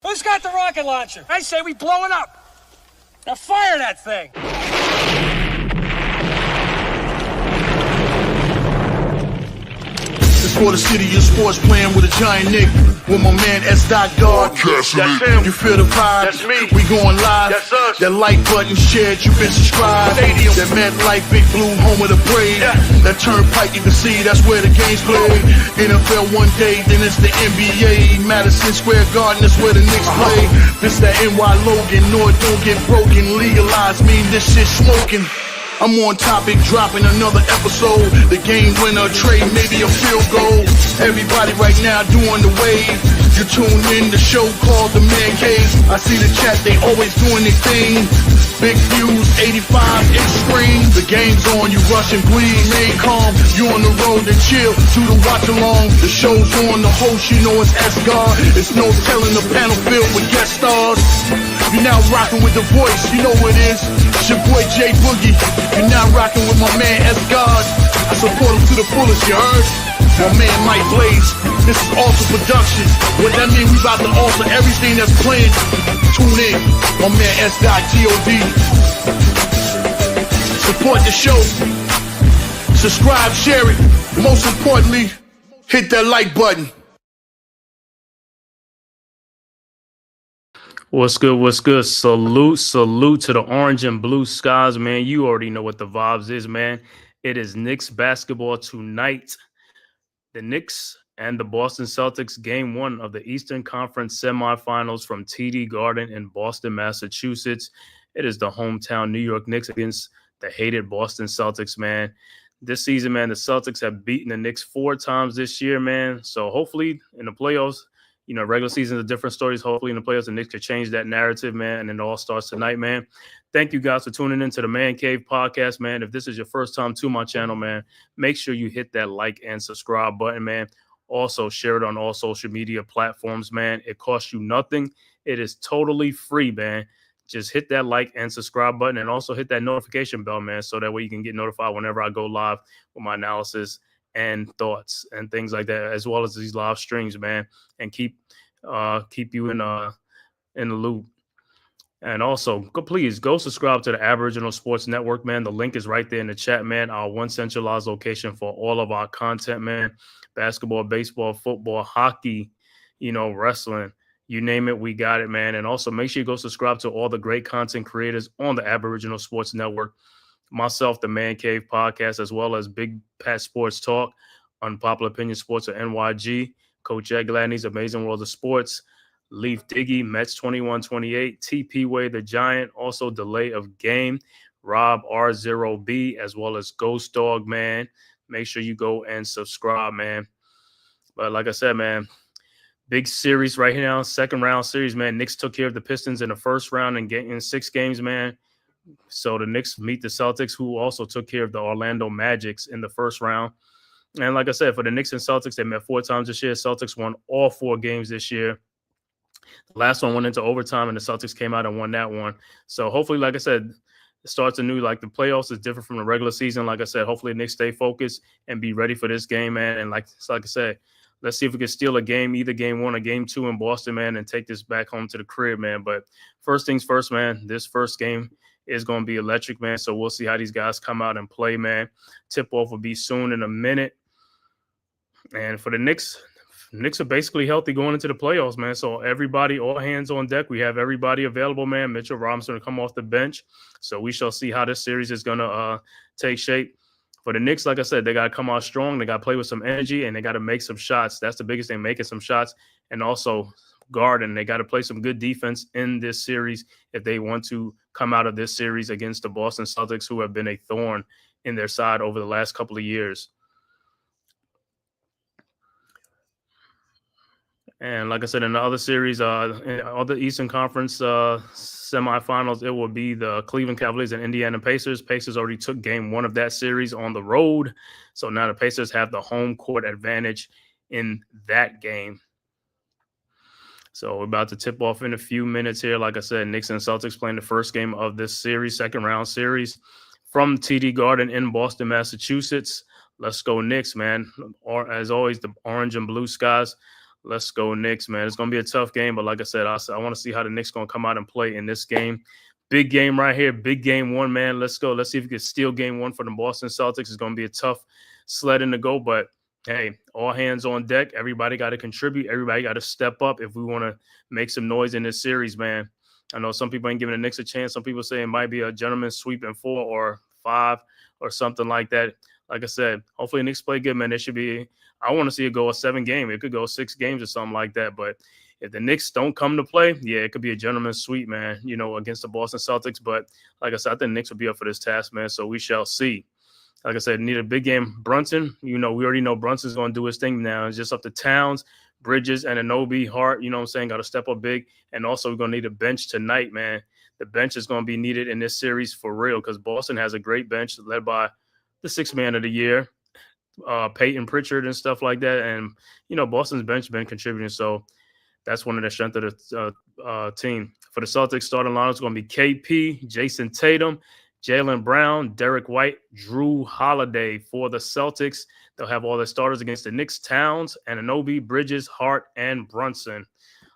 Who's got the rocket launcher? I say we blow it up. Now fire that thing. It's for the city of sports, playing with a giant Nick. With my man S. God. That's him. You feel the vibe? That's me. We going live. That's us. That like button shared, you been subscribed. Stadium. That MetLife, Big Blue, home of the parade. Yeah. That turnpike, you can see that's where the games play. NFL one day, then it's the NBA. Madison Square Garden, that's where the Knicks play. This that NY Logan, no it don't get broken. Legalized mean this shit smoking. I'm on topic, dropping another episode. The game winner, trade, maybe a field goal. Everybody right now doing the wave. You tune in, the show called The Man Cave. I see the chat, they always doing their thing. Big views, 85 inch screen. The game's on, you rush and bleed. Stay calm, you on the road and chill. Do the watch along. The show's on, the host, you know it's S-God. It's no telling the panel filled with guest stars. You're now rocking with the voice, you know what it is. It's your boy J Boogie. You're now rocking with my man S-God. I support him to the fullest, you heard? My man Mike Blaze. This is Alter Productions. What that mean, we about to alter everything that's playing. Tune in. My man S.G.O.D. Support the show. Subscribe, share it. Most importantly, hit that like button. What's good? What's good? Salute to the orange and blue skies, man. You already know what the vibes is, man. It is Knicks basketball tonight. The Knicks and the Boston Celtics, game one of the Eastern Conference semifinals from TD Garden in Boston, Massachusetts. It is the hometown New York Knicks against the hated Boston Celtics, man. This season, man, the Celtics have beaten the Knicks 4 times this year, man. So hopefully in the playoffs, you know, regular season is different stories. Hopefully in the playoffs, the Knicks could change that narrative, man, and it all starts tonight, man. Thank you guys for tuning in to the Man Cave podcast, man. If this is your first time to my channel, man, make sure you hit that like and subscribe button, man. Also, share it on all social media platforms, man. It costs you nothing. It is totally free, man. Just hit that like and subscribe button and also hit that notification bell, man, so that way you can get notified whenever I go live with my analysis and thoughts and things like that, as well as these live streams, man, and keep you in the loop. And also, please go subscribe to the Aboriginal Sports Network, man. The link is right there in the chat, man. Our one centralized location for all of our content, man. Basketball, baseball, football, hockey, you know, wrestling, you name it, we got it, man. And also make sure you go subscribe to all the great content creators on the Aboriginal Sports Network. Myself, the Man Cave podcast, as well as Big Pat Sports Talk, Unpopular Opinion Sports, or NYG, Coach Ed Gladney's Amazing World of Sports, Leaf Diggy, Mets 2128, TP Way the Giant, also Delay of Game, Rob R0B, as well as Ghost Dog, man. Make sure you go and subscribe, man. But like I said, man, big series right now, second round series, man. Knicks took care of the Pistons in the first round and in 6 games, man. So the Knicks meet the Celtics, who also took care of the Orlando Magics in the first round. And like I said, for the Knicks and Celtics, they met 4 times this year. Celtics won all 4 games this year. The last one went into overtime, and the Celtics came out and won that one. So hopefully, like I said, it starts anew. Like the playoffs is different from the regular season. Like I said, hopefully the Knicks stay focused and be ready for this game, man. And like I said, let's see if we can steal a game, either game 1 or game 2 in Boston, man, and take this back home to the crib, man. But first things first, man, this first game is going to be electric, man. So we'll see how these guys come out and play, man. Tip-off will be soon in a minute. And for the Knicks are basically healthy going into the playoffs, man. So everybody, all hands on deck. We have everybody available, man. Mitchell Robinson will come off the bench. So we shall see how this series is going to take shape. For the Knicks, like I said, they got to come out strong. They got to play with some energy, and they got to make some shots. That's the biggest thing, making some shots. And also guard, and they got to play some good defense in this series if they want to come out of this series against the Boston Celtics, who have been a thorn in their side over the last couple of years. And like I said, in the other series, in other Eastern Conference semifinals, it will be the Cleveland Cavaliers and Indiana Pacers. Pacers already took game 1 of that series on the road. So now the Pacers have the home court advantage in that game. So we're about to tip off in a few minutes here. Like I said, Knicks and Celtics playing the first game of this series, second round series from TD Garden in Boston, Massachusetts. Let's go Knicks, man. Or as always, the orange and blue skies. Let's go Knicks, man. It's going to be a tough game, but like I said, I want to see how the Knicks going to come out and play in this game. Big game right here. Big game one, man. Let's go. Let's see if we can steal game one for the Boston Celtics. It's going to be a tough sledding to go, but hey, all hands on deck. Everybody got to contribute. Everybody got to step up if we want to make some noise in this series, man. I know some people ain't giving the Knicks a chance. Some people say it might be a gentleman's sweep in 4 or 5 or something like that. Like I said, hopefully the Knicks play good, man. It should be – I want to see it go a 7-game. It could go 6 games or something like that, but – if the Knicks don't come to play, yeah, it could be a gentleman's sweep, man, against the Boston Celtics. But like I said, I think the Knicks will be up for this task, man, so we shall see. Like I said, need a big game. Brunson, we already know Brunson's going to do his thing now. It's just up to Towns, Bridges, and Anunoby. Hart, got to step up big. And also we're going to need a bench tonight, man. The bench is going to be needed in this series for real because Boston has a great bench led by the 6th man of the year, Peyton Pritchard and stuff like that. And, Boston's bench been contributing, so that's one of the strengths of the team. For the Celtics, starting lineup is going to be KP, Jason Tatum, Jaylen Brown, Derek White, Drew Holiday. For the Celtics, they'll have all their starters against the Knicks, Towns, Anunoby, Bridges, Hart, and Brunson.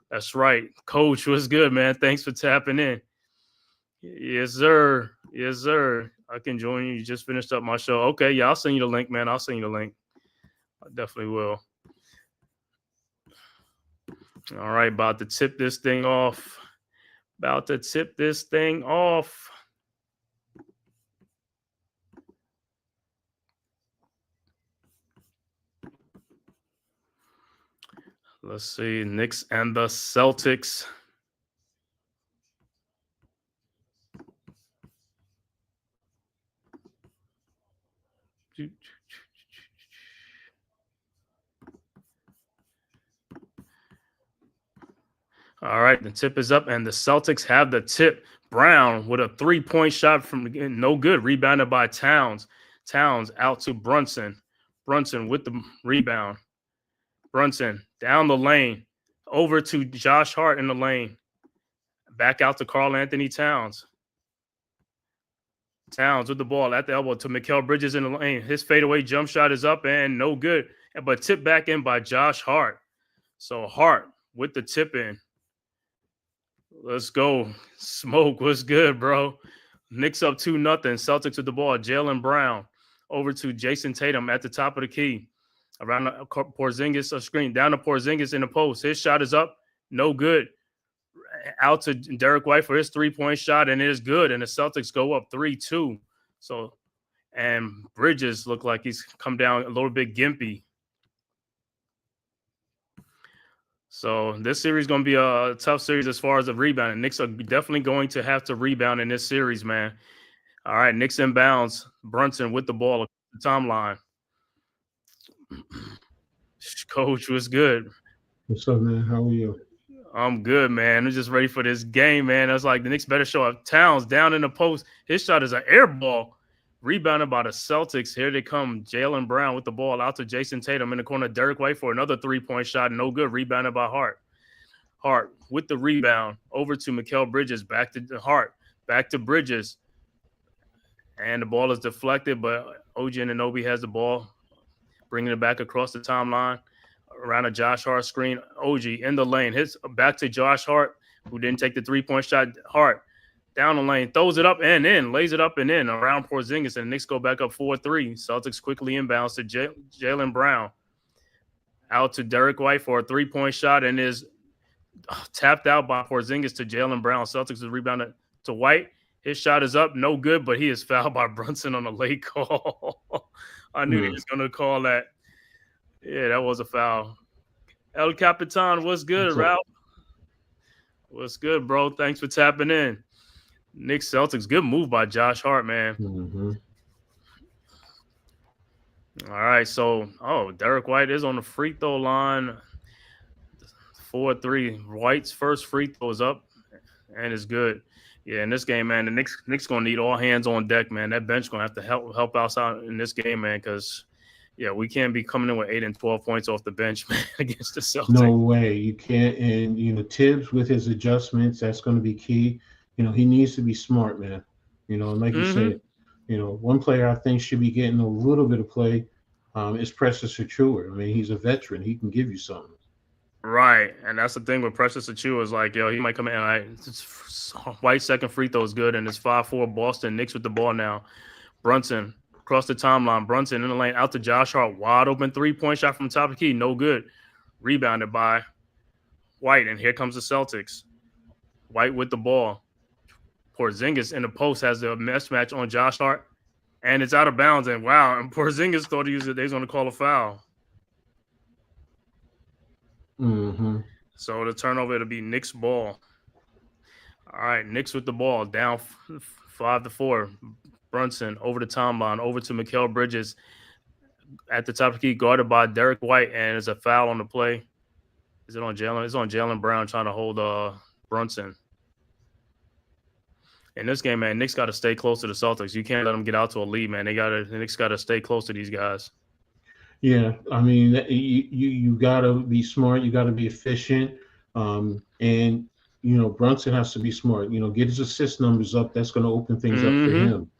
That's right. Coach, what's good, man? Thanks for tapping in. Yes, sir. Yes, sir. I can join you. You just finished up my show. Okay, yeah, I'll send you the link, man. I'll send you the link. I definitely will. All right, about to tip this thing off. Let's see, Knicks and the Celtics. All right, the tip is up, and the Celtics have the tip. Brown with a 3-point shot from no good, rebounded by Towns. Towns out to Brunson. Brunson with the rebound. Brunson down the lane, over to Josh Hart in the lane. Back out to Karl Anthony Towns. Towns with the ball at the elbow to Mikal Bridges in the lane. His fadeaway jump shot is up and no good, but tipped back in by Josh Hart. So Hart with the tip in. Let's go. Smoke, what's good, bro? Knicks up 2-0. Celtics with the ball. Jaylen Brown over to Jason Tatum at the top of the key. Around the Porzingis screen. Down to Porzingis in the post. His shot is up. No good. Out to Derek White for his 3-point shot, and it is good. And the Celtics go up 3-2. So, and Bridges look like he's come down a little bit gimpy. So this series is going to be a tough series as far as the rebounding. Knicks are definitely going to have to rebound in this series, man. All right, Knicks inbounds. Brunson with the ball across the timeline. Coach, what's good? What's up, man? How are you? I'm good, man. I'm just ready for this game, man. I was like, the Knicks better show up. Towns down in the post. His shot is an air ball. Rebounded by the Celtics. Here they come. Jaylen Brown with the ball out to Jason Tatum in the corner. Derek White for another 3-point shot. No good. Rebounded by Hart. Hart with the rebound. Over to Mikal Bridges. Back to Hart. Back to Bridges. And the ball is deflected, but OG Anunoby has the ball. Bringing it back across the timeline. Around a Josh Hart screen. OG in the lane. Hits back to Josh Hart, who didn't take the 3-point shot. Hart. Down the lane, throws it up and in, lays it up and in around Porzingis, and the Knicks go back up 4-3. Celtics quickly inbounds to Jaylen Brown. Out to Derek White for a 3-point shot and is tapped out by Porzingis to Jaylen Brown. Celtics is rebounded to White. His shot is up, no good, but he is fouled by Brunson on a late call. I knew he was going to call that. Yeah, that was a foul. El Capitan, what's good, Ralph? What's good, bro? Thanks for tapping in. Knicks Celtics, good move by Josh Hart, man. Mm-hmm. All right, so Derek White is on the free throw line. 4-3. White's first free throw is up and it's good. Yeah, in this game, man, the Knicks gonna need all hands on deck, man. That bench gonna have to help us out in this game, man, because we can't be coming in with 8 and 12 points off the bench, man, against the Celtics. No way, you can't. And Tibbs with his adjustments, that's going to be key. He needs to be smart, man. And like you said, one player I think should be getting a little bit of play is Precious Achiuwa. I mean, he's a veteran. He can give you something. Right, and that's the thing with Precious Achiuwa is like, yo, he might come in. Like, White second free throw is good, and it's 5-4 Boston. Knicks with the ball now. Brunson across the timeline. Brunson in the lane out to Josh Hart. Wide open 3-point shot from top of the key. No good. Rebounded by White, and here comes the Celtics. White with the ball. Porzingis in the post has the mismatch on Josh Hart, and it's out of bounds. And wow, and Porzingis thought they was going to call a foul. Mm-hmm. So the turnover, it'll be Knicks ball. All right, Knicks with the ball, down 5-4. Brunson over the timeline, over to Mikal Bridges at the top of the key, guarded by Derek White, and there's a foul on the play. Is it on Jalen? It's on Jalen Brown trying to hold Brunson. In this game, man, Knicks got to stay close to the Celtics. You can't let them get out to a lead, man. The Knicks got to stay close to these guys. Yeah, I mean, you got to be smart. You got to be efficient. And, Brunson has to be smart. Get his assist numbers up. That's going to open things up for him.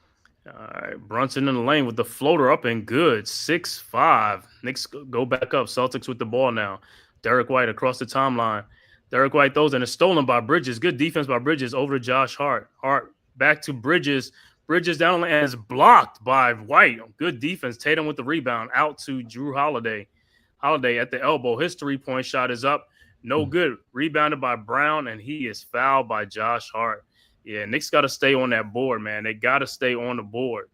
All right, Brunson in the lane with the floater up and good. 6-5. Knicks go back up. Celtics with the ball now. Derek White across the timeline. Derek White throws and it's stolen by Bridges. Good defense by Bridges over to Josh Hart. Hart back to Bridges. Bridges down the lane and is blocked by White. Good defense. Tatum with the rebound out to Drew Holiday. Holiday at the elbow. His 3-point shot is up. No good. Rebounded by Brown, and he is fouled by Josh Hart. Yeah, Knicks got to stay on that board, man. They got to stay on the board.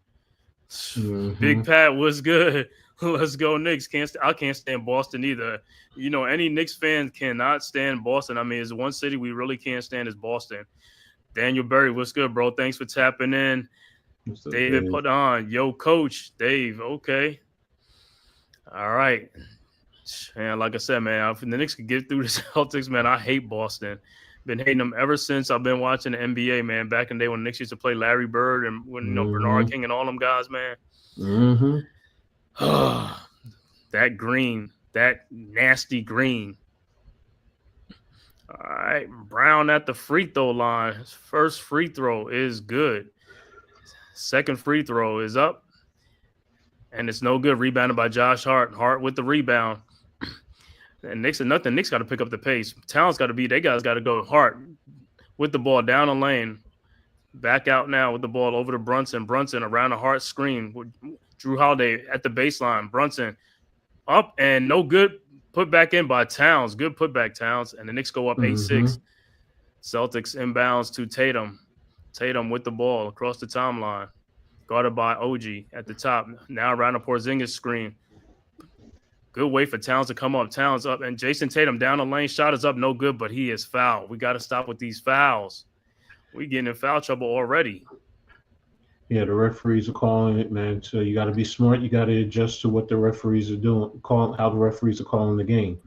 Mm-hmm. Big Pat was good. Let's go Knicks. I can't stand Boston either. Any Knicks fan cannot stand Boston. I mean, it's one city we really can't stand is Boston. Daniel Berry, what's good, bro? Thanks for tapping in. David put on. Yo, Coach Dave. Okay. All right. Man, like I said, man, if the Knicks could get through the Celtics, man, I hate Boston. Been hating them ever since I've been watching the NBA, man. Back in the day when the Knicks used to play Larry Bird and when Bernard King and all them guys, man. Mm-hmm. That green, that nasty green. All right, Brown at the free throw line. His first free throw is good. Second free throw is up, and it's no good. Rebounded by Josh Hart. Hart with the rebound. And Knicks and nothing. Knicks got to pick up the pace. Talent's got to be. They guys got to go. Hart with the ball down the lane. Back out now with the ball over to Brunson. Brunson around the Hart screen. Drew Holiday at the baseline. Brunson up and no good. Put back in by Towns. Good putback, Towns. And the Knicks go up 8-6. Celtics inbounds to Tatum. Tatum with the ball across the timeline. Guarded by OG at the top. Now around the Porzingis screen. Good way for Towns to come up. Towns up. And Jason Tatum down the lane. Shot is up. No good, but he is fouled. We got to stop with these fouls. We getting in foul trouble already. Yeah, the referees are calling it, man. So you got to be smart. You got to adjust to what the referees are doing, how the referees are calling the game.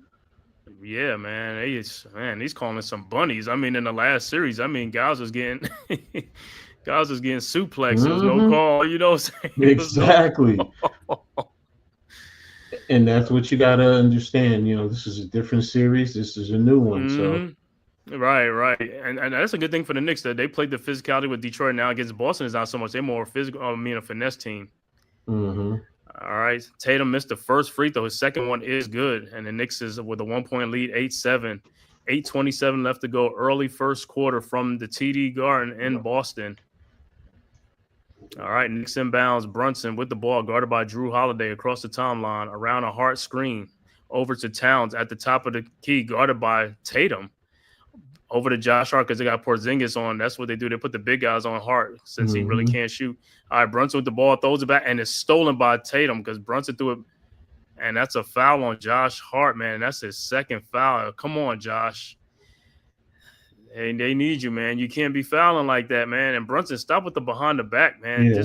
Yeah, man. He's calling some bunnies. I mean, in the last series, guys was getting suplexed. There was no call. You know what I'm saying? Exactly. And that's what you got to understand. This is a different series. This is a new one. So. Right. And that's a good thing for the Knicks that they played the physicality with Detroit. Now against Boston is not so much. They're more physical, a finesse team. Mm-hmm. All right. Tatum missed the first free throw. His second one is good. And the Knicks is with a 1-point lead, 8-7. 8:27 left to go. Early first quarter from the TD Garden in Boston. All right. Knicks inbounds. Brunson with the ball, guarded by Drew Holiday across the timeline, around a Hart screen, over to Towns at the top of the key, guarded by Tatum. Over to Josh Hart because they got Porzingis on. That's what they do. They put the big guys on Hart since he really can't shoot. All right, Brunson with the ball, throws it back, and it's stolen by Tatum because Brunson threw it. And that's a foul on Josh Hart, man. That's his second foul. Come on, Josh. Hey, they need you, man. You can't be fouling like that, man. And Brunson, stop with the behind the back, man. Yeah,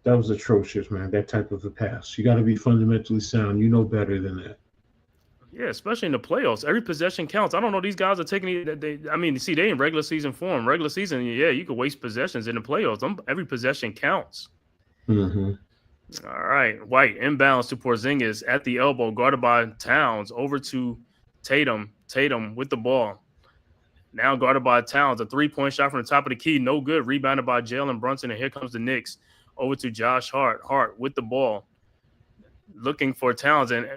that was atrocious, man, that type of a pass. You got to be fundamentally sound. You know better than that. Yeah, especially in the playoffs. Every possession counts. I don't know. These guys are taking it. They in regular season form. Regular season, yeah, you could waste possessions. In the playoffs, every possession counts. Mm-hmm. All right. White inbounds to Porzingis at the elbow, guarded by Towns. Over to Tatum. Tatum with the ball. Now guarded by Towns. A 3-point shot from the top of the key. No good. Rebounded by Jalen Brunson. And here comes the Knicks. Over to Josh Hart. Hart with the ball. Looking for Towns. And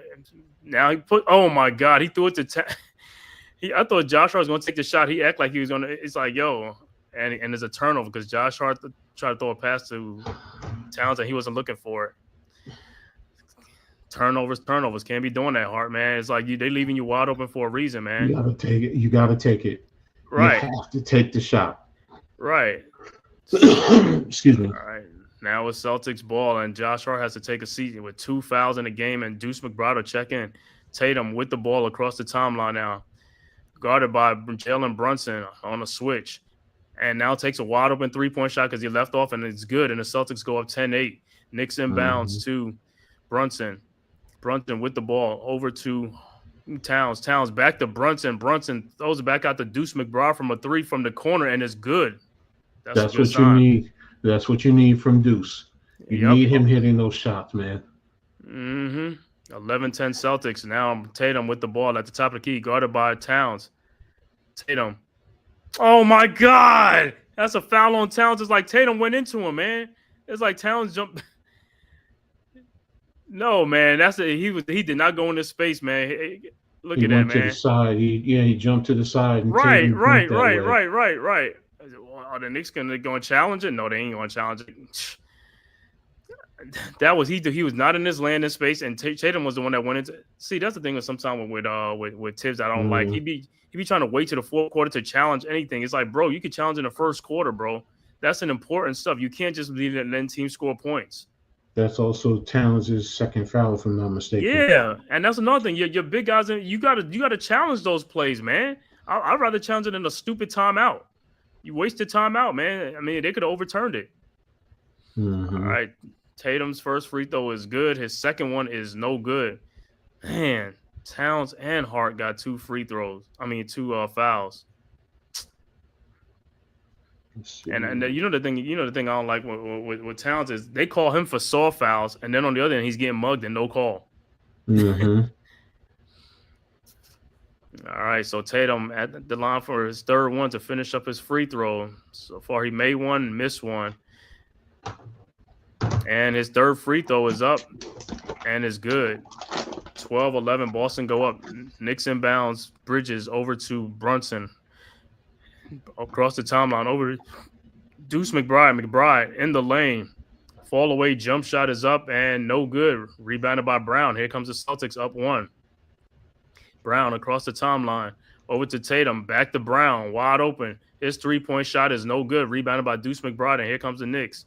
Now he put. Oh my God, he threw it to. I thought Josh Hart was going to take the shot. He acted like he was going to. It's like, yo, and there's a turnover because Josh Hart tried to throw a pass to Towns and he wasn't looking for it. Turnovers can't be doing that, Hart, man. It's like they leaving you wide open for a reason, man. You gotta take it. You gotta take it. Right. You have to take the shot. Right. Excuse me. All right. Now it's Celtics ball, and Josh Hart has to take a seat with 2 fouls in the game, and Deuce McBride will check in. Tatum with the ball across the timeline now, guarded by Jalen Brunson on a switch, and now takes a wide open 3-point shot because he left off, and it's good, and the Celtics go up 10-8. Knicks inbounds to Brunson. Brunson with the ball over to Towns. Towns back to Brunson. Brunson throws it back out to Deuce McBride from a 3 from the corner, and it's good. That's what you need. That's what you need from Deuce. You need him hitting those shots, man. 11-10 Celtics. Now Tatum with the ball at the top of the key, guarded by Towns. Tatum. Oh, my God. That's a foul on Towns. It's like Tatum went into him, man. It's like Towns jumped. No, man. He did not go into space, man. Look at that, man. He went to the side. He jumped to the side. And right. Are the Knicks going to challenge it? No, they ain't going to challenge it. That was he was not in his landing space, and Tatum was the one that went into. See, that's the thing with sometimes with Tibbs I don't like. He be trying to wait to the fourth quarter to challenge anything. It's like, bro, you could challenge in the first quarter, bro. That's an important stuff. You can't just leave it and then team score points. That's also Towns' second foul, if I'm not mistaken. Yeah, and that's another thing. Your big guys, you gotta challenge those plays, man. I'd rather challenge it than a stupid timeout. You wasted timeout, man. I mean, they could have overturned it. Mm-hmm. All right. Tatum's first free throw is good. His second one is no good. Man, Towns and Hart got 2 fouls. And you know the thing I don't like with Towns is they call him for soft fouls, and then on the other end he's getting mugged and no call. Mm-hmm. All right, so Tatum at the line for his third one to finish up his free throw. So far he made one, missed one. And his third free throw is up and is good. 12-11, Boston go up. Knicks inbounds, Bridges over to Brunson. Across the timeline, over to Deuce McBride. McBride in the lane. Fall away jump shot is up and no good. Rebounded by Brown. Here comes the Celtics up 1. Brown across the timeline. Over to Tatum. Back to Brown. Wide open. His 3-point shot is no good. Rebounded by Deuce McBride. And here comes the Knicks.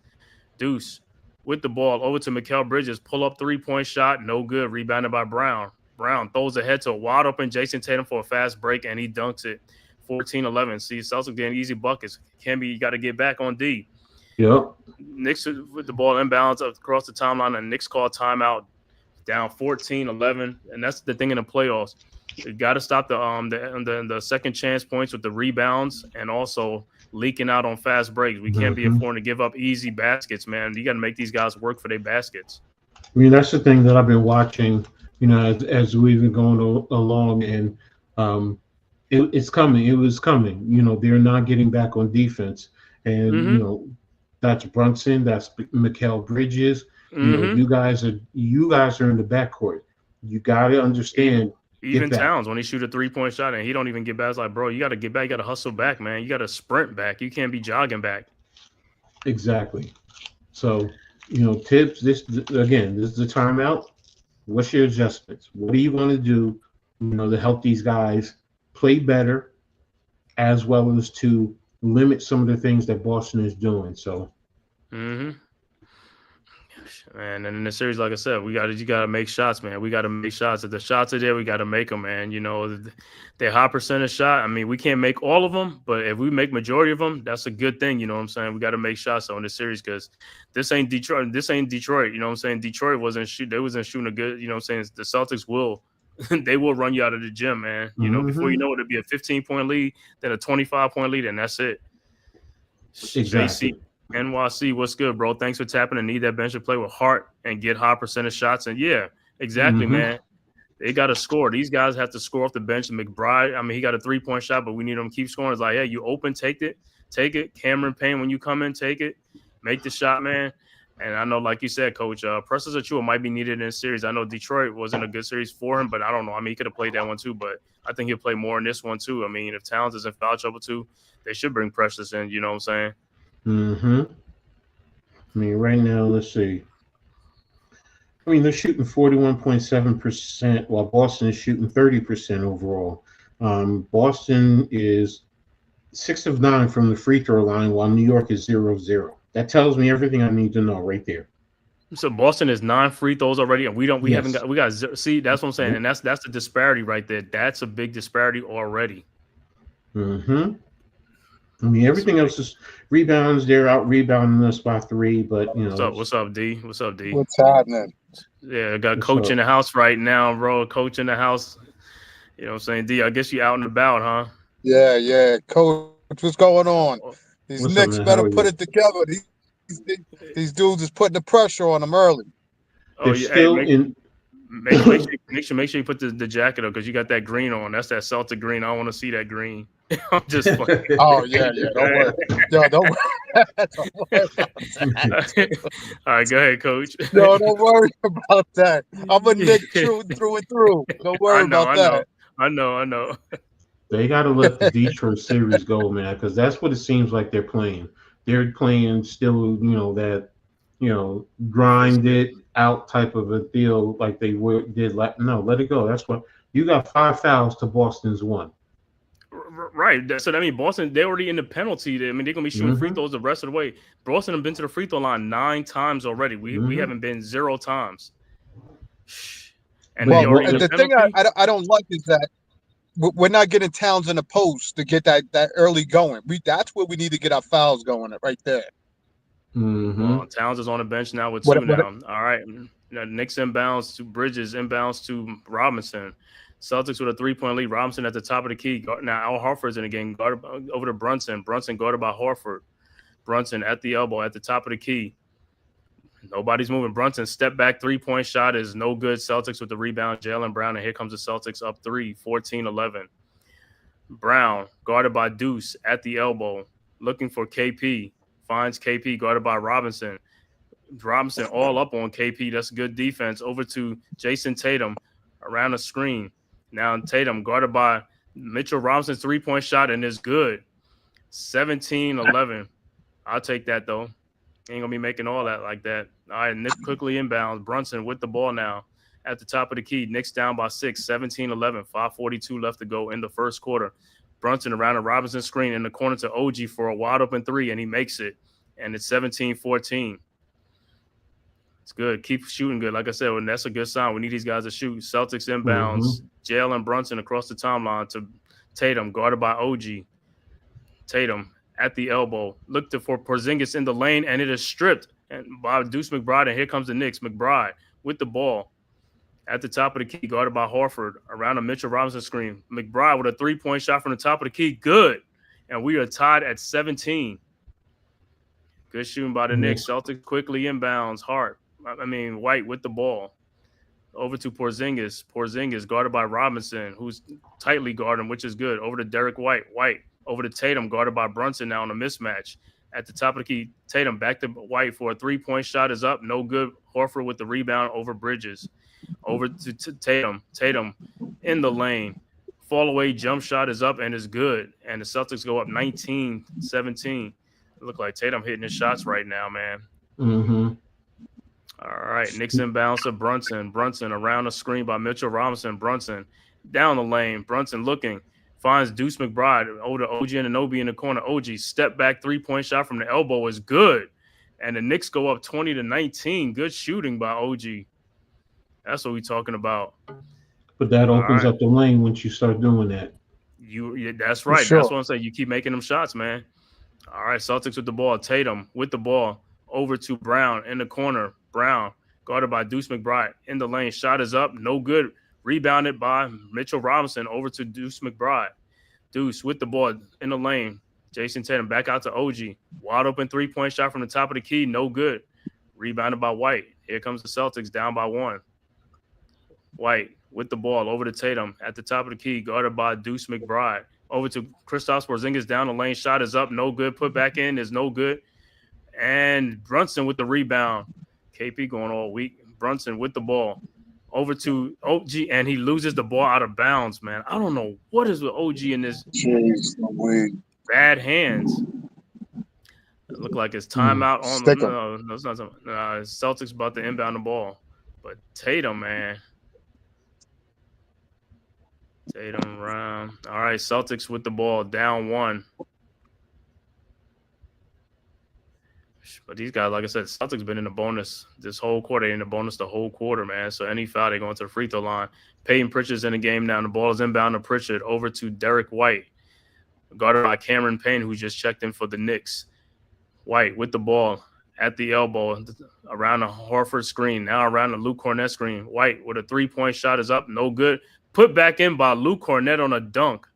Deuce with the ball over to Mikal Bridges. Pull up 3-point shot. No good. Rebounded by Brown. Brown throws ahead to a wide open Jason Tatum for a fast break, and he dunks it. 14-11. See, Celtics getting easy buckets. You got to get back on D. Yep. Knicks with the ball inbounds across the timeline, and Knicks call timeout down 14-11. And that's the thing in the playoffs. You got to stop the second chance points with the rebounds and also leaking out on fast breaks. We can't be affording to give up easy baskets, man. You got to make these guys work for their baskets. I mean, that's the thing that I've been watching, as we've been going along, and it's coming. It was coming. They're not getting back on defense, and that's Brunson, that's Mikal Bridges. You guys are in the backcourt. You got to understand. Even Towns, when he shoot a 3-point shot and he don't even get back, it's like, bro, you got to get back. You got to hustle back, man. You got to sprint back. You can't be jogging back. Exactly. So, Tibbs, this is the timeout. What's your adjustments? What are you going to do, to help these guys play better, as well as to limit some of the things that Boston is doing? So, And in the series, like I said, you got to make shots, man. We got to make shots. If the shots are there, we got to make them, man. They're high percentage shot. I mean, we can't make all of them, but if we make majority of them, that's a good thing. You know what I'm saying? We got to make shots on this series because this ain't Detroit. You know what I'm saying? Detroit they wasn't shooting a good. You know what I'm saying? The Celtics will. They will run you out of the gym, man. Before you know it, it'll be a 15-point lead, then a 25-point lead, and that's it. Exactly. JC. NYC, what's good, bro? Thanks for tapping and need that bench to play with Hart and get high percentage shots. And yeah, exactly, man. They got to score. These guys have to score off the bench. And McBride, I mean, he got a 3-point shot, but we need him to keep scoring. It's like, hey, you open, take it. Take it. Cameron Payne, when you come in, take it. Make the shot, man. And I know, like you said, Coach, Precious Achua might be needed in this series. I know Detroit wasn't a good series for him, but I don't know. I mean, he could have played that one too, but I think he'll play more in this one too. I mean, if Towns is in foul trouble too, they should bring Precious in. You know what I'm saying? Mm-hmm. I mean, right now, let's see. I mean, they're shooting 41.7%, while Boston is shooting 30% overall. Boston is 6 of 9 from the free throw line, while New York is 0-0. That tells me everything I need to know right there. So Boston is 9 free throws already, and we haven't got see, that's what I'm saying, and that's the disparity right there. That's a big disparity already. Mm-hmm. I mean, everything else is rebounds. They're out rebounding us by 3, but you know. What's up, D? What's up, D? What's happening? Yeah, I got a coach in the house right now, bro. Coach in the house. You know what I'm saying? D, I guess you out and about, huh? Yeah. Coach, what's going on? These What's Knicks up, better put it together. These dudes is putting the pressure on them early. They're still in. Make sure you put the jacket up because you got that green on. That's that Celtic green. I don't want to see that green. I'm just playing. Oh yeah. Don't worry. Yo, don't worry. Don't worry about that. All right, go ahead, Coach. No, don't worry about that. I'm a Knick through and through. Don't worry about that. I know. They got to let the Detroit series go, man, because that's what it seems like they're playing. They're playing still, that, grinded out type of a deal like they did. No, let it go. That's what you got 5 fouls to Boston's 1. Right. So that means Boston, they're already in the penalty. I mean, they're gonna be shooting free throws the rest of the way. Boston have been to the free throw line 9 times already. We haven't been 0 times. And the thing I don't like is that we're not getting Towns in the post to get that early going. That's where we need to get our fouls going right there. Mm-hmm. Well, Towns is on the bench now with 2 now. All right. Knicks inbounds to Bridges, inbounds to Robinson. Celtics with a 3-point lead. Robinson at the top of the key. Now Al Horford's in the game. Guarded over to Brunson. Brunson guarded by Horford. Brunson at the elbow at the top of the key. Nobody's moving. Brunson step back 3-point shot is no good. Celtics with the rebound. Jaylen Brown, and here comes the Celtics up 3, 14-11. Brown guarded by Deuce at the elbow, looking for KP. Finds KP guarded by Robinson. Robinson all up on KP. That's good defense. Over to Jason Tatum around the screen. Now Tatum guarded by Mitchell Robinson's 3-point shot and is good. 17-11. I'll take that though. Ain't gonna be making all that like that. All right, Knicks quickly inbounds. Brunson with the ball now at the top of the key. Knicks down by 6, 17-11. 5:42 left to go in the first quarter. Brunson around the Robinson screen in the corner to OG for a wide open 3, and he makes it. And it's 17-14. It's good. Keep shooting good. Like I said, and that's a good sign. We need these guys to shoot. Celtics inbounds. Jaylen Brunson across the timeline to Tatum, guarded by OG. Tatum at the elbow. Looked for Porzingis in the lane, and it is stripped and by Deuce McBride. And here comes the Knicks. McBride with the ball at the top of the key, guarded by Horford around a Mitchell Robinson screen. McBride with a 3-point shot from the top of the key. Good. And we are tied at 17. Good shooting by the Knicks. Celtics quickly inbounds. White with the ball. Over to Porzingis. Porzingis guarded by Robinson, who's tightly guarding, which is good. Over to Derek White. White over to Tatum, guarded by Brunson now on a mismatch. At the top of the key, Tatum back to White for a 3-point shot is up. No good. Horford with the rebound over Bridges. Over to Tatum. Tatum in the lane. Fall away jump shot is up and is good. And the Celtics go up 19-17. It look like Tatum hitting his shots right now, man. Mm-hmm. All right. Knicks inbounds to Brunson. Brunson around the screen by Mitchell Robinson. Brunson down the lane. Brunson looking. Finds Deuce McBride over to OG Anunoby in the corner. OG step back 3-point shot from the elbow is good. And the Knicks go up 20-19. Good shooting by OG. That's what we're talking about. But that opens up the lane once you start doing that. That's right. Sure. That's what I'm saying. You keep making them shots, man. All right, Celtics with the ball. Tatum with the ball. Over to Brown in the corner. Brown guarded by Deuce McBride in the lane. Shot is up. No good. Rebounded by Mitchell Robinson over to Deuce McBride. Deuce with the ball in the lane. Jason Tatum back out to OG. Wide open 3-point shot from the top of the key. No good. Rebounded by White. Here comes the Celtics down by 1. White with the ball over to Tatum at the top of the key. Guarded by Deuce McBride. Over to Kristaps Porzingis down the lane. Shot is up. No good. Put back in is no good. and Brunson with the rebound. KP going all weak. Brunson with the ball. Over to OG, and he loses the ball out of bounds, man. I don't know what is with OG in this bad hands. It looked like it's timeout on the no, it's not. Celtics about to inbound the ball. But Tatum, man. Tatum round. All right, Celtics with the ball, down 1. But these guys, like I said, Celtics been in the bonus this whole quarter. They're in the bonus the whole quarter, man. So any foul, they're going to the free throw line. Peyton Pritchard's in the game now. The ball is inbound to Pritchard over to Derek White, guarded by Cameron Payne, who just checked in for the Knicks. White with the ball at the elbow around the Horford screen, now around the Luke Cornett screen. White with a 3-point shot is up, no good. Put back in by Luke Cornett on a dunk.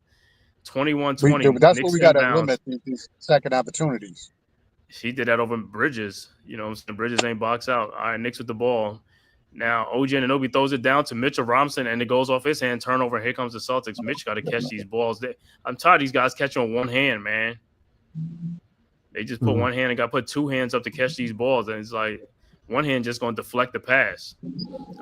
21-20. That's what we got to limit these second opportunities. He did that over Bridges. You know, Bridges ain't box out. All right, Knicks with the ball. Now, OG Anunoby throws it down to Mitchell Robinson, and it goes off his hand. Turnover. Here comes the Celtics. Mitch got to catch these balls. I'm tired of these guys catching on one hand, man. They just put one hand and got put 2 hands up to catch these balls, and it's like one hand just going to deflect the pass.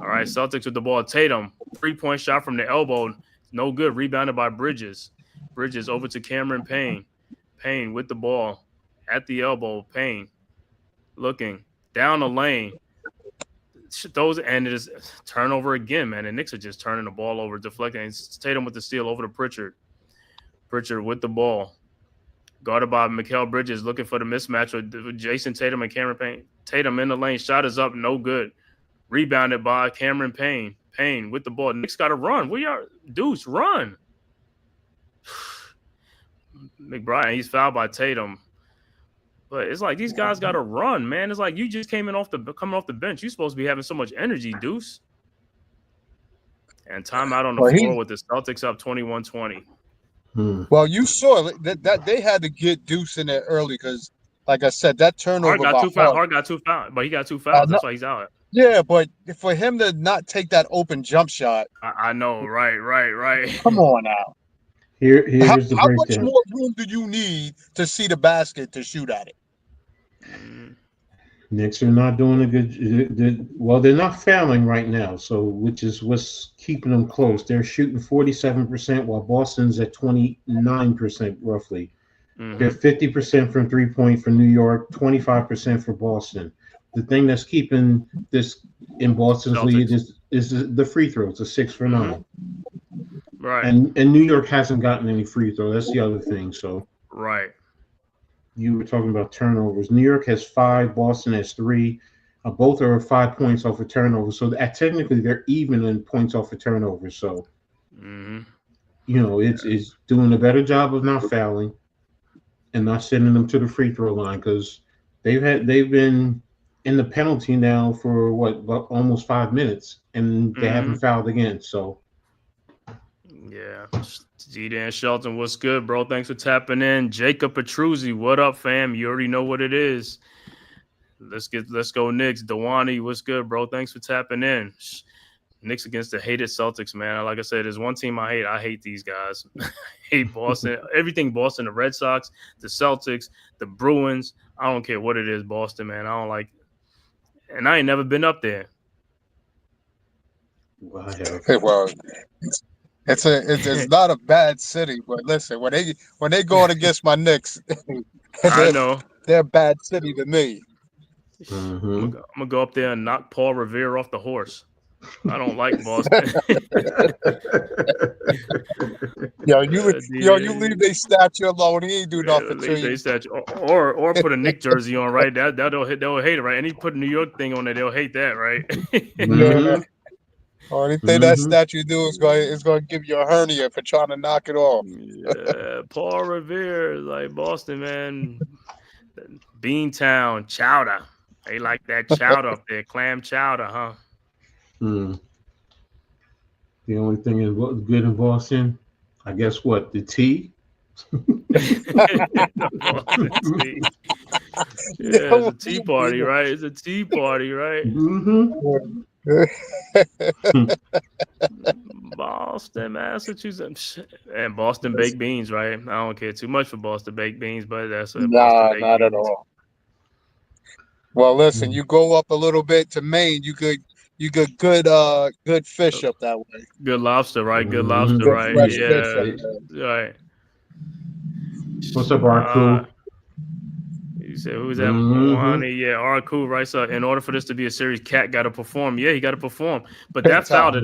All right, Celtics with the ball. Tatum, 3-point shot from the elbow. No good. Rebounded by Bridges. Bridges over to Cameron Payne. Payne with the ball. At the elbow, Payne looking down the lane. Those and it is turnover again, man. And Knicks are just turning the ball over, deflecting. It's Tatum with the steal over to Pritchard. Pritchard with the ball, guarded by Mikal Bridges, looking for the mismatch with Jason Tatum and Cameron Payne. Tatum in the lane, shot is up, no good. Rebounded by Cameron Payne. Payne with the ball. Knicks got to run. Deuce, run. McBride, he's fouled by Tatum. But it's like these guys got to run, man. It's like you just coming off the bench. You're supposed to be having so much energy, Deuce. And timeout on the floor with the Celtics up 21-20. Well, you saw that they had to get Deuce in there early because, like I said, that turnover. Hart got 2 fouls, but he got 2 fouls. That's why he's out. Yeah, but for him to not take that open jump shot. I know, right. Come on now. Here's the breakdown. How much more room do you need to see the basket to shoot at it? Knicks are not doing a good. Well, they're not fouling right now, so which is what's keeping them close. They're shooting 47%, while Boston's at 29% roughly. They're 50% from 3-point for New York, 25% for Boston. The thing that's keeping this in Boston's lead is the free throws, a 6 for 9. Right. And New York hasn't gotten any free throw. That's the other thing. So right. You were talking about turnovers. New York has 5, Boston has 3. Both are 5 points off of turnovers. So technically they're even in points off of turnovers. So, you know, it's doing a better job of not fouling and not sending them to the free throw line because they've been in the penalty now for about almost 5 minutes and they haven't fouled again. So. Yeah. Z-Dan Shelton, what's good, bro? Thanks for tapping in. Jacob Petruzzi, what up, fam? You already know what it is. Let's go Knicks. Dewani, what's good, bro? Thanks for tapping in. Knicks against the hated Celtics, man. Like I said, there's one team I hate. I hate these guys. I hate Boston. Everything Boston, the Red Sox, the Celtics, the Bruins. I don't care what it is, Boston, man. I don't like it. And I ain't never been up there. Well, it's not a bad city, but listen, when they going against my Knicks, I know they're a bad city to me. I'm gonna go up there and knock Paul Revere off the horse. I don't like Boston. You leave their statue alone. He ain't do nothing to you. Statue. Or put a Knick jersey on, right? They'll hate it, right? And he put a New York thing on there, they'll hate that, right? Yeah. Only thing that statue do is going to give you a hernia for trying to knock it off. Yeah, Paul Revere, like Boston, man. Beantown, chowder. They like that chowder up there, clam chowder, huh? The only thing good in Boston, I guess what? The tea? Yeah, it's a tea party, right? It's a tea party, right? Boston, Massachusetts, and Boston baked beans, right? I don't care too much for Boston baked beans, but that's Boston baked not beans. at all. Well, listen, you go up a little bit to Maine, you get good fish up that way. Good lobster, right? Good Mhm. lobster, Good right? fresh Yeah. fish up Yeah, there. right. What's up, Arku? You said who's that? Mm-hmm. Yeah, all right, cool, right. So in order for this to be a series, Cat got to perform. Yeah, he got to perform. But Big that foul time.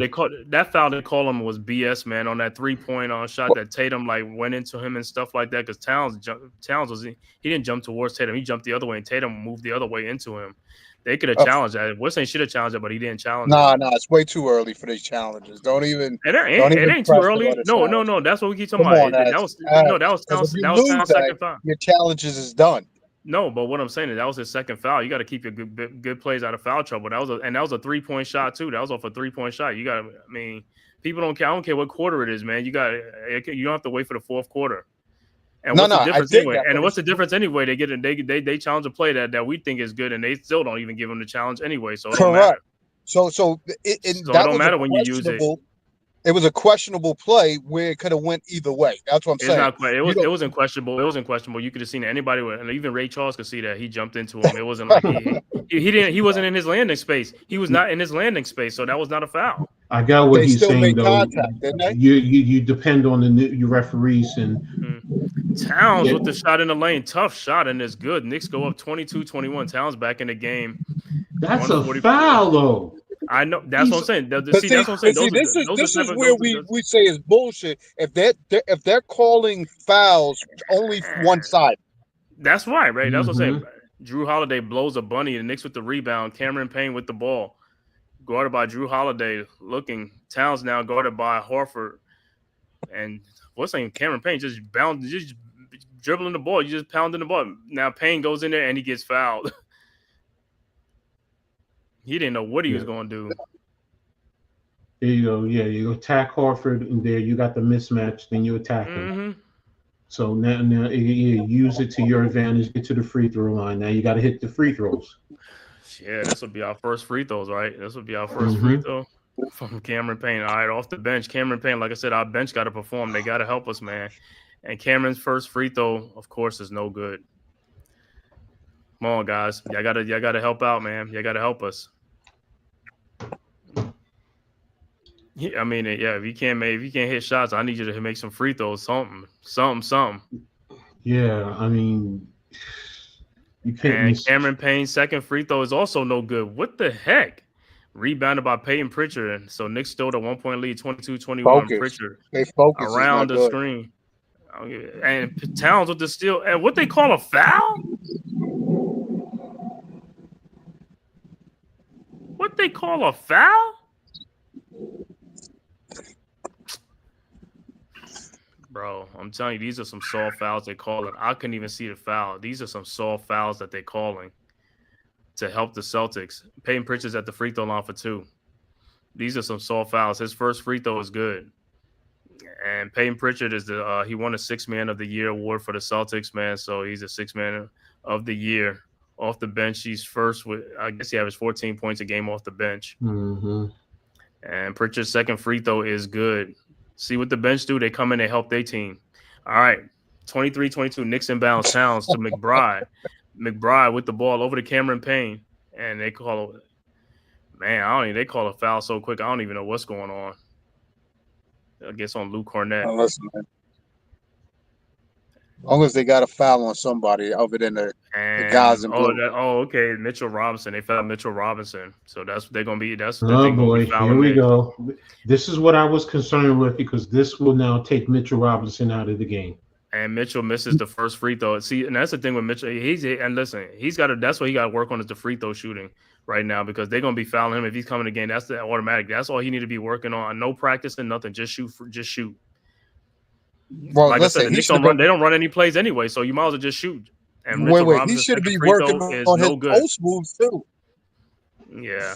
that foul they call him was BS, man. On that 3-point shot that Tatum like went into him and stuff like that. Because Towns he didn't jump towards Tatum. He jumped the other way, and Tatum moved the other way into him. They could have Uh, challenged that. Weston should have challenged it, but he didn't challenge it. nah, it's way too early for these challenges. Don't even It ain't too press it early. on a No. challenge. That's what we keep talking Come about. on, That was no, that was because Towns. if you That was lose Towns' that, second foul. your challenges is done. No, but what I'm saying is that was his second foul. You got to keep your good plays out of foul trouble. That was a 3-point shot too. That was off a 3-point shot. You got to. I mean, people don't care. I don't care what quarter it is, man. You don't have to wait for the fourth quarter. And what's the difference anyway? And what's the difference anyway? They challenge a play that we think is good, and they still don't even give them the challenge anyway. So it don't matter. So It don't matter when you use it. It was a questionable play where it could have went either way. That's what I'm saying. It wasn't questionable. It wasn't questionable. You could have seen it. Anybody would, and even Ray Charles could see that he jumped into him. It wasn't like he wasn't in his landing space. He was not in his landing space, so that was not a foul. I got what he's saying though. Contact, didn't they? You depend on your referees and Towns with the shot in the lane, tough shot, and it's good. Knicks go up 22-21. Towns back in the game. That's a foul though. I know. That's what I'm saying. That's what I'm saying. This is where we say is bullshit. If they're calling fouls only one side. That's right. That's what I'm saying. Drew Holiday blows a bunny. The Knicks with the rebound. Cameron Payne with the ball. Guarded by Drew Holiday. Looking. Towns now guarded by Horford. And what's saying? Cameron Payne just dribbling the ball. You just pounding the ball. Now Payne goes in there and he gets fouled. He didn't know what he was going to do. There you go. Yeah, you attack Horford, and there you got the mismatch. Then you attack him. So now use it to your advantage. Get to the free throw line. Now you got to hit the free throws. Yeah, this will be our first free throws, right? This will be our first free throw from Cameron Payne. All right, off the bench. Cameron Payne, like I said, our bench got to perform. They got to help us, man. And Cameron's first free throw, of course, is no good. Come on, guys. Y'all gotta help out, man. Y'all gotta help us. I mean, yeah. If you can't hit shots, I need you to make some free throws. Something. Yeah, I mean, you can't. And Cameron Payne's second free throw is also no good. What the heck? Rebounded by Peyton Pritchard, and so Knicks stole the 1-point lead, 22-21. Pritchard around the screen, and Towns with the steal. And what they call a foul? What they call a foul? Bro, I'm telling you, these are some soft fouls they call it. I couldn't even see the foul. These are some soft fouls that they're calling to help the Celtics. Peyton Pritchard's at the free throw line for 2. These are some soft fouls. His first free throw is good. And Peyton Pritchard is he won a 6th Man of the Year award for the Celtics, man. So he's a 6th Man of the Year. Off the bench, he's first with, I guess he averaged 14 points a game off the bench. And Pritchard's second free throw is good. See what the bench do. They come in, they help their team. All right, 23-22, Knicks inbounds Towns to McBride. McBride with the ball over to Cameron Payne. And they call it, man, they call a foul so quick, I don't even know what's going on. I guess on Luke Cornett. Oh, listen, man. As long as they got a foul on somebody other than the guys in blue. Okay. Mitchell Robinson. They fouled Mitchell Robinson. So that's what they're going to be. Oh, boy. Here we go. This is what I was concerned with because this will now take Mitchell Robinson out of the game. And Mitchell misses the first free throw. See, and that's the thing with Mitchell. That's what he got to work on is the free throw shooting right now because they're going to be fouling him if he's coming to the game. That's the automatic. That's all he need to be working on. No practice and nothing. Just shoot. Well, like listen, I said, the Knicks they don't run any plays anyway, so you might as well just shoot. And he should be working on his post moves too. Yeah.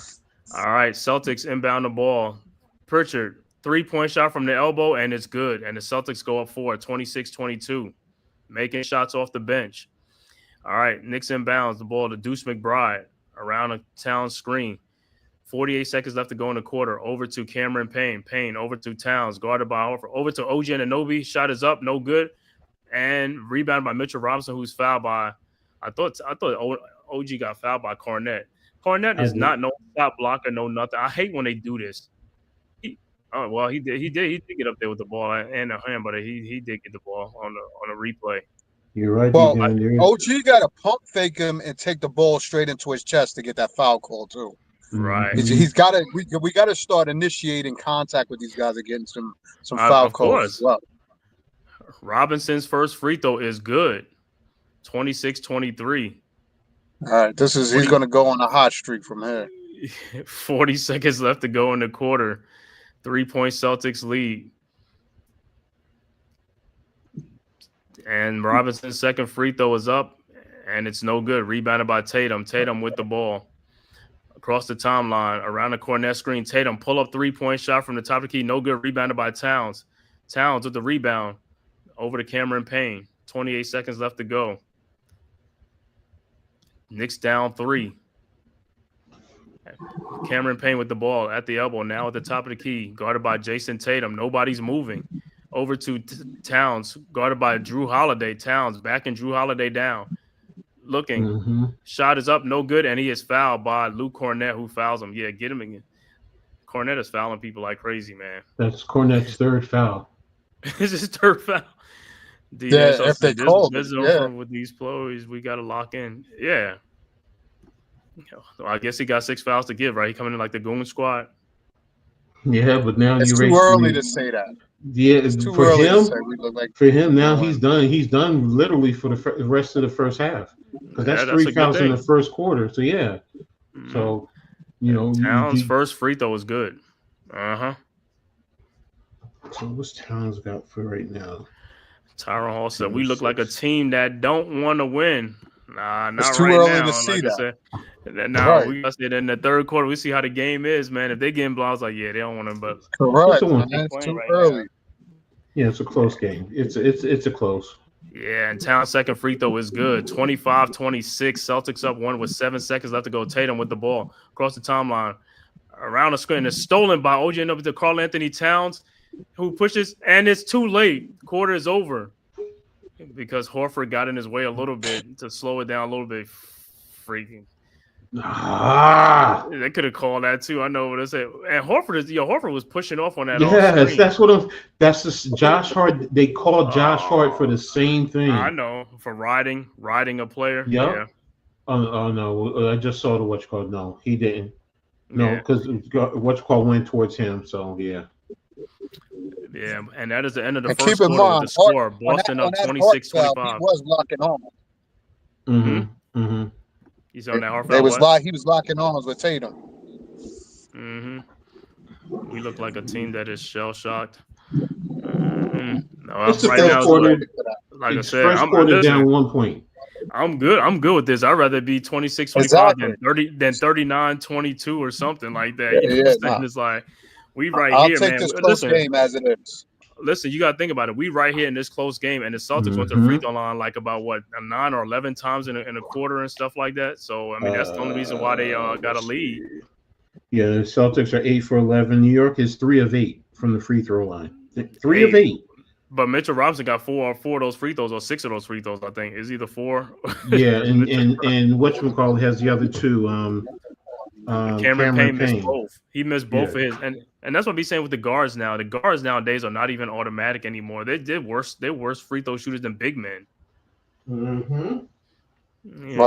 All right, Celtics inbound the ball. Pritchard, 3-point shot from the elbow, and it's good. And the Celtics go up 4, 26-22, making shots off the bench. All right, Knicks inbounds the ball to Deuce McBride around a Towns screen. 48 seconds left to go in the quarter. Over to Cameron Payne. Payne over to Towns, guarded by Horford. Over to OG Anunoby. Shot is up, no good. And rebounded by Mitchell Robinson, who's fouled by, I thought OG got fouled by Cornette. Cornette is not no shot blocker, no nothing. I hate when they do this. He did get up there with the ball and a hand, but he did get the ball on a replay. You're right. Well, OG got to pump fake him and take the ball straight into his chest to get that foul call too. Right. He's got to. We got to start initiating contact with these guys and getting some foul calls as well. Robinson's first free throw is good. 26-23. All right, he's going to go on a hot streak from here. 40 seconds left to go in the quarter. 3-point Celtics lead. And Robinson's second free throw is up, and it's no good. Rebounded by Tatum. Tatum with the ball. Across the timeline, around the Cornette screen. Tatum pull-up three-point shot from the top of the key. No good. Rebounded by Towns. Towns with the rebound. Over to Cameron Payne. 28 seconds left to go. Knicks down 3. Cameron Payne with the ball at the elbow. Now at the top of the key. Guarded by Jason Tatum. Nobody's moving. Over to Towns. Guarded by Drew Holiday. Towns backing Drew Holiday down. Looking. Shot is up. No good. And he is fouled by Luke Cornette, who fouls him. Yeah, get him again. Cornette is fouling people like crazy, man. That's Cornette's third foul. This is his third foul. If they call with these plays, we got to lock in. Yeah. So I guess he got 6 fouls to give, right? He coming in like the goon squad. Yeah, but now it's too early to say that. Yeah, it's too early to say we look like. For him, now he's done. He's done literally for the rest of the first half. Because that's 3 fouls in the first quarter. So yeah. So Towns' first free throw was good. So what's Towns got for right now? Tyron Hall said, "We look like a team that don't want to win." Nah, not it's too right early now. to see that. We got it in the third quarter. We see how the game is, man. If they getting blown, I was like, yeah, they don't want to. But correct, it's too early. Yeah, it's a close game. It's a close. Yeah, and Towns' second free throw is good. 25-26. Celtics up 1 with 7 seconds left to go. Tatum with the ball across the timeline, around the screen. It's stolen by OG and up to Karl Anthony Towns, who pushes, and it's too late. Quarter is over because Horford got in his way a little bit to slow it down a little bit. Freaking. They could have called that too. I know what I said. And Horford was pushing off on that. Yes, that's the Josh Hart. They called Josh Hart for the same thing. I know, for riding a player. Yep. Yeah. Oh no, I just saw the whatchamacallit. No, he didn't. No, because whatchamacallit went towards him. So yeah. Yeah, and that is the end of the first quarter with the score. Boston up 26-25. He was locking on. He's on that hard foul. He was locking arms with Tatum. We look like a team that is shell shocked. No, right now, like I said, I'm down 1 point. I'm good. I'm good with this. I'd rather be 26-25 than 39-22 or something like that. It's like we right I'll here, take man. This close game as it is. Listen, you got to think about it. We right here in this close game, and the Celtics went to free throw line like about 9 or 11 times in a quarter and stuff like that. So I mean, that's the only reason why they got a lead. Yeah, the Celtics are 8 for 11. New York is 3 of 8 from the free throw line. 3 of 8. But Mitchell Robinson got 4 of those free throws or 6 of those free throws. I think is either 4. Yeah, and whatchamacallit has the other 2. Cameron Payne missed both. He missed both of his, and that's what we saying with the guards now. The guards nowadays are not even automatic anymore. They did worse. They're worse free throw shooters than big men. Well,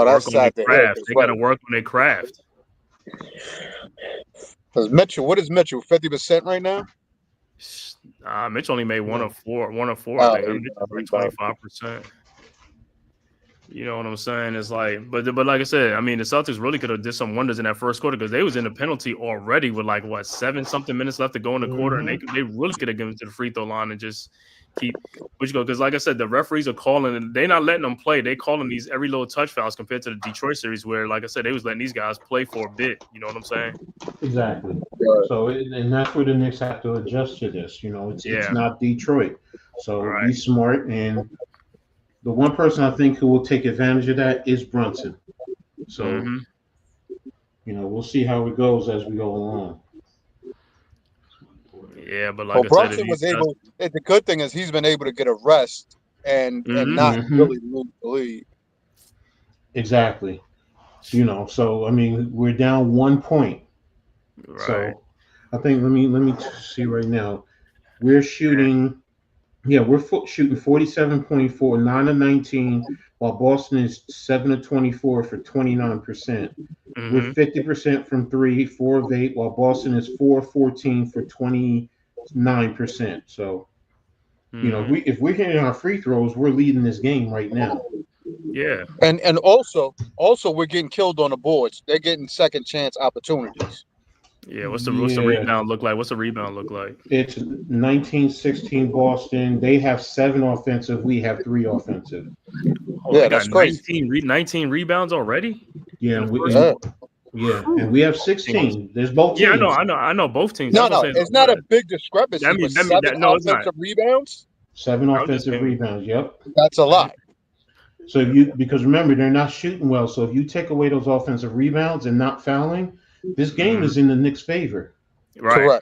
that's sad. They got to work on their craft. Because Mitchell, what is Mitchell? 50% right now. Mitchell only made 1 of 4. 1 of 4. I think. 25%. You know what I'm saying? It's like, but like I said, I mean, the Celtics really could have did some wonders in that first quarter because they was in the penalty already with 7-something minutes left to go in the quarter, and they really could have given it to the free throw line and just keep which go because like I said, the referees are calling and they're not letting them play. They calling these every little touch fouls compared to the Detroit series where, like I said, they was letting these guys play for a bit. You know what I'm saying? Exactly. So and that's where the Knicks have to adjust to this. You know, it's not Detroit, so be smart and. The one person I think who will take advantage of that is Brunson. So, we'll see how it goes as we go along. Yeah, but like I Brunson said, was able. The good thing is he's been able to get a rest and not really lose the lead. Exactly. So I mean, we're down 1 point. Right. So I think let me see right now. We're shooting. Yeah, we're shooting 47.4, 9 of 19, while Boston is 7 of 24 for 29%. We're Mm-hmm. 50% from three, 4 of 8, while Boston is 4 of 14 for 29%. So, Mm-hmm. if we're hitting our free throws, we're leading this game right now. Yeah. And also we're getting killed on the boards. They're getting second chance opportunities. Yeah. What's the Yeah, rebound look like? What's the rebound look like? it's 19-16 Boston. They have 7 offensive. We have 3 offensive. Oh, they Yeah, got that's crazy. 19 rebounds already Yeah, in the and we first Yeah. quarter. and we have Teams. 16. There's both Yeah, teams. I know both teams. That's No, what I'm no, saying. it's not a big discrepancy, but That mean seven that no, it's not. offensive rebounds, 7 I was just offensive saying. rebounds. Yep. that's a lot. So because remember they're not shooting well. So if you take away those offensive rebounds and not fouling, this game is in the Knicks' favor. Right.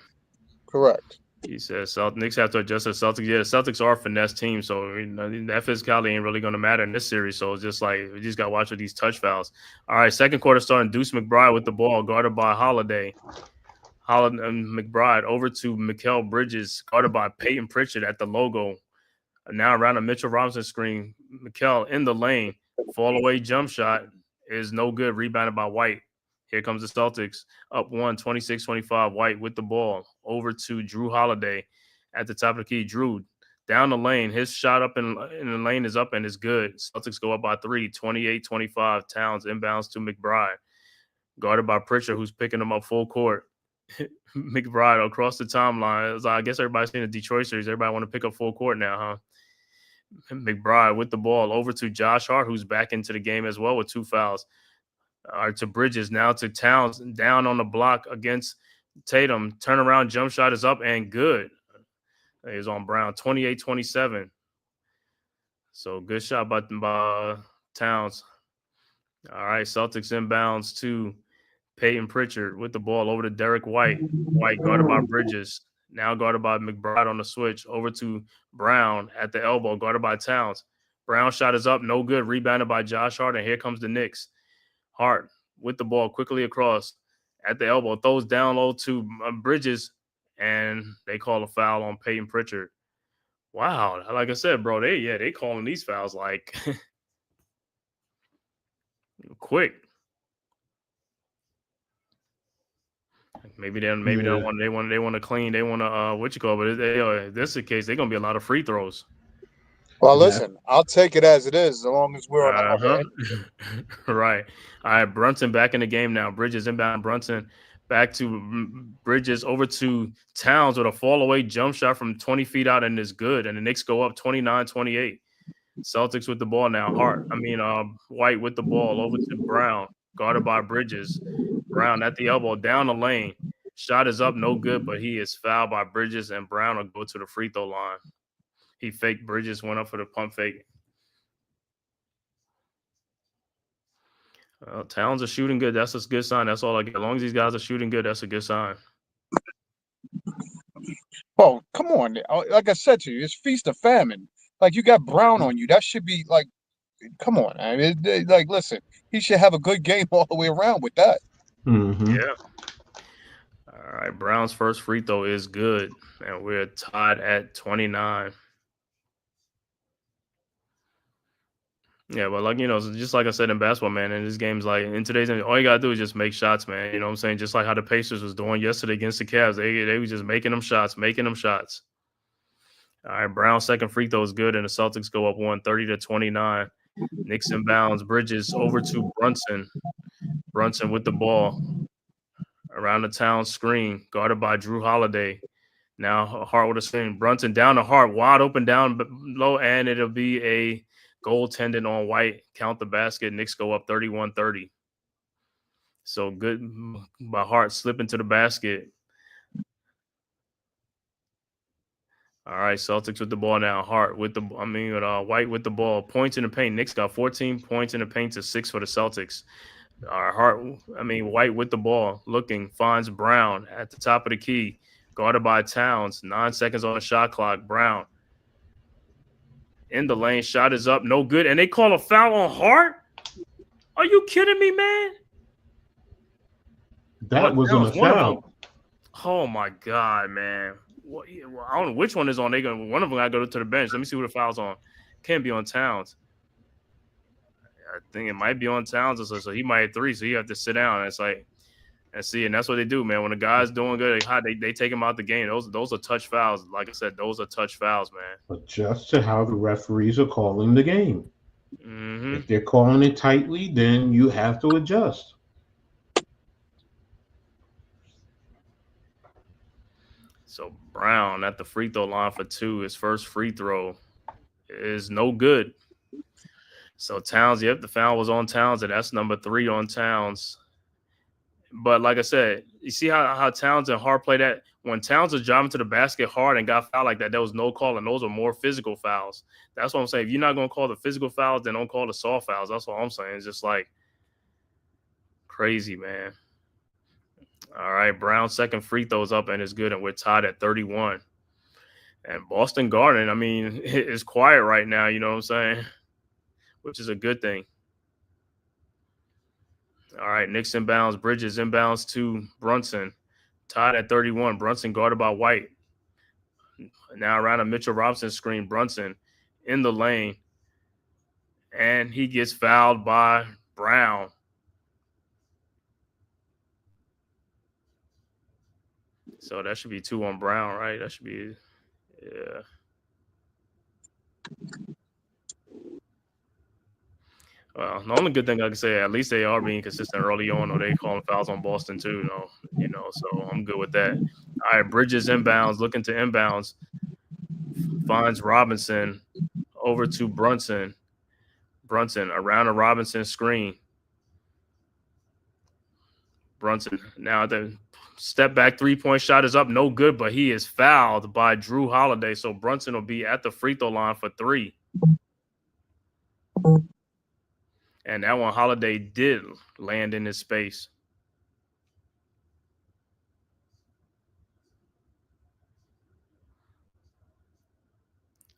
Correct. He says Knicks have to adjust the Celtics. Yeah, the Celtics are a finesse team, so that physicality ain't really going to matter in this series. So it's just like we just got to watch with these touch fouls. All right, second quarter starting. Deuce McBride with the ball, guarded by Holiday. McBride over to Mikal Bridges, guarded by Peyton Pritchard at the logo. Now around a Mitchell Robinson screen, Mikal in the lane, fall away jump shot is no good. Rebounded by White. Here comes the Celtics up 26-25. White with the ball over to Drew Holiday at the top of the key. Drew down the lane. His shot up in the lane is up and is good. Celtics go up by 3, 28-25. Towns inbounds to McBride, guarded by Pritchard, who's picking him up full court. McBride across the timeline. I guess everybody's seen the Detroit series. Everybody want to pick up full court now, huh? McBride with the ball over to Josh Hart, who's back into the game as well with 2 fouls. To Bridges, now to Towns, down on the block against Tatum. Turnaround jump shot is up and good. It is on Brown, 28-27. So good shot by Towns. All right, Celtics inbounds to Peyton Pritchard with the ball over to Derek White. White guarded by Bridges. Now guarded by McBride on the switch. Over to Brown at the elbow, guarded by Towns. Brown shot is up, no good. Rebounded by Josh Hart, and here comes the Knicks. Hart with the ball quickly across at the elbow. Throws down low to Bridges, and they call a foul on Peyton Pritchard. Wow. Like I said, bro, they calling these fouls like quick. Maybe they want to clean. They want to what you call it. But if this is the case, they're gonna be a lot of free throws. Well, listen, I'll take it as it is, as long as we're on the upper end. Right. All right, Brunson back in the game now. Bridges inbound. Brunson back to Bridges over to Towns with a fall away jump shot from 20 feet out, and is good. And the Knicks go up 29-28. Celtics with the ball now. White with the ball over to Brown, guarded by Bridges. Brown at the elbow, down the lane. Shot is up, no good, but he is fouled by Bridges, and Brown will go to the free throw line. He faked Bridges, went up for the pump fake. Towns are shooting good. That's a good sign. That's all I get. As long as these guys are shooting good, that's a good sign. Well, come on. Like I said to you, it's feast or famine. Like, you got Brown on you. That should be like, come on. I mean, listen, he should have a good game all the way around with that. Mm-hmm. Yeah. All right. Brown's first free throw is good, and we're tied at 29. Yeah, but just like I said in basketball, man, in this game's like in today's game, all you gotta do is just make shots, man. You know what I'm saying? Just like how the Pacers was doing yesterday against the Cavs, they was just making them shots. All right, Brown's second free throw is good, and the Celtics go up 30-29. Knicks inbounds. Bridges over to Brunson. Brunson with the ball around the town screen, guarded by Drew Holiday. Now Hart with a screen. Brunson down to Hart, wide open down low, and it'll be a goaltending on White. Count the basket. Knicks go up 31-30. So good by Hart slipping to the basket. All right, Celtics with the ball now. Hart with White with the ball. Points in the paint. Knicks got 14 points in the paint to 6 for the Celtics. White with the ball, looking, finds Brown at the top of the key, guarded by Towns. 9 seconds on the shot clock. Brown in the lane, shot is up, no good, and they call a foul on Hart. Are you kidding me, man? That wasn't a foul. Oh my God, man! Well, I don't know which one is on. One of them got to go to the bench. Let me see who the foul's on. Can't be on Towns. I think it might be on Towns, so he might have 3. So you have to sit down. It's like, and see, and that's what they do, man. When a guy's doing good, they take him out the game. Those are touch fouls. Like I said, those are touch fouls, man. Adjust to how the referees are calling the game. Mm-hmm. If they're calling it tightly, then you have to adjust. So Brown at the free throw line for 2. His first free throw is no good. So Towns, yep, the foul was on Towns, and that's number 3 on Towns. But like I said, you see how Towns and Hart play that? When Towns was driving to the basket hard and got fouled like that, there was no call, and those are more physical fouls. That's what I'm saying. If you're not going to call the physical fouls, then don't call the soft fouls. That's what I'm saying. It's just like crazy, man. All right, Brown's second free throw's up and it's good, and we're tied at 31. And Boston Garden, I mean, it's quiet right now, you know what I'm saying? Which is a good thing. All right, Knicks inbounds, Bridges inbounds to Brunson. Tied at 31. Brunson guarded by White. Now around a Mitchell Robinson screen, Brunson in the lane. And he gets fouled by Brown. So that should be 2 on Brown, right? That should be, yeah. Well, the only good thing I can say, at least they are being consistent early on, or they calling fouls on Boston too, so I'm good with that. All right, Bridges inbounds, looking to inbounds, finds Robinson over to Brunson. Brunson around a Robinson screen. Brunson now the step back 3-point shot is up, no good, but he is fouled by Drew Holiday. So Brunson will be at the free throw line for 3. And that one, Holiday did land in his space.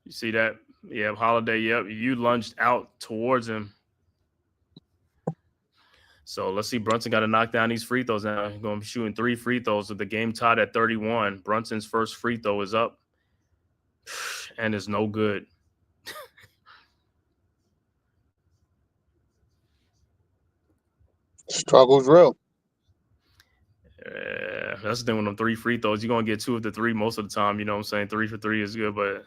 You see that? Yeah, Holiday, yep. You lunged out towards him. So let's see. Brunson got to knock down these free throws now. He's going to be shooting 3 free throws with the game tied at 31. Brunson's first free throw is up and it's no good. Struggle's real. That's the thing with them 3 free throws. You're going to get 2 of the 3 most of the time. You know what I'm saying? 3 for 3 is good, but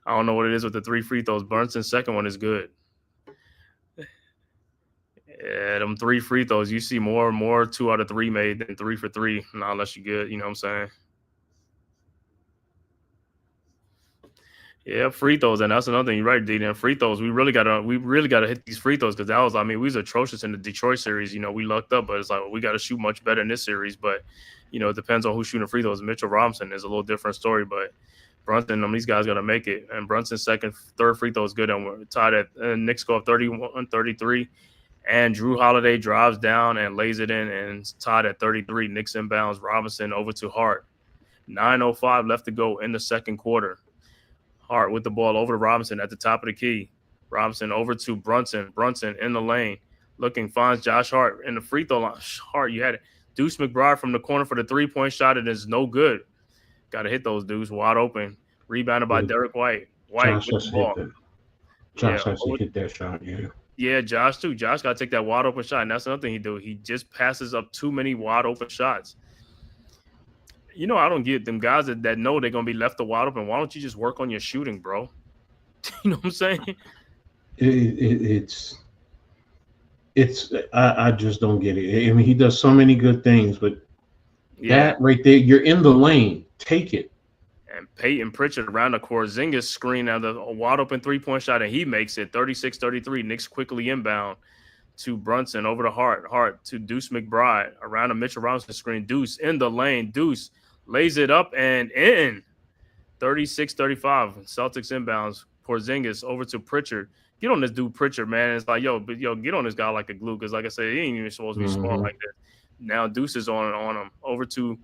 I don't know what it is with the 3 free throws. Brunson's second one is good. Yeah, them 3 free throws, you see more 2 out of 3 made than 3 for 3. Not unless you're good, you know what I'm saying? Yeah, free throws, and that's another thing. You're right, D. And free throws, we really gotta hit these free throws because we was atrocious in the Detroit series. You know, we lucked up, but it's like we got to shoot much better in this series. But it depends on who's shooting free throws. Mitchell Robinson is a little different story, but Brunson, these guys gonna make it. And Brunson's third free throw is good, and we're tied at Knicks go up 31-33. And Drew Holiday drives down and lays it in, and it's tied at 33. Knicks inbounds Robinson over to Hart. 9:05 left to go in the second quarter. Hart with the ball over to Robinson at the top of the key. Robinson over to Brunson. Brunson in the lane. Looking, finds Josh Hart in the free throw line. Hart, you had it. Deuce McBride from the corner for the 3-point shot. It is no good. Got to hit those dudes wide open. Rebounded by Derek White. Josh with the ball. Josh has to hit that shot, yeah. Yeah, Josh too. Josh got to take that wide open shot, and that's another thing he do. He just passes up too many wide open shots. I don't get them guys that know they're going to be left wide open. Why don't you just work on your shooting, bro? You know what I'm saying? I just don't get it. I mean, he does so many good things, but that right there, you're in the lane. Take it. And Peyton Pritchard around the Porzingis screen out a wide open 3-point shot, and he makes it 36-33. Knicks quickly inbound to Brunson over to Hart. Hart to Deuce McBride around a Mitchell Robinson screen. Deuce in the lane. Deuce lays it up and in. 36-35. Celtics inbounds. Porzingis over to Pritchard. Get on this dude Pritchard, man. It's like, yo, get on this guy like a glue, because like I said, he ain't even supposed to be small like that. Now Deuce is on him. Over to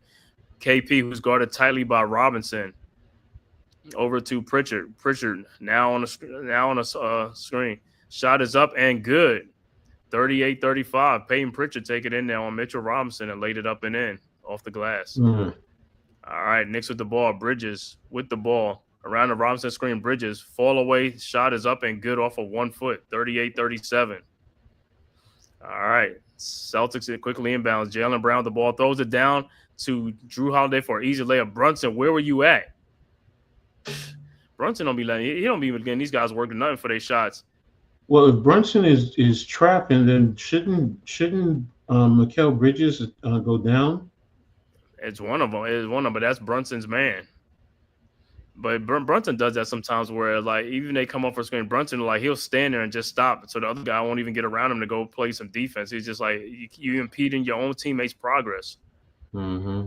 KP, who's guarded tightly by Robinson. Over to Pritchard. Pritchard now on a screen. Shot is up and good. 38-35. Peyton Pritchard take it in there on Mitchell Robinson and laid it up and in off the glass. Mm. All right, Knicks with the ball. Bridges with the ball. Around the Robinson screen, Bridges. Fall away. Shot is up and good off of 1 foot. 38-37. All right. Celtics quickly inbounds. Jaylen Brown with the ball. Throws it down to Drew Holiday for an easy layup. Brunson, where were you at? Brunson don't be letting he don't be getting these guys working nothing for their shots. Well, if Brunson is trapping, then shouldn't Mikal Bridges go down? It's one of them, but that's Brunson's man. But Brunson does that sometimes where, like, even they come up for screen, Brunson, like, he'll stand there and just stop. So the other guy won't even get around him to go play some defense. He's just like, you impeding your own teammates' progress. Mm-hmm.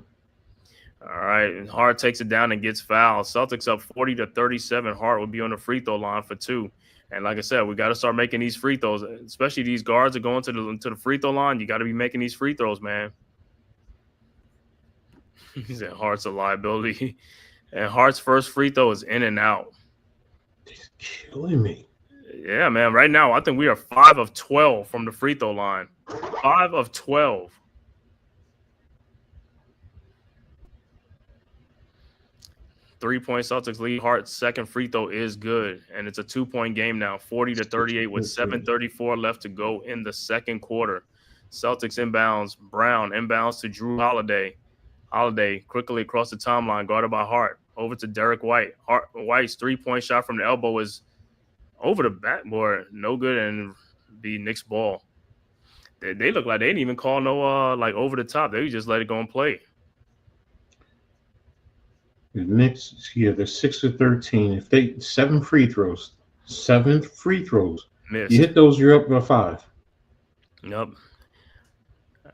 All right. And Hart takes it down and gets fouled. Celtics up 40-37. Hart will be on the free throw line for 2. And like I said, we got to start making these free throws, especially these guards are going to the free throw line. You got to be making these free throws, man. He said Hart's a liability. And Hart's first free throw is in and out. He's killing me. Yeah, man. Right now, I think we are 5 of 12 from the free throw line. 5 of 12. Three-point Celtics lead. Hart's second free throw is good. And it's a 2-point game now, 40-38 with 7:34 left to go in the second quarter. Celtics inbounds. Brown inbounds to Drew Holiday. Holiday quickly across the timeline, guarded by Hart. Over to Derek White. White's 3-point shot from the elbow is over the backboard. No good, and be Knicks ball. They look like they didn't even call no like over the top. They just let it go and play. The Knicks, they're 6 of 13. If they 7 free throws. Missed. You hit those, you're up by 5. Yep.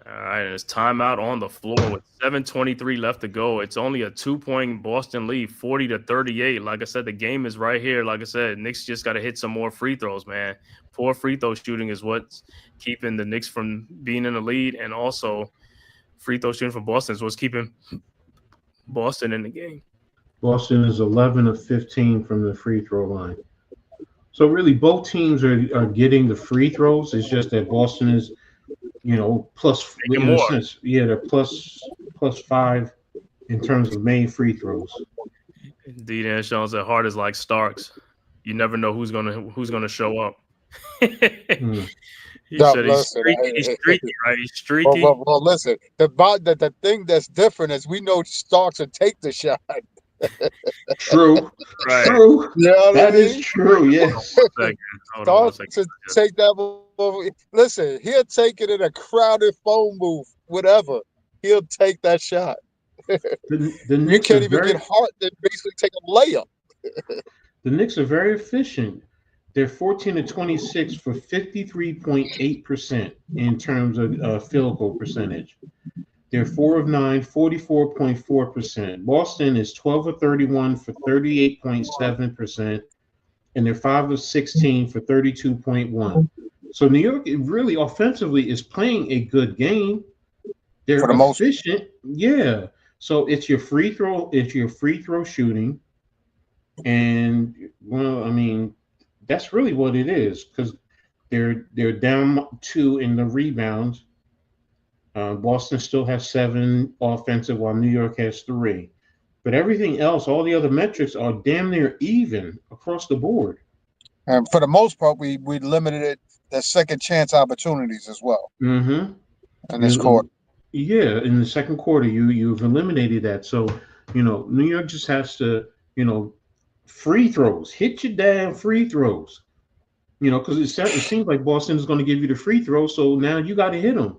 All right, and it's timeout on the floor with 7:23 left to go. It's only a 2-point Boston lead, 40-38. Like I said, the game is right here. Like I said, Knicks just got to hit some more free throws, man. Poor free throw shooting is what's keeping the Knicks from being in the lead, and also free throw shooting for Boston is what's keeping Boston in the game. Boston is 11 of 15 from the free throw line. So really, both teams are getting the free throws. It's just that Boston is, plus in a sense, they're plus 5 in terms of main free throws. D-Dan Sean said Hart is like Starks. You never know who's gonna show up. He said he's streaky, right? He's streaky. Well, listen, the thing that's different is we know Starks will take the shot. True. Right. True. Yeah, that is true. Yes. Starks to take that. Listen, he'll take it in a crowded phone booth, whatever. He'll take that shot. You can't even get Hart to basically take a layup. The Knicks are very efficient. They're 14 of 26 for 53.8% in terms of field goal percentage. They're 4 of 9, 44.4%. Boston is 12 of 31 for 38.7%, and they're 5 of 16 for 32.1%. So New York really offensively is playing a good game. They're for the efficient. Yeah. So it's your free throw shooting. And well, I mean, that's really what it is, because they're down 2 in the rebounds. Boston still has 7 offensive, while New York has 3. But everything else, all the other metrics are damn near even across the board. And for the most part, we limited it the second chance opportunities as well. Mm-hmm. In this quarter. Yeah, in the second quarter, you've eliminated that. So, New York just has to, free throws, hit your damn free throws. Because it seems like Boston is going to give you the free throws, so now you got to hit them.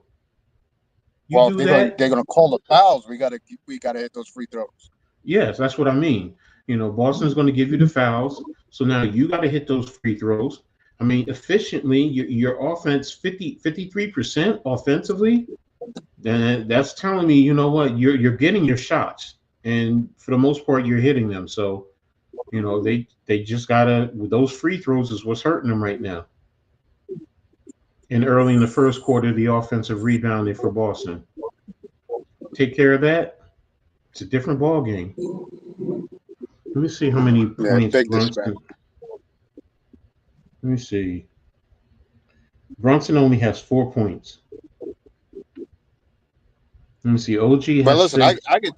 Well, they're going to call the fouls. We got to hit those free throws. Yes, that's what I mean. Boston is going to give you the fouls, so now you got to hit those free throws. I mean, efficiently, your offense 53% offensively. And that's telling me, you're getting your shots, and for the most part, you're hitting them. So, they just gotta, with those free throws is what's hurting them right now. And early in the first quarter, the offensive rebounding for Boston. Take care of that. It's a different ball game. Let me see how many points. Let me see. Brunson only has 4 points. Let me see. OG has but listen, 6. I could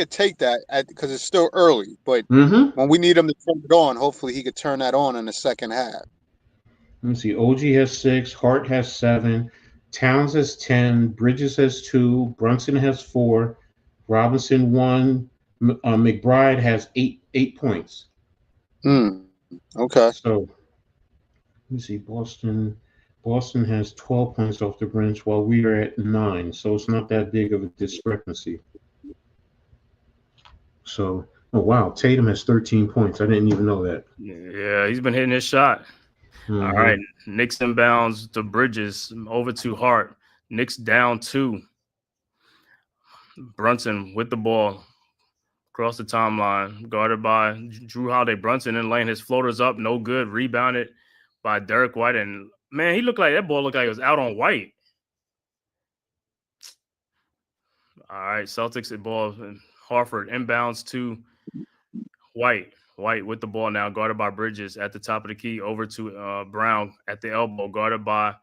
take that because it's still early. But when we need him to turn it on, hopefully he could turn that on in the second half. Let me see. OG has 6. Hart has 7. Towns has 10. Bridges has 2. Brunson has 4. Robinson 1. McBride has 8 points. Okay. So let me see. Boston has 12 points off the bench while we are at 9. So it's not that big of a discrepancy. So, oh wow, Tatum has 13 points. I didn't even know that. Yeah, he's been hitting his shot. Mm-hmm. All right, Knicks inbounds to Bridges over to Hart. Knicks down 2. Brunson with the ball across the timeline, guarded by Drew Holiday. Brunson in lane, his floater's up, no good. Rebounded by Derek White, and man, he looked like that ball looked like it was out on White. All right, Celtics at ball. Horford inbounds to White. White with the ball now, guarded by Bridges at the top of the key, over to Brown at the elbow, guarded by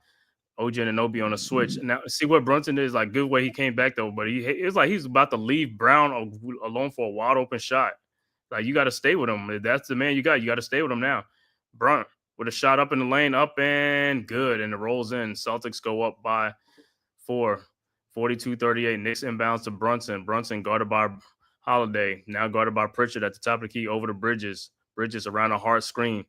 OG Anunoby on a switch. Now, see what Brunson is like. Good way he came back though, but it was like he's about to leave Brown alone for a wide open shot. Like you got to stay with him. If that's the man you got to stay with him now. Brown with a shot up in the lane, up and good, and it rolls in. Celtics go up by 4, 42-38. Knicks inbounds to Brunson. Brunson guarded by Holiday, now guarded by Pritchard at the top of the key, over to Bridges. Bridges around a hard screen.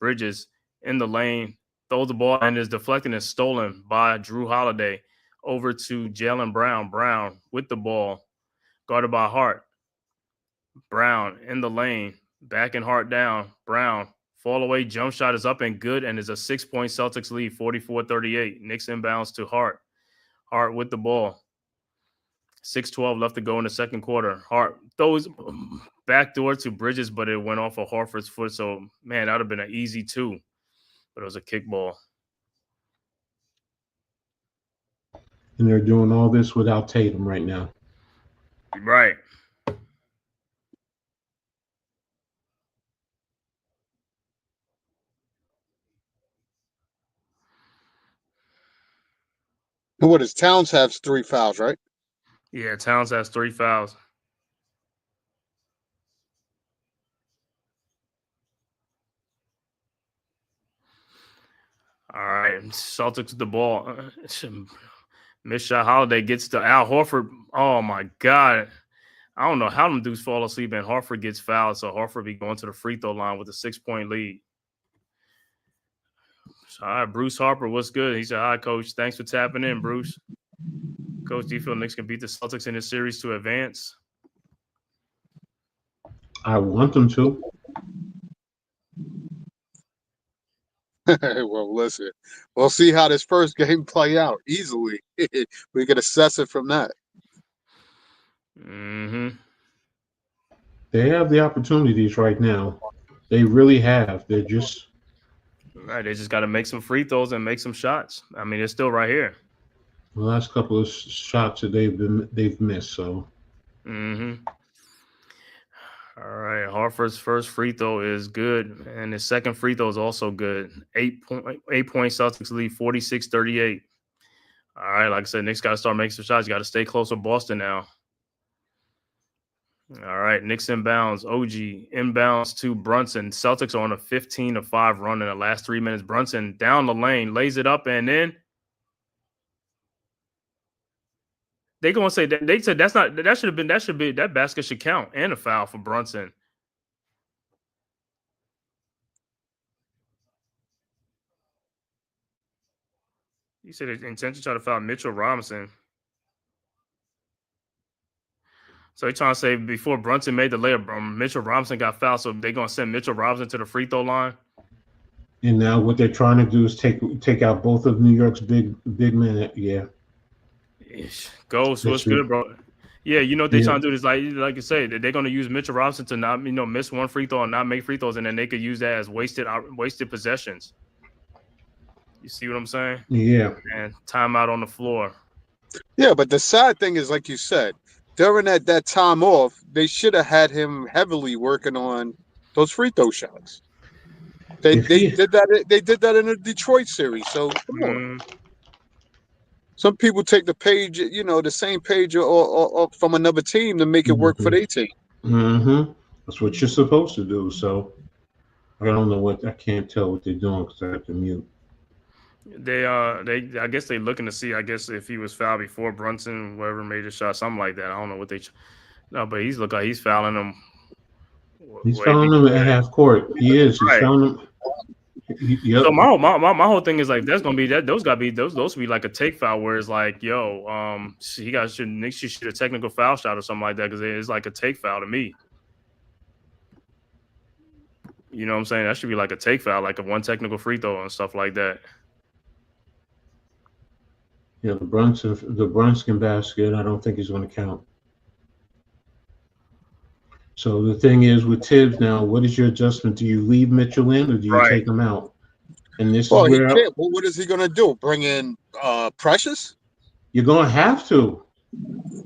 Bridges in the lane, throws the ball and is deflected and stolen by Drew Holiday. Over to Jaylen Brown. Brown with the ball, guarded by Hart. Brown in the lane, backing Hart down. Brown, fall away, jump shot is up and good, and is a 6-point Celtics lead, 44-38. Knicks inbounds to Hart. Hart with the ball. 6:12 left to go in the second quarter. Hart throws backdoor to Bridges, but it went off of Horford's foot. So, man, that would have been an easy 2. But it was a kickball. And they're doing all this without Tatum right now. Right. What is Towns has 3 fouls, right? Yeah, Towns has 3 fouls. All right, Celtics with the ball. Missed shot. Holiday gets to Al Horford. Oh, my God. I don't know how them dudes fall asleep and Horford gets fouled, so Horford be going to the free throw line with a 6-point lead. So, all right, Bruce Harper, what's good? He said, hi, Coach. Thanks for tapping in, Bruce. Coach, do you feel Knicks can beat the Celtics in this series to advance? I want them to. Well, listen, we'll see how this first game play out easily. We can assess it from that. Mm-hmm. They have the opportunities right now. They really have. They're just right. They just got to make some free throws and make some shots. I mean, it's still right here. The last couple of shots that they've missed. So. Mm-hmm. All right, Hartford's first free throw is good, and his second free throw is also good. 8-point Celtics lead, 46-38. All right, like I said, Knicks got to start making some shots. You got to stay close with Boston now. All right, Knicks inbounds. OG inbounds to Brunson. Celtics are on a 15-5 run in the last 3 minutes. Brunson down the lane, lays it up, and then they gonna say that. They said that basket should count and a foul for Brunson. You said the intention to try to foul Mitchell Robinson. So they're trying to say before Brunson made the layup, Mitchell Robinson got fouled, so they're gonna send Mitchell Robinson to the free throw line. And now what they're trying to do is take out both of New York's big men. Yeah. Ghost, what's good, bro? Yeah, you know what they're trying to do is like I say, they're going to use Mitchell Robinson to not miss one free throw and not make free throws, and then they could use that as wasted possessions. You see what I'm saying? Yeah. And timeout on the floor. Yeah, but the sad thing is, like you said, during that time off, they should have had him heavily working on those free throw shots. They did that. They did that in the Detroit series. So come on. Some people take the page, the same page or from another team to make it work for their team. Mm-hmm. That's what you're supposed to do. So I don't know I can't tell what they're doing because I have to mute. I guess they looking to see, I guess, if he was fouled before Brunson, whoever made a shot, something like that. I don't know what no, but he's look like he's fouling them. He's fouling them at half court. He is. He's fouling them. Yep. So my whole thing is like that's gonna be that those gotta be those would be like a take foul where it's like Knicks should shoot a technical foul shot or something like that because it's like a take foul to me. You know what I'm saying? That should be like a take foul, like a one technical free throw and stuff like that. Yeah, the Brunson basket, I don't think is going to count. So the thing is with Tibbs now, what is your adjustment? Do you leave Mitchell in or do you take him out? And this is where he can't. Well, what is he going to do? Bring in Precious? You're going to have to.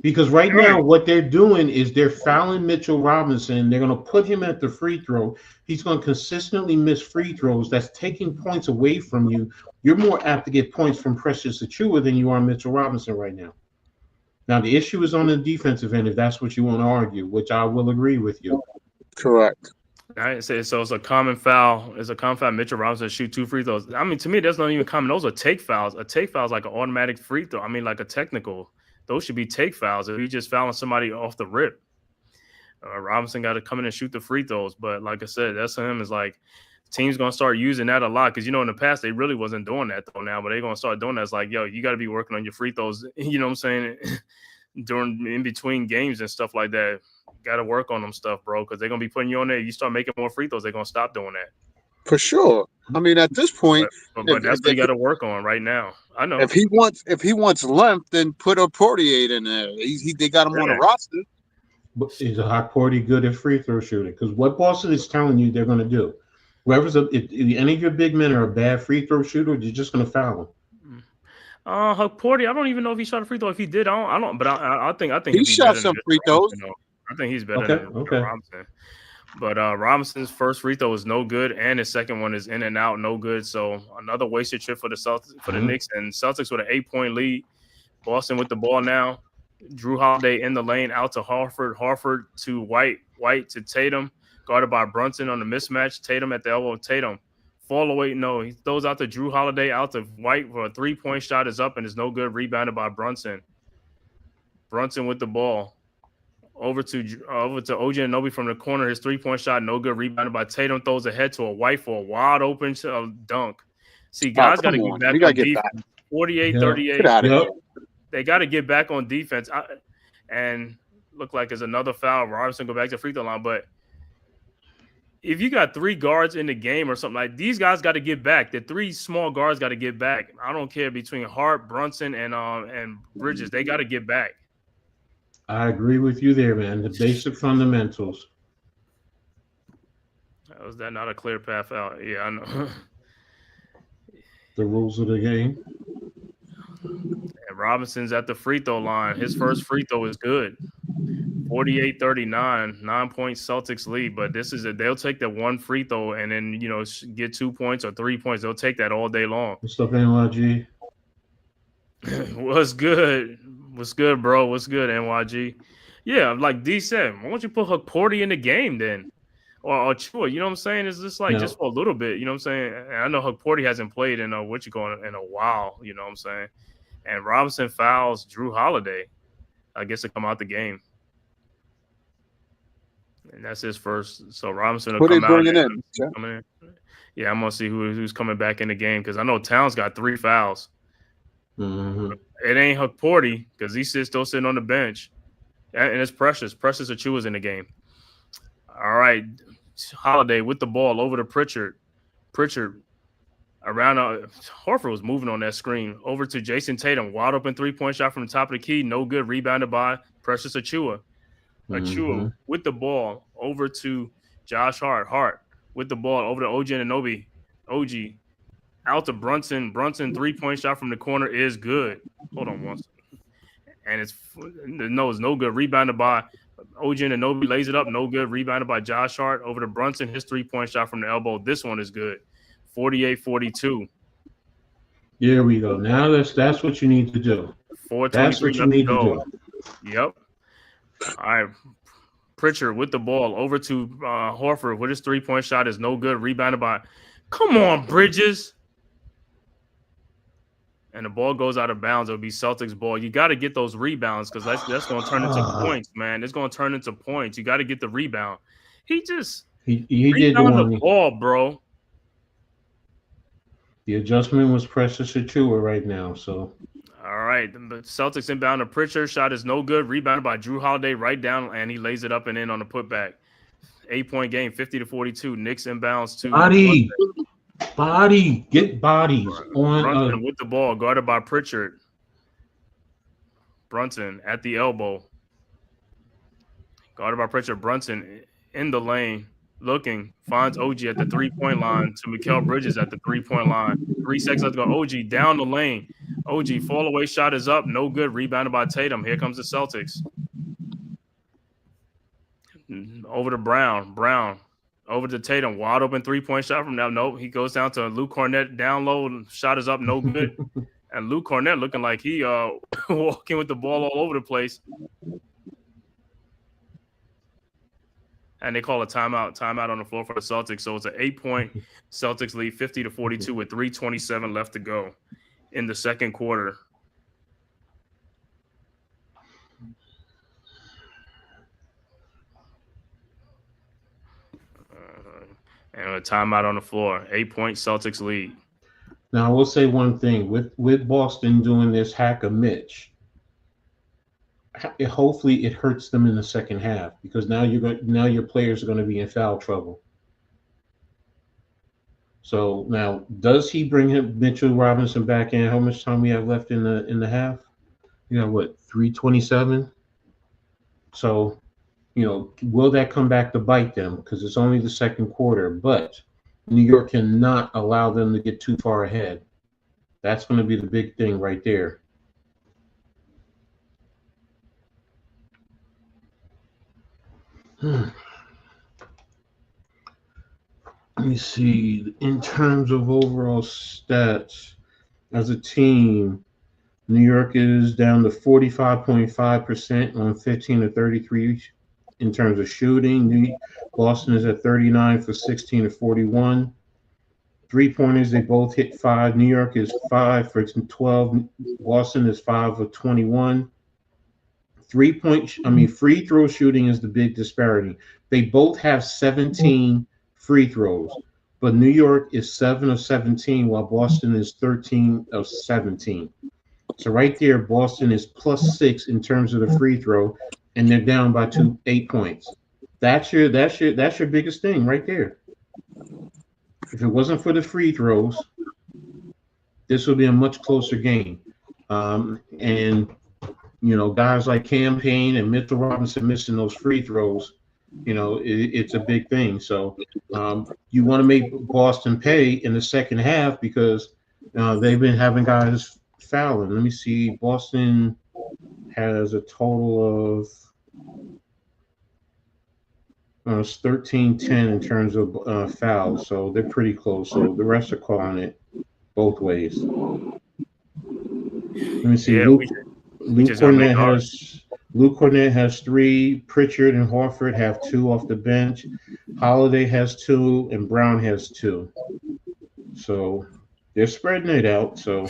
Because right now what they're doing is they're fouling Mitchell Robinson. They're going to put him at the free throw. He's going to consistently miss free throws. That's taking points away from you. You're more apt to get points from Precious Achiuwa than you are Mitchell Robinson right now. Now, the issue is on the defensive end, if that's what you want to argue, which I will agree with you. Correct. I say so. It's a common foul. It's a common foul. Mitchell Robinson shoot 2 free throws. I mean, to me, that's not even common. Those are take fouls. A take foul is like an automatic free throw. I mean, like a technical. Those should be take fouls. If you just fouling somebody off the rip, Robinson got to come in and shoot the free throws. But like I said, that's him. Is like teams gonna start using that a lot because in the past they really wasn't doing that though. Now, but they're gonna start doing that. It's like, you got to be working on your free throws. You know what I'm saying? During in between games and stuff like that, got to work on them stuff, bro. Because they're gonna be putting you on there. You start making more free throws, they're gonna stop doing that. For sure. I mean, at this point, but that's what you got to work on right now. I know. If he wants length, then put a Portier in there. They got him on the roster. But is a Hokporty good at free throw shooting? Because what Boston is telling you they're going to do, if any of your big men are a bad free throw shooter, you're just going to foul them. Hokporty, I don't even know if he shot a free throw. If he did, I don't. But I think he shot some free throws. I think he's better than Robinson. But Robinson's first free throw is no good, and his second one is in and out, no good. So another wasted trip for the Celtics, for the Knicks, and Celtics with an 8-point lead. Boston with the ball now. Drew Holiday in the lane, out to Harford to White to Tatum, guarded by Brunson on the mismatch. Tatum at the elbow. Tatum fall away. No, he throws out to Drew Holiday, out to White for a 3-point shot is up and is no good. Rebounded by Brunson. Brunson with the ball. Over to OG Anunoby from the corner. His 3-point shot, no good. Rebounded by Tatum. Throws ahead to a White for a wide open dunk. See, guys got to get back on defense. 48-38. Get out of here. They got to get back on defense. And look like there's another foul. Robinson go back to the free throw line. But if you got 3 guards in the game or something, like these guys got to get back. The 3 small guards got to get back. I don't care between Hart, Brunson, and Bridges. They got to get back. I agree with you there, man. The basic fundamentals. Was that not a clear path out? Yeah, I know. The rules of the game. And Robinson's at the free throw line. His first free throw is good. 48-39, 9-point Celtics lead. But they'll take that one free throw and then get 2 points or 3 points. They'll take that all day long. What's up, NYG? What's good? What's good, bro? What's good, NYG? Yeah, like D said, why don't you put Hokporty in the game then? Or Chua, you know what I'm saying? It's just like just for a little bit, you know what I'm saying? And I know Hokporty hasn't played in in a while, you know what I'm saying? And Robinson fouls Drew Holiday, I guess, to come out the game. And that's his first. So Robinson will come out. In. Yeah, I'm gonna see who's coming back in the game because I know Towns got 3 fouls. Mm-hmm. It ain't Hokporty because he's still sitting on the bench, and it's Precious Achiuwa's in the game. All right, Holiday with the ball over to Pritchard around. Horford was moving on that screen over to Jason Tatum, wide open 3-point shot from the top of the key, no good. Rebounded by Precious Achiuwa. Achiuwa with the ball over to Josh Hart with the ball over to OG Anunoby. OG. Out to Brunson. 3-point shot from the corner is good. Hold on one second. And it's no good. Rebounded by OG Anunoby lays it up, no good. Rebounded by Josh Hart over to Brunson. His 3-point shot from the elbow. This one is good. 48-42. There we go. Now that's what you need to do. 4:23 That's what you need to do. Yep. All right. Pritchard with the ball over to Horford with his 3-point shot is no good. Rebounded by, come on, Bridges. And the ball goes out of bounds. It'll be Celtics ball. You got to get those rebounds because that's going to turn into points, man. It's going to turn into points. You got to get the rebound. He did the ball, bro. The adjustment was Precious Achiuwa right now. So, all right, the Celtics inbound to Pritchard. Shot is no good. Rebounded by Drew Holiday right down, and he lays it up and in on the putback. 8-point game, 50-42. Knicks inbounds to get bodies on Brunson with the ball, guarded by Pritchard. Brunson at the elbow, guarded by Pritchard. Brunson in the lane, looking, finds OG at the 3-point line to Mikal Bridges at the 3-point line. 3 seconds left to go. OG down the lane. OG fall away shot is up, no good. Rebounded by Tatum. Here comes the Celtics. Over to Brown. Over to Tatum, wide open 3-point shot from now. Nope, he goes down to Luke Cornett down low. Shot is up, no good. And Luke Cornett looking like he walking with the ball all over the place. And they call a timeout on the floor for the Celtics. So it's an 8-point Celtics lead, 50-42 with 3:27 left to go in the second quarter. And a timeout on the floor. 8-point Celtics lead. Now I will say one thing with Boston doing this hack of Mitch. Hopefully it hurts them in the second half because now your players are going to be in foul trouble. So now, does he bring Mitchell Robinson back in? How much time we have left in the half? You know what? 3:27. So, will that come back to bite them? Because it's only the second quarter, but New York cannot allow them to get too far ahead. That's going to be the big thing right there. Let me see. In terms of overall stats, as a team, New York is down to 45.5% on 15 to 33 in terms of shooting. Boston is at 39 for 16 to 41. 3-pointers, they both hit 5. New York is 5 for 12. Boston is 5 for 21. Free throw shooting is the big disparity. They both have 17 free throws, but New York is 7 of 17, while Boston is 13 of 17. So right there, Boston is +6 in terms of the free throw, and they're down by 8 points. That's your biggest thing right there. If it wasn't for the free throws, this would be a much closer game. And guys like Cam Payne and Mitchell Robinson missing those free throws, it's a big thing. So you want to make Boston pay in the second half because they've been having guys fouling. Let me see. Boston has a total of it's 13-10 in terms of fouls, so they're pretty close. So the refs are calling it both ways. Let me see. Yeah, Luke Cornett has 3. Pritchard and Horford have 2 off the bench. Holiday has 2, and Brown has 2. So they're spreading it out. So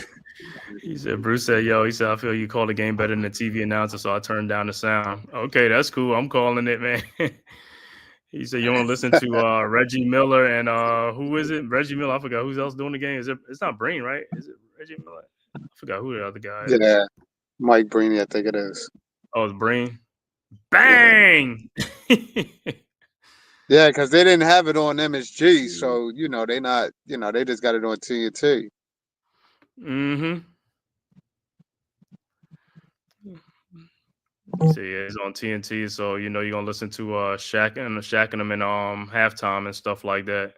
Bruce said, I feel you call the game better than the TV announcer, so I turned down the sound. Okay, that's cool. I'm calling it, man. He said you want to listen to Reggie Miller and who is it? Reggie Miller. I forgot who's else doing the game. It's not Breen, right? Is it Reggie Miller? I forgot who the other guy is. Yeah, Mike Breen, I think it is. Oh, it's Breen. Bang! Yeah, because they didn't have it on MSG, so they not, they just got it on TNT. Mm-hmm. So yeah, it's on TNT, so you're gonna listen to Shaq and them in halftime and stuff like that.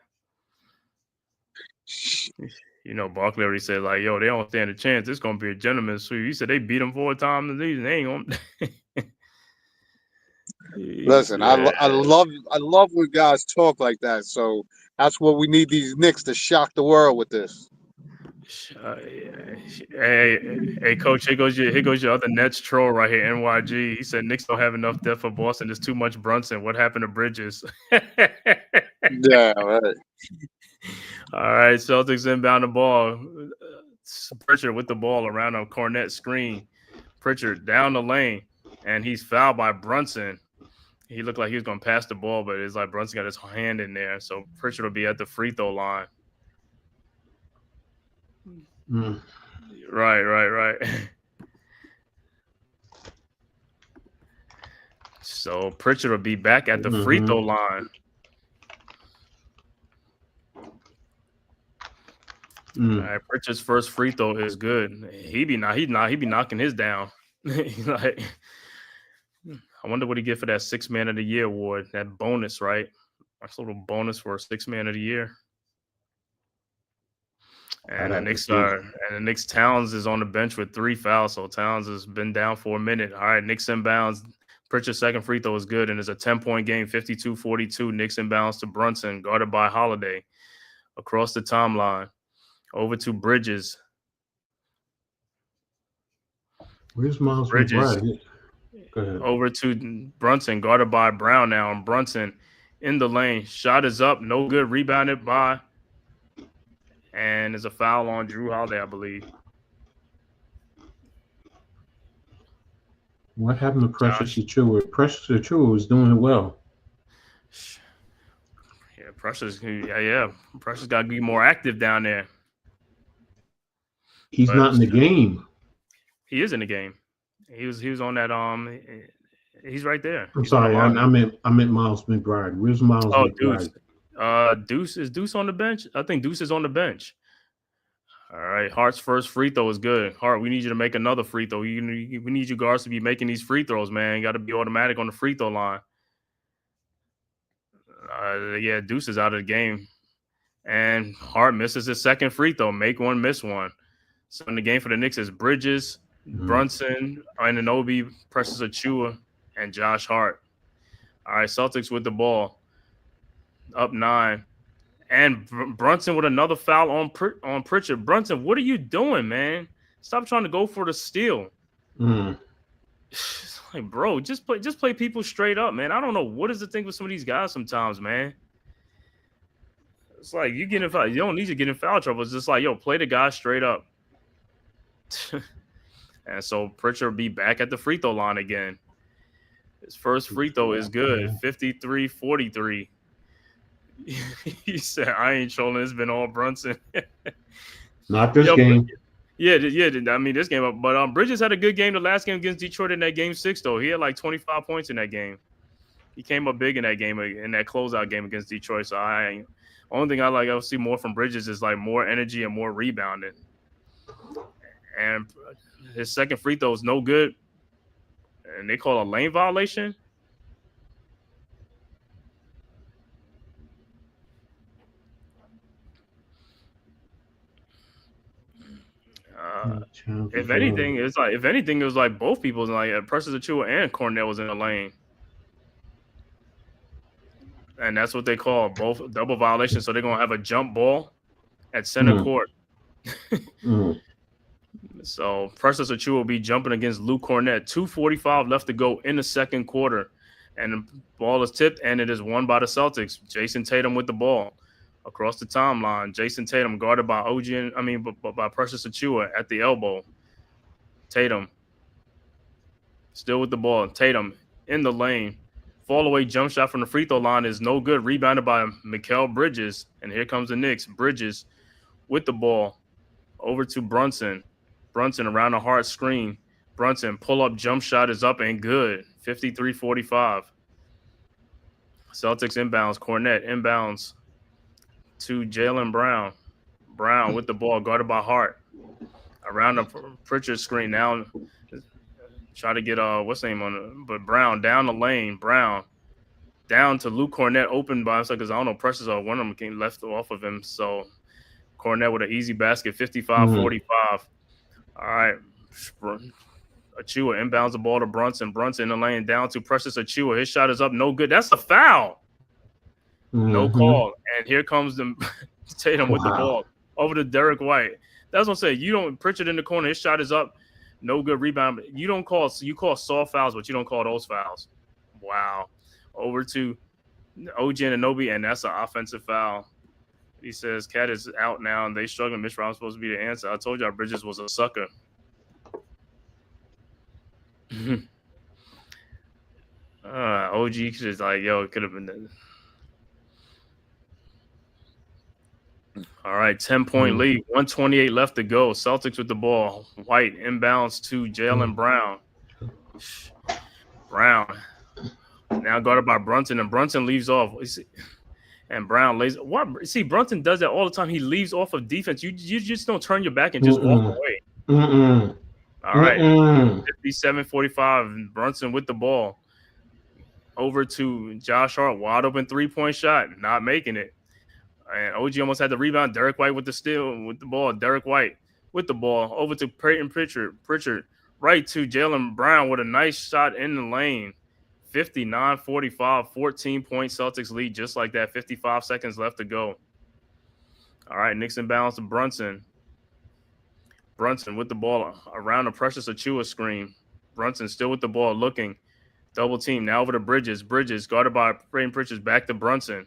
Barkley already said they don't stand a chance. It's gonna be a gentleman's sweep. He said they beat them 4 times and they ain't gonna. Listen, I love when guys talk like that. So that's what we need these Knicks to shock the world with this. Hey, coach, here goes your other Nets troll right here, NYG. He said Knicks don't have enough depth for Boston. There's too much Brunson. What happened to Bridges? Yeah, right. All right, Celtics inbound the ball. Pritchard with the ball around a Cornet screen. Pritchard down the lane, and he's fouled by Brunson. He looked like he was going to pass the ball, but it's like Brunson got his hand in there. So Pritchard will be at the free throw line. Mm. Right. So Pritchard will be back at the free throw line. All right, Pritchard's first free throw is good. He be knocking his down. Like, I wonder what he get for that 6 Man of the Year award. That bonus, right? That's a little bonus for a 6 Man of the Year. And the Knicks Towns is on the bench with 3 fouls. So Towns has been down for a minute. All right, Knicks inbounds. Pritchard's second free throw is good, and it's a 10-point game, 52-42. Knicks inbounds to Brunson, guarded by Holiday. Across the timeline. Over to Bridges. Where's Miles Bridges? Go ahead. Over to Brunson, guarded by Brown now. And Brunson in the lane. Shot is up. No good. Rebounded by. And there's a foul on Drew Holiday, I believe. What happened to Precious Achiuwa? Precious Achiuwa was doing it well. Yeah, Precious got to be more active down there. He's not in the game. He is in the game. He was on that he's right there. I'm sorry, I meant Miles McBride. Where's Miles McBride? Deuce. Is Deuce on the bench? I think Deuce is on the bench. All right, Hart's first free throw is good. Hart, we need you to make another free throw. We need you guards to be making these free throws, man. You got to be automatic on the free throw line. Deuce is out of the game. And Hart misses his second free throw. Make one, miss one. So in the game for the Knicks is Bridges, Brunson, Anunoby, Precious Achiuwa, and Josh Hart. All right, Celtics with the ball. Up 9. And Brunson with another foul on Pritchard. Brunson, what are you doing, man? Stop trying to go for the steal. It's like, bro, just play people straight up, man. I don't know what is the thing with some of these guys sometimes, man. It's like you get in foul. You don't need to get in foul trouble. It's just like, yo, play the guy straight up. And so Pritchard will be back at the free throw line again. His first free throw is good, 53-43. He said, I ain't trolling. It's been all Brunson. Not this game. Yeah. I mean, this game. But Bridges had a good game the last game against Detroit in that game 6, though. He had like 25 points in that game. He came up big in that game, in that closeout game against Detroit. So only thing I'll see more from Bridges is like more energy and more rebounding. And his second free throw is no good. And they call a lane violation. If anything, it was like both people. Like Precious Achiuwa and Cornell was in the lane. And that's what they call both double violations. So they're going to have a jump ball at center court. So Precious Achiuwa will be jumping against Luke Cornett. 2:45 left to go in the second quarter. And the ball is tipped, and it is won by the Celtics. Jason Tatum with the ball across the timeline. Jason Tatum guarded by by Precious Achiuwa at the elbow. Tatum still with the ball. Tatum in the lane. Fall away jump shot from the free throw line is no good. Rebounded by Mikal Bridges. And here comes the Knicks. Bridges with the ball. Over to Brunson. Brunson around the hard screen. Brunson pull-up jump shot is up and good. 53-45. Celtics inbounds. Cornett inbounds to Jaylen Brown. Brown with the ball guarded by Hart. Around the Pritchard screen now. Try to get what's the name on it? But Brown down the lane. Brown down to Luke Cornett open by himself because I don't know, Precious one of them came left off of him. So Cornett with an easy basket, 55-45. All right. Achua inbounds the ball to Brunson. Brunson in the lane down to Precious Achua. His shot is up, no good. That's a foul. No call. And here comes the Tatum with the ball over to Derek White. That's what I'm saying. You don't Pritchard in the corner. His shot is up, no good rebound. You call soft fouls, but you don't call those fouls. Wow. Over to OG Anunoby, and that's an offensive foul. He says Cat is out now, and they struggling. Mitch Robinson's supposed to be the answer. I told y'all Bridges was a sucker. OG is like, yo, it could have been that. All right, 10-point lead, 128 left to go. Celtics with the ball. White inbounds to Jaylen Brown. Brown now guarded by Brunson, and Brunson leaves off. And Brown lays. What? See, Brunson does that all the time. He leaves off of defense. You just don't turn your back and just walk away. All right, 57-45. Brunson with the ball. Over to Josh Hart, wide open 3-point shot, not making it. And OG almost had the rebound. Derek White with the steal with the ball. Derek White with the ball. Over to Peyton Pritchard. Pritchard right to Jaylen Brown with a nice shot in the lane. 59-45, 14-point Celtics lead just like that. 55 seconds left to go. All right, Knicks inbounds to Brunson. Brunson with the ball around the Precious Achua screen. Brunson still with the ball looking. Double team. Now over to Bridges. Bridges guarded by Peyton Pritchard. Back to Brunson.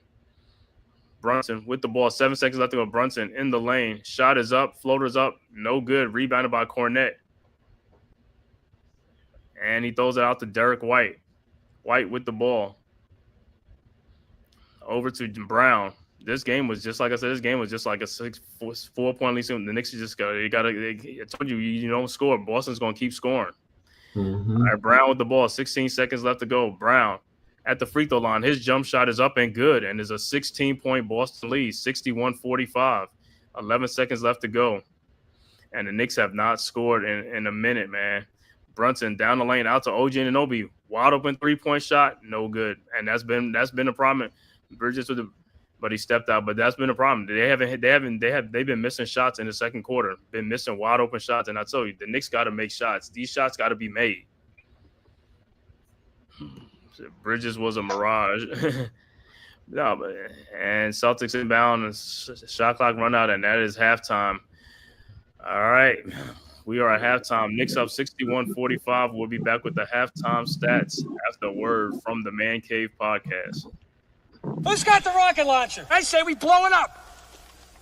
Brunson with the ball. 7 seconds left to go. Brunson in the lane. Shot is up. Floater's up. No good. Rebounded by Cornette. And he throws it out to Derek White. White with the ball. Over to Brown. This game was just like I said. This game was just like a 4-point lead. The Knicks just got. I told you, you don't score. Boston's gonna keep scoring. All right, Brown with the ball. 16 seconds left to go. Brown at the free throw line. His jump shot is up and good, and is a 16-point Boston lead, 61-45. 11 seconds left to go, and the Knicks have not scored in a minute, man. Brunson down the lane out to OG Anunoby. Wide open 3-point shot, no good, and that's been a problem. Bridges with the, but he stepped out. But that's been a problem. They've been missing shots in the second quarter. Been missing wide open shots, and I told you the Knicks got to make shots. These shots got to be made. Bridges was a mirage. And Celtics inbound, and shot clock run out, and that is halftime. All right, we are at halftime. Knicks up 61-45. We'll be back with the halftime stats after a word from the Man Cave podcast. Who's got the rocket launcher? I say we blow it up.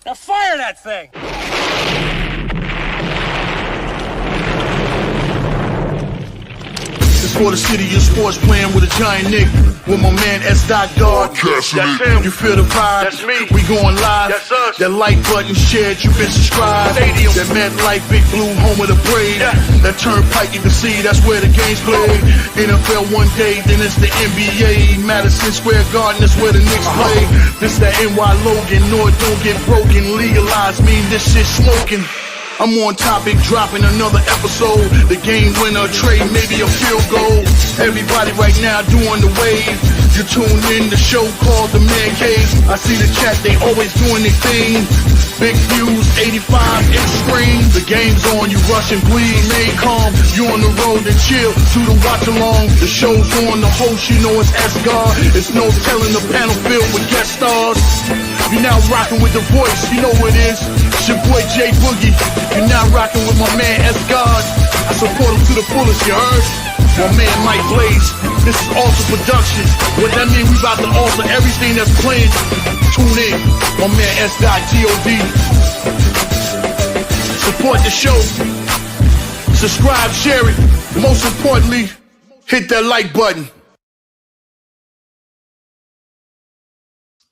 Now fire that thing. For the city of sports, playing with a giant Nick. With my man S. Dot Dog. That's him. You feel the vibe? That's me. We going live. That's us. That like button shared, you been subscribed. Stadium. That MetLife Big Blue, home of the Braves. Yeah. That turnpike you can see, that's where the game's played. NFL one day, then it's the NBA. Madison Square Garden, that's where the Knicks play. This that NY Logan, North don't get broken. Legalized mean this shit smoking. I'm on topic, dropping another episode. The game winner, trade, maybe a field goal. Everybody right now doing the wave. You tuned in, the show called The Man Cave. I see the chat, they always doing their thing. Big views, 85-inch screen. The game's on, you rush and bleed. Stay calm, you on the road and chill. To the watch along, the show's on. The host, you know it's S-God. It's no telling, the panel filled with guest stars. You're now rocking with the voice, you know what it is. It's your boy J Boogie. You're now rocking with my man S-God. I support him to the fullest, you heard? My man Mike Blaze. This is Alter Production. What that mean? We about to alter everything that's playing. Tune in. My man S.G.O.D. Support the show. Subscribe, share it. Most importantly, hit that like button.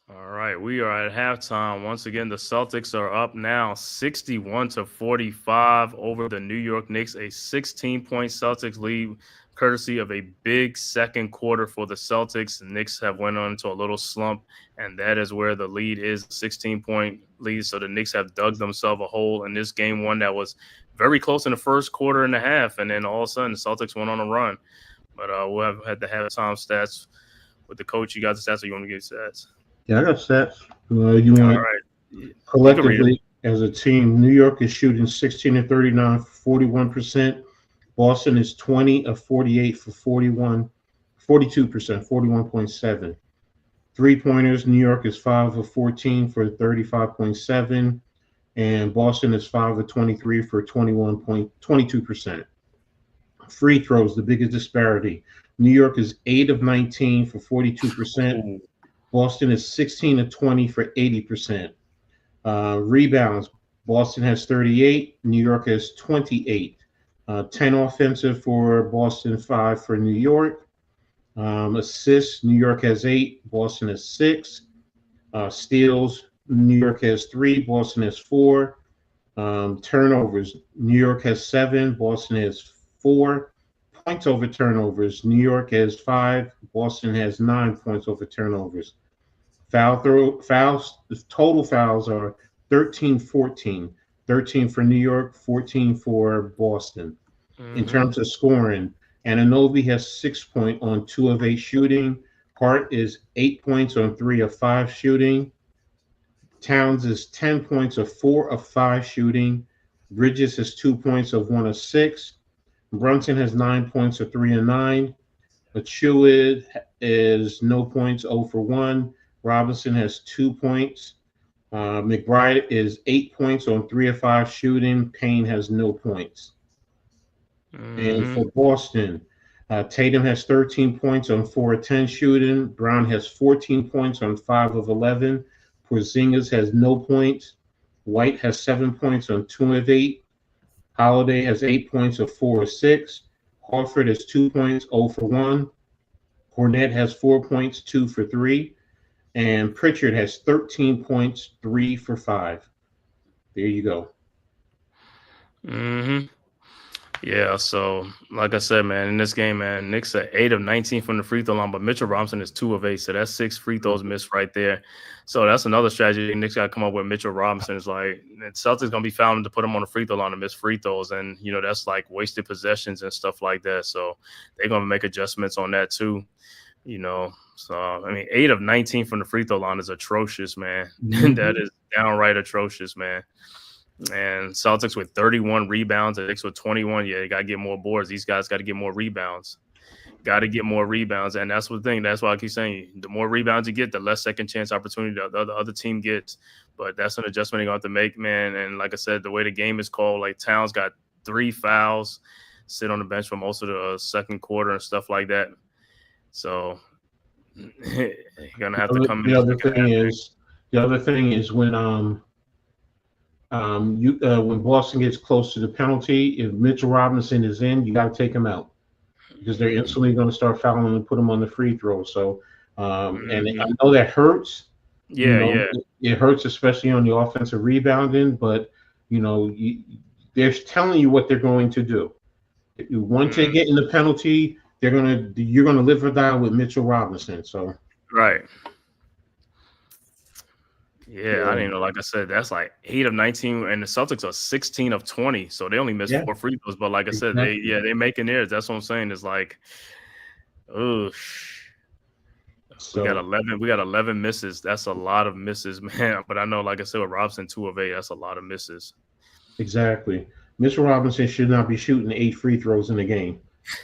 All right, we are at halftime. Once again, the Celtics are up now 61-45 over the New York Knicks, a 16-point Celtics lead, courtesy of a big second quarter for the Celtics. The Knicks have went on into a little slump, and that is where the lead is, 16-point lead. So the Knicks have dug themselves a hole in this game one that was very close in the first quarter and a half, and then all of a sudden the Celtics went on a run. But we'll have had the halftime stats with the coach. You got the stats, or you want to give stats? Yeah, I got stats. You want collectively as a team, New York is shooting 16-39, 41%. Boston is 20 of 48 for 42%, 41.7. Three-pointers, New York is 5 of 14 for 35.7, and Boston is 5 of 23 for 21.22%. Free throws, the biggest disparity. New York is 8 of 19 for 42%. Boston is 16 of 20 for 80%. Rebounds, Boston has 38, New York has 28. 10 offensive for Boston, 5 for New York. Assists, New York has 8, Boston has 6. Steals, New York has 3, Boston has 4. Turnovers, New York has 7, Boston has 4. Points over turnovers, New York has 5, Boston has 9 points over turnovers. Fouls, the total fouls are 13-14. 13 for New York, 14 for Boston. In terms of scoring, Anunoby has 6 points on 2 of 8 shooting. Hart is 8 points on 3 of 5 shooting. Towns is 10 points of 4 of 5 shooting. Bridges has 2 points of 1 of 6. Brunson has 9 points of 3 of 9. Achuid is no points, 0 for 1. Robinson has 2 points. McBride is 8 points on 3 of 5 shooting. Payne has no points. And for Boston, Tatum has 13 points on 4 of 10 shooting. Brown has 14 points on 5 of 11. Porzingis has no points. White has 7 points on 2 of 8. Holiday has 8 points of 4 of 6. Horford has 2 points, 0 for 1. Cornette has 4 points, 2 for 3. And Pritchard has 13 points, 3 for 5. There you go. Yeah, so like I said, man, in this game, man, Knicks are 8 of 19 from the free throw line, but Mitchell Robinson is 2 of 8, so that's 6 free throws missed right there. So that's another strategy Knicks got to come up with. Mitchell Robinson is like, Celtics going to be fouling to put him on the free throw line to miss free throws, and, you know, that's like wasted possessions and stuff like that. So they're going to make adjustments on that too, you know. So, I mean, 8 of 19 from the free throw line is atrocious, man. That is downright atrocious, man. And Celtics with 31 rebounds, and Knicks with 21. Yeah, you got to get more boards. These guys got to get more rebounds. Got to get more rebounds. And that's the thing. That's why I keep saying the more rebounds you get, the less second chance opportunity the other team gets. But that's an adjustment you're going to have to make, man. And like I said, the way the game is called, like Towns got 3 fouls, sit on the bench for most of the second quarter and stuff like that. So you're going to have to come in. The other thing is when when Boston gets close to the penalty, if Mitchell Robinson is in, you got to take him out because they're instantly going to start fouling and put him on the free throw. So, and I know that hurts. It hurts, especially on the offensive rebounding. But you know, they're telling you what they're going to do. Once they get in the penalty, you're gonna live or die with Mitchell Robinson. So, right. Yeah, I didn't know. Like I said, that's like 8 of 19, and the Celtics are 16 of 20, so they only missed 4 free throws. But like I said, they're making theirs. That's what I'm saying. It's like, we got 11. We got 11 misses. That's a lot of misses, man. But I know, like I said, with Robinson 2 of 8, that's a lot of misses. Exactly. Mitchell Robinson should not be shooting 8 free throws in a game.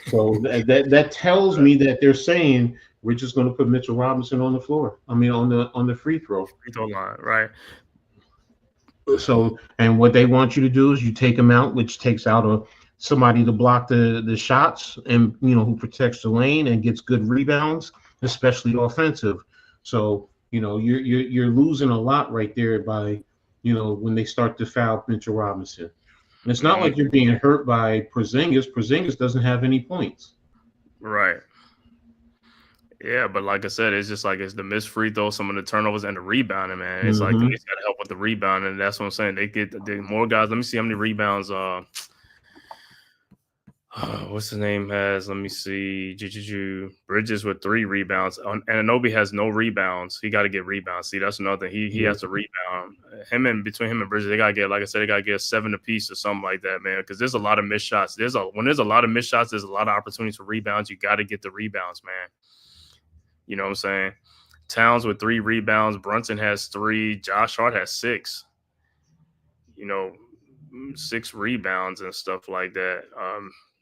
So that tells me that they're saying we're just going to put Mitchell Robinson on the floor. I mean, on the free throw line, right? So, and what they want you to do is you take him out, which takes out somebody to block the shots, and who protects the lane and gets good rebounds, especially offensive. So, you're losing a lot right there by, when they start to foul Mitchell Robinson. And it's not like you're being hurt by Porzingis. Porzingis doesn't have any points. Right. Yeah, but like I said, it's just like it's the missed free throw, some of the turnovers, and the rebounding, man. It's like they got to help with the rebounding, and that's what I'm saying. They get more guys. Let me see how many rebounds. What's his name has? Let me see. Bridges with 3 rebounds. And Anunoby has no rebounds. He got to get rebounds. See, that's another thing. He has to rebound. Between him and Bridges, they got to get, like I said, they got to get 7 apiece or something like that, man. Because there's a lot of missed shots. When there's a lot of missed shots, there's a lot of opportunities for rebounds. You got to get the rebounds, man. You know what I'm saying? Towns with 3 rebounds. Brunson has 3. Josh Hart has 6. 6 rebounds and stuff like that.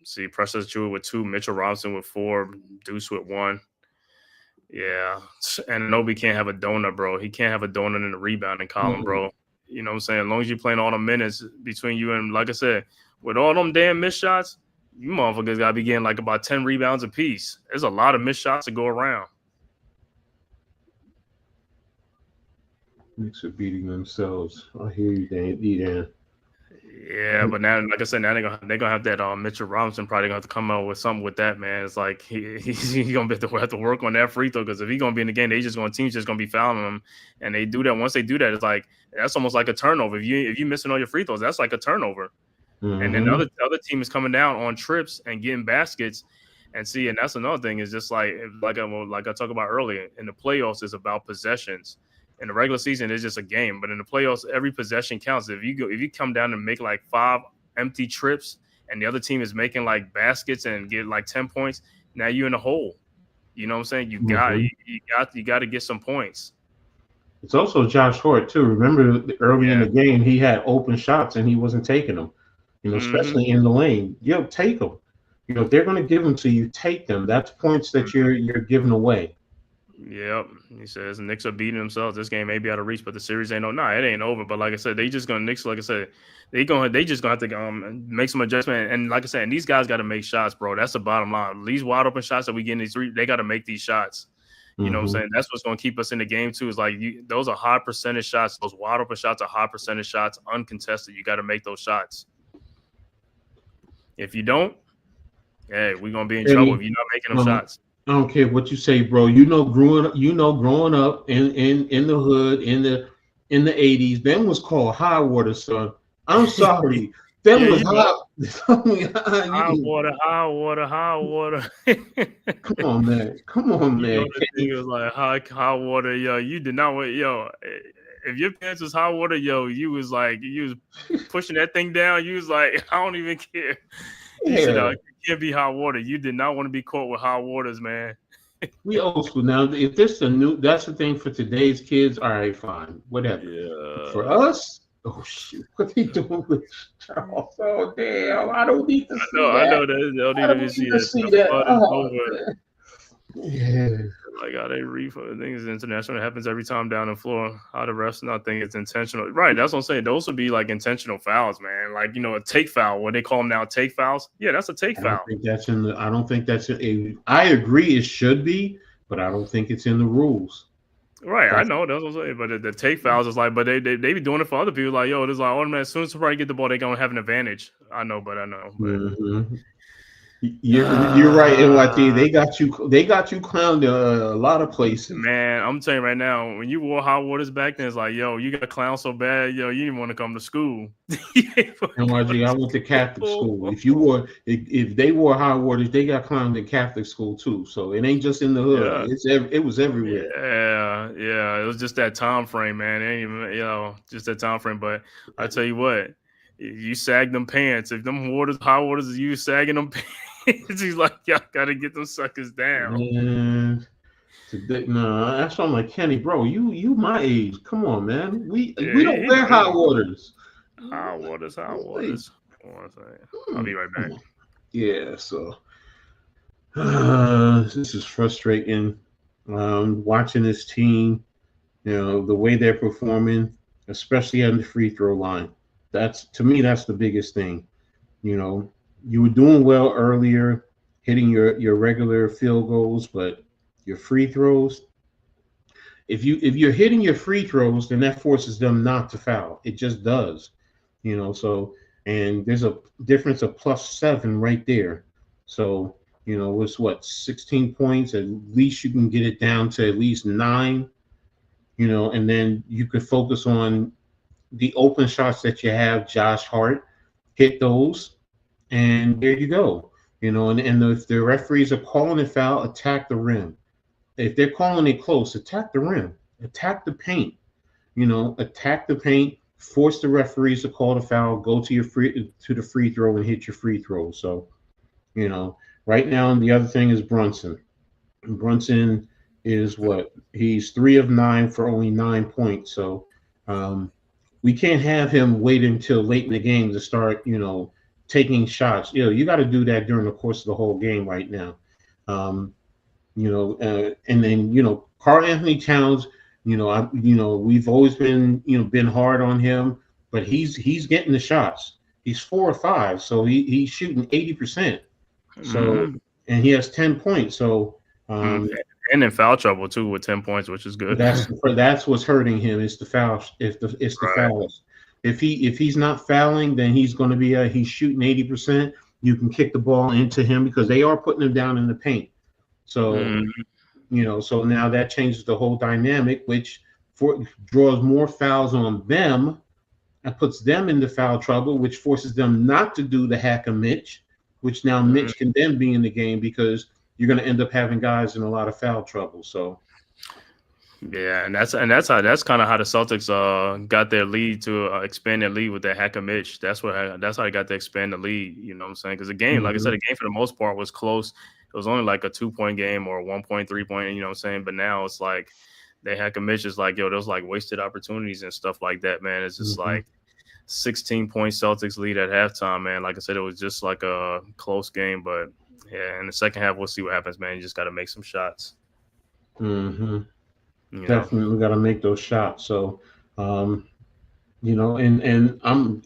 See, Precious Jewell with 2, Mitchell Robinson with 4, Deuce with 1. Yeah, and Nobi can't have a donut, bro. He can't have a donut in the rebounding column, bro. You know what I'm saying? As long as you're playing all the minutes between you and, like I said, with all them damn missed shots, you motherfuckers got to be getting like about 10 rebounds apiece. There's a lot of missed shots to go around. Knicks are beating themselves. I hear you, Dan. Yeah, but now, like I said, now they're gonna have that Mitchell Robinson probably gonna have to come out with something with that, man. It's like he's gonna have to work on that free throw, because if he's gonna be in the game, team's just gonna be fouling him, and they do that. Once they do that, it's like that's almost like a turnover. If you missing all your free throws, that's like a turnover. And then the other team is coming down on trips and getting baskets, and that's another thing. Is just like I talked about earlier, in the playoffs is about possessions. In the regular season, it's just a game, but in the playoffs, every possession counts. If you come down and make like 5 empty trips, and the other team is making like baskets and get like 10 points, now you're in the hole. You know what I'm saying? You got to get some points. It's also Josh Hart too. Remember early in the game, he had open shots and he wasn't taking them. You know, especially in the lane. Take them. You know, if they're going to give them to you, take them. That's points that you're giving away. Yep, he says Knicks are beating themselves. This game may be out of reach, but the series ain't it ain't over. But like I said, Knicks. Like I said, they just gonna have to make some adjustment. And like I said, and these guys got to make shots, bro. That's the bottom line. These wide open shots that we get in these 3, they got to make these shots. You know what I'm saying? That's what's gonna keep us in the game too. Is like those are high percentage shots. Those wide open shots are high percentage shots, uncontested. You got to make those shots. If you don't, hey, we're gonna be in trouble if you're not making them shots. I don't care what you say, bro. Growing up in the hood in the 80s, them was called high water, son. I'm sorry. Them was high water. Come on, man. It was like high water, yo. You did not want, yo. If your pants was high water, yo, you was pushing that thing down. You was like, I don't even care. You said, it can't be hot water. You did not want to be caught with hot waters, man. We old school now. If this that's the thing for today's kids. All right, fine, whatever. Yeah. For us, oh shoot, what they doing with Charles? Oh damn, I don't need to see that. I know that. I don't need to see that. Yeah. Like how they refund things international. It happens every time down in Florida. How the refs not think it's intentional. Right. That's what I'm saying. Those would be like intentional fouls, man. Like, a take foul. What they call them now, take fouls. Yeah, that's a take foul. I don't think that's I agree it should be, but I don't think it's in the rules. Right, I know that's what I'm saying. But the take fouls is like, but they be doing it for other people. Like, yo, there's like, as soon as somebody get the ball, they gonna have an advantage. I know. But You're right, NYT. They got you clowned a lot of places. Man, I'm telling you right now, when you wore hot waters back then, it's like, yo, you got clowned so bad, yo, you didn't want to come to school. NYT, I went to Catholic school. If they wore hot waters, they got clowned in Catholic school too. So it ain't just in the hood. Yeah. It was everywhere. Yeah. It was just that time frame, man. It ain't even, just that time frame. But I tell you what, you sag them pants. If them hot waters is you sagging them pants. He's like, y'all gotta get them suckers down. No, that's why I'm like, Kenny, bro, you my age. Come on, man. We don't wear hot waters. Hot waters. I'll be right back. Yeah, so this is frustrating. Watching this team, the way they're performing, especially on the free throw line. To me, that's the biggest thing. You were doing well earlier, hitting your regular field goals, but your free throws, if you're hitting your free throws, then that forces them not to foul. It just does, So, and there's a difference of +7 right there. So, it's 16 points. At least you can get it down to at least 9. And then you could focus on the open shots that you have. Josh Hart, hit those. And there you go, and if the referees are calling a foul, attack the rim. If they're calling it close, attack the rim, attack the paint, attack the paint, force the referees to call the foul, go to the free throw and hit your free throw. So, right now, the other thing is Brunson. Brunson is he's 3 of 9 for only 9 points. So, we can't have him wait until late in the game to start, taking shots. You got to do that during the course of the whole game right now. And then Karl Anthony Towns. We've always been hard on him, but he's getting the shots. He's 4 or 5, so he's shooting 80%. So and he has 10 points. So and in foul trouble too with 10 points, which is good. That's what's hurting him. It's the foul. It's the fouls. If he's not fouling, then he's going to be he's shooting 80%. You can kick the ball into him because they are putting him down in the paint. So so now that changes the whole dynamic, which draws more fouls on them and puts them into foul trouble, which forces them not to do the hack of Mitch, which now Mitch can then be in the game because you're going to end up having guys in a lot of foul trouble. So, yeah, and that's kind of how the Celtics got their lead to expand their lead with that hack of Mitch. That's how they got to expand the lead. You know what I'm saying? Because the game, like I said, the game for the most part was close. It was only like a 2-point game or a 1.3 point. You know what I'm saying? But now it's like they hack of Mitch is like, there's like wasted opportunities and stuff like that, man. It's just like 16-point Celtics lead at halftime, man. Like I said, it was just like a close game, but yeah, in the second half, we'll see what happens, man. You just got to make some shots. Definitely got to make those shots. So, and I'm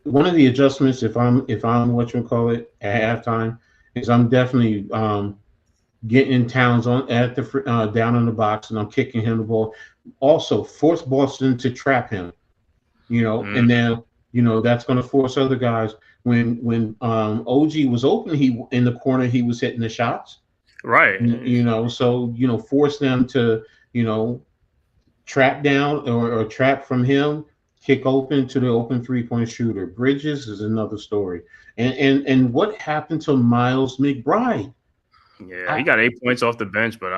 one of the adjustments if I'm what you call it at halftime is I'm definitely getting Towns at the down in the box and I'm kicking him the ball. Also, force Boston to trap him. And then that's going to force other guys. When OG was open, he in the corner, he was hitting the shots. Right. So force them to trap down or trap from him, kick open to the open 3-point shooter. Bridges is another story. And what happened to Miles McBride? Yeah, he got 8 points off the bench, but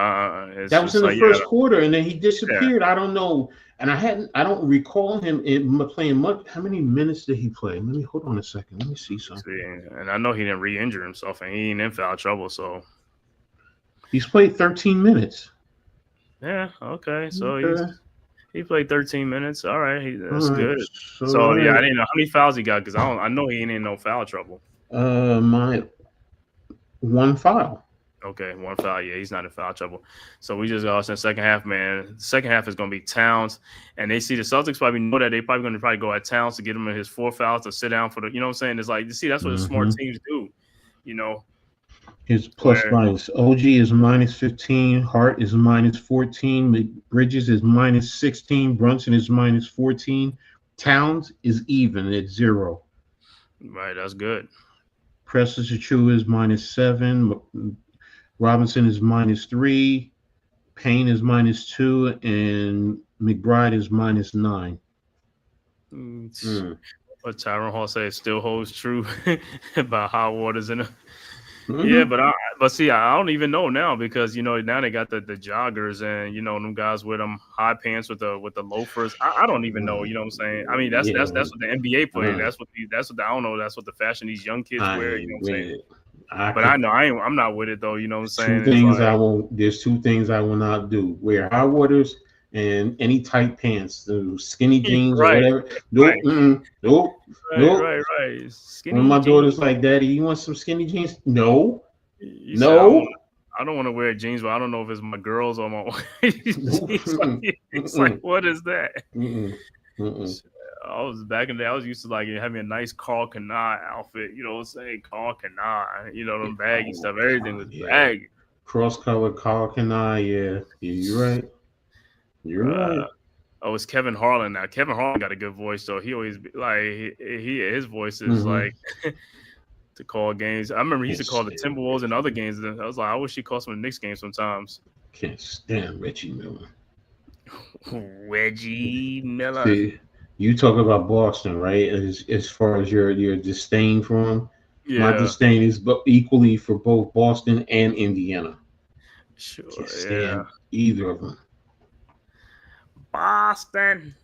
that was in the first quarter, and then he disappeared. Yeah. I don't know, and I don't recall him playing much. How many minutes did he play? Hold on a second. Let me see something. And I know he didn't re-injure himself, and he ain't in foul trouble, so he's played 13 minutes. Yeah. Okay. So he played 13 minutes. All right, that's good. So yeah, I didn't know how many fouls he got because I know he ain't in no foul trouble. My one foul. Okay, one foul. Yeah, he's not in foul trouble. So we just got in the second half, man. The second half is going to be Towns, and they see the Celtics probably know that they probably going to go at Towns to get him in his 4 fouls to sit down for the. You know what I'm saying? It's like you see that's what the smart teams do. His plus minus. OG is minus 15. Hart is minus 14. Bridges is minus 16. Brunson is minus 14. Towns is even at 0. Right, that's good. Precious Achua is minus 7. Robinson is minus 3, Payne is minus 2, and McBride is minus 9. What Tyron Hall said still holds true about hot waters in it. Yeah, but see, I don't even know now because now they got the joggers and them guys with them high pants with the loafers. I don't even know. You know what I'm saying? I mean that's what the NBA play. That's what I don't know. That's what the fashion these young kids wear. You know what I'm saying? I know I'm not with it though. You know what I'm saying? There's 2 things I will not do: wear high waters and any tight pants, the skinny jeans or whatever. Nope. Right. Skinny When my jeans. Daughter's like, "Daddy, you want some skinny jeans?" No. I don't want to wear jeans, but I don't know if it's my girls or my wife. It's like, what is that? I was back in the day. I was used to like having a nice Karl Kanai outfit. You know what I'm saying? Karl Kanai. Them baggy stuff. Everything was baggy. Cross-color Karl Kanai. Yeah, you're right. You're right. Oh, it's Kevin Harlan now. Kevin Harlan got a good voice, though. He always his voice is like to call games. I remember he used to call the Timberwolves and other games. And I was like, I wish he called some of the Knicks games sometimes. Can't stand Reggie Miller. Reggie Miller. See, you talk about Boston, right? As far as your disdain for him, my disdain is equally for both Boston and Indiana. Sure, can't stand either of them. Boston.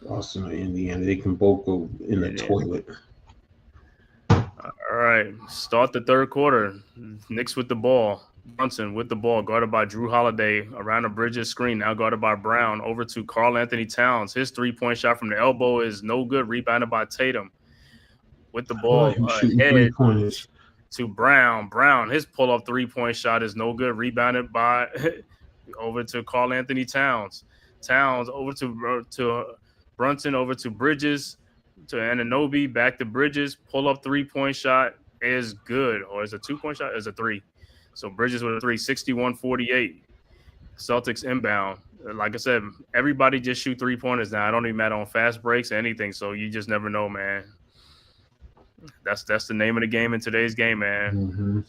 Boston or Indiana, they can both go in the toilet. All right, start the third quarter. Knicks with the ball. Brunson with the ball, guarded by Drew Holiday around the Bridges screen, now guarded by Brown. Over to Karl Anthony Towns. His 3-point shot from the elbow is no good, rebounded by Tatum. with the ball shooting ahead 3-pointers to Brown. Brown, his pull-up 3-point shot is no good. Rebounded by over to Karl Anthony Towns. Towns over to Brunson, over to Bridges, to Anunoby, back to Bridges. Pull-up 3-point shot is good. Or is it a 2-point shot? Is a 3. So Bridges with a 3, 61-48. Celtics inbound. Like I said, everybody just shoot 3-pointers now. I don't even matter on fast breaks or anything. So you just never know, man. That's the name of the game in today's game, man. Mm-hmm.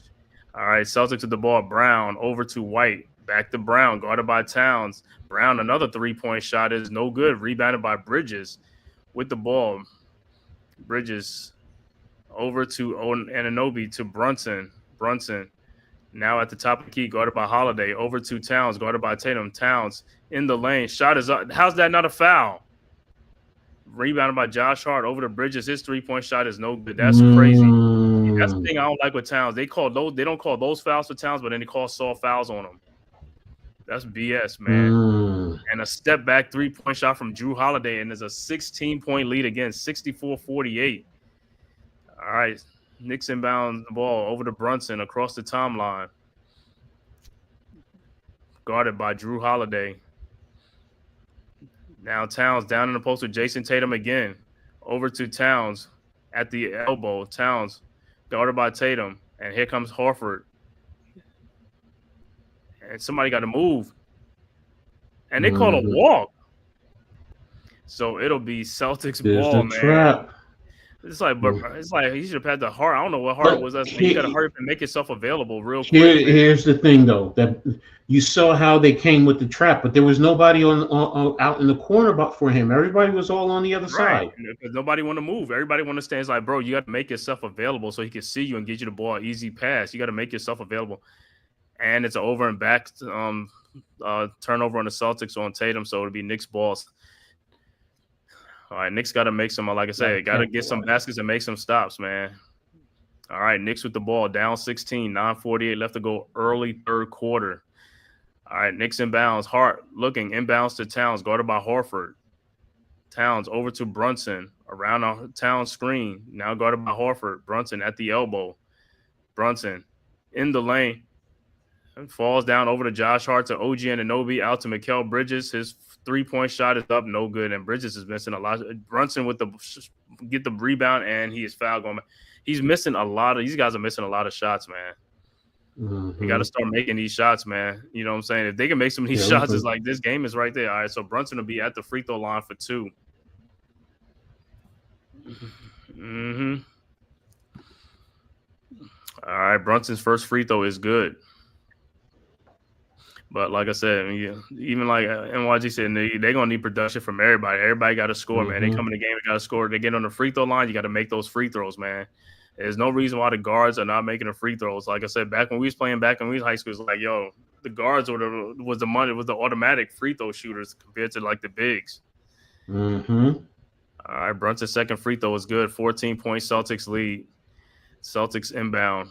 All right, Celtics with the ball. Brown over to White. Back to Brown, guarded by Towns. Brown, another 3-point shot is no good. Rebounded by Bridges with the ball. Bridges over to Anunoby to Brunson. Brunson now at the top of the key, guarded by Holiday. Over to Towns, guarded by Tatum. Towns in the lane. Shot is up. How's that not a foul? Rebounded by Josh Hart over to Bridges. His 3-point shot is no good. That's crazy. That's the thing I don't like with Towns. They don't call those fouls for Towns, but then they call soft fouls on them. That's BS, man. And a step back 3-point shot from Drew Holiday, and there's a 16-point lead again, 64-48. All right, Knicks inbound the ball over to Brunson across the timeline. Guarded by Drew Holiday. Now Towns down in the post with Jason Tatum again. Over to Towns at the elbow. Towns guarded by Tatum. And here comes Horford. And somebody got to move. And they call a walk. So it'll be Celtics ball, man. Trap. It's like he should have had the Hart. I don't know what Hart was. You got to hurry up and make yourself available real quick. Here's the thing, though, that you saw how they came with the trap, but there was nobody on out in the corner for him. Everybody was all on the other side. Because nobody want to move. Everybody want to stand. It's like, bro, you got to make yourself available so he can see you and get you the ball, easy pass. You got to make yourself available. And it's an over and back turnover on the Celtics on Tatum, so it'll be Knicks balls. All right, Knicks got to make some, like I said, got to get some baskets and make some stops, man. All right, Knicks with the ball, down 16, 9:48 left to go, early third quarter. All right, Knicks inbounds. Hart looking, inbounds to Towns, guarded by Horford. Towns over to Brunson, around a Towns screen, now guarded by Horford. Brunson at the elbow. Brunson in the lane. Falls down over to Josh Hart, to OG Anunoby, out to Mikal Bridges. His 3-point shot is up, no good, and Bridges is missing a lot. Brunson with get the rebound, and he is foul going. He's missing a lot of. These guys are missing a lot of shots, man. You got to start making these shots, man. You know what I'm saying? If they can make some of these shots, it's like this game is right there. All right, so Brunson will be at the free throw line for 2. All right, Brunson's first free throw is good. But like I said, even like NYG said, they're going to need production from everybody. Everybody got to score, man. They come in the game, they got to score. They get on the free throw line, you got to make those free throws, man. There's no reason why the guards are not making the free throws. Like I said, back when we was playing, back when we was high school, it's like, yo, the guards was the automatic free throw shooters compared to like the bigs. All right, Brunson's second free throw is good. 14-point Celtics lead. Celtics inbound.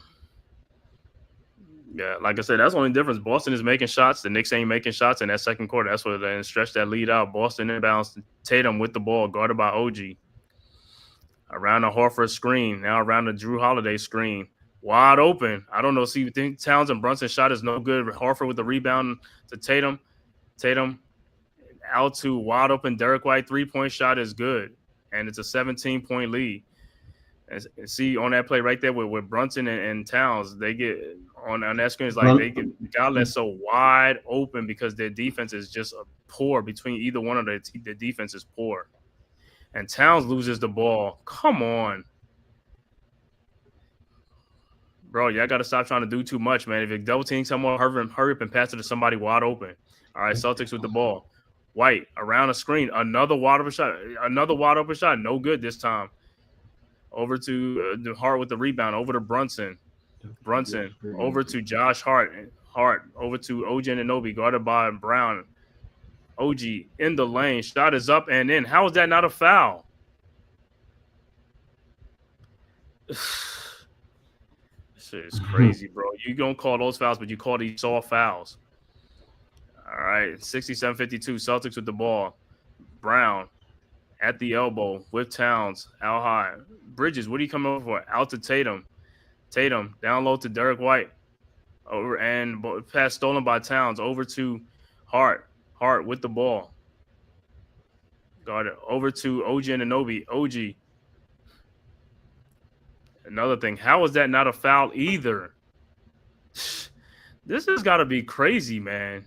Yeah, like I said, that's the only difference. Boston is making shots. The Knicks ain't making shots in that second quarter. That's what they stretch that lead out. Boston inbounds. Tatum with the ball, guarded by OG. Around the Horford screen. Now around the Drew Holiday screen. Wide open. I don't know. See, think Towns and Brunson shot is no good. Horford with the rebound to Tatum. Tatum out to wide open Derek White. 3-point shot is good. And it's a 17-point lead. And see on that play right there with Brunson and Towns, they get on that screen. It's like they get outlets so wide open because their defense is just poor between either one of the defense is poor. And Towns loses the ball. Come on. Bro, y'all got to stop trying to do too much, man. If you're double teaming someone, hurry up and pass it to somebody wide open. All right, Celtics with the ball. White around the screen. Another wide open shot. No good this time. Over to the Hart with the rebound. Over to Brunson. Over to Josh Hart. Over to OG Anunoby, guarded by Brown. OG in the lane. Shot is up and in. How is that not a foul? Shit is crazy, bro. You don't call those fouls, but you call these soft fouls. All right, 67-52. Celtics with the ball. Brown at the elbow with Towns out high. Bridges, what are you coming over for? Out to Tatum. Tatum down low to Derek White. Over and pass stolen by Towns over to Hart. Hart with the ball. Got it over to OG Anunoby. OG. Another thing. How is that not a foul either? This has got to be crazy, man.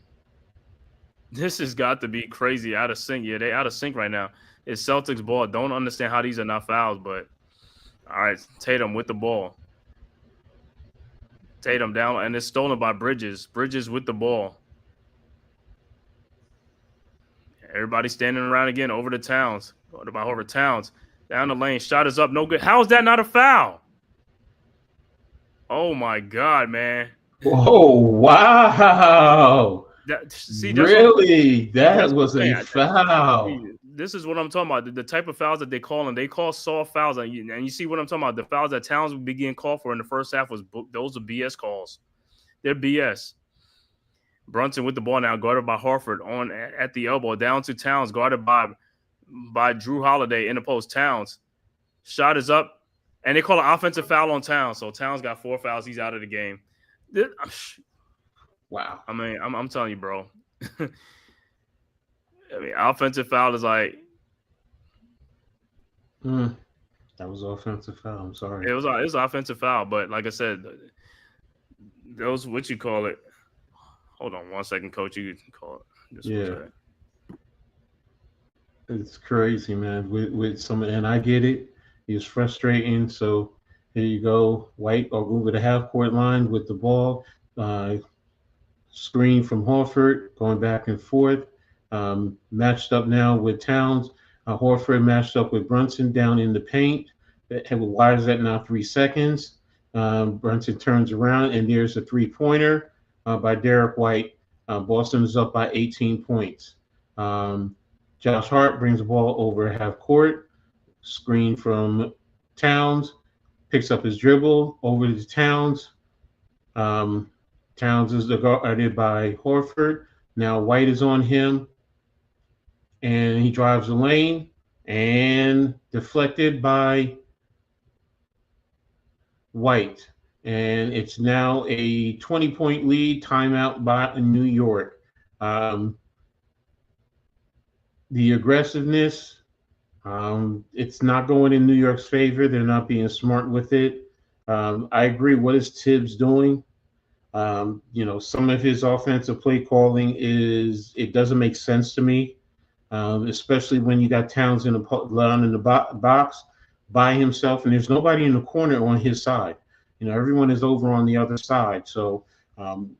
This has got to be crazy. Out of sync. Yeah, they out of sync right now. It's Celtics ball. Don't understand how these are not fouls, but all right. Tatum with the ball. Tatum down, and it's stolen by Bridges. Bridges with the ball. Everybody standing around again over to Towns. Going by over Towns. Down the lane. Shot is up. No good. How is that not a foul? Oh, my God, man. Oh, wow. Really? That was a foul. This is what I'm talking about. The type of fouls that they call, and they call soft fouls. And you see what I'm talking about. The fouls that Towns would begin call for in the first half those are BS calls. They're BS. Brunson with the ball now, guarded by Horford at the elbow, down to Towns, guarded by Drew Holiday in the post. Towns, shot is up, and they call an offensive foul on Towns. So Towns got 4 fouls. He's out of the game. Wow. I mean, I'm telling you, bro. I mean, offensive foul is like. That was offensive foul. I'm sorry. It was offensive foul, but like I said, those what you call it. Hold on 1 second, Coach. You can call it. Yeah. It's crazy, man. With some, and I get it. It's frustrating. So here you go. White over the half court line with the ball. Screen from Horford, going back and forth. Matched up now with Towns. Horford matched up with Brunson down in the paint. Why is that now 3 seconds? Brunson turns around, and there's a three-pointer by Derek White. Boston is up by 18 points. Josh Hart brings the ball over half court. Screen from Towns. Picks up his dribble over to Towns. Towns is guarded by Horford. Now White is on him. And he drives the lane and deflected by White. And it's now a 20-point lead, timeout by New York. The aggressiveness, it's not going in New York's favor. They're not being smart with it. I agree. What is Tibbs doing? Some of his offensive play calling it doesn't make sense to me. Especially when you got Towns in the box by himself, and there's nobody in the corner on his side. Everyone is over on the other side. So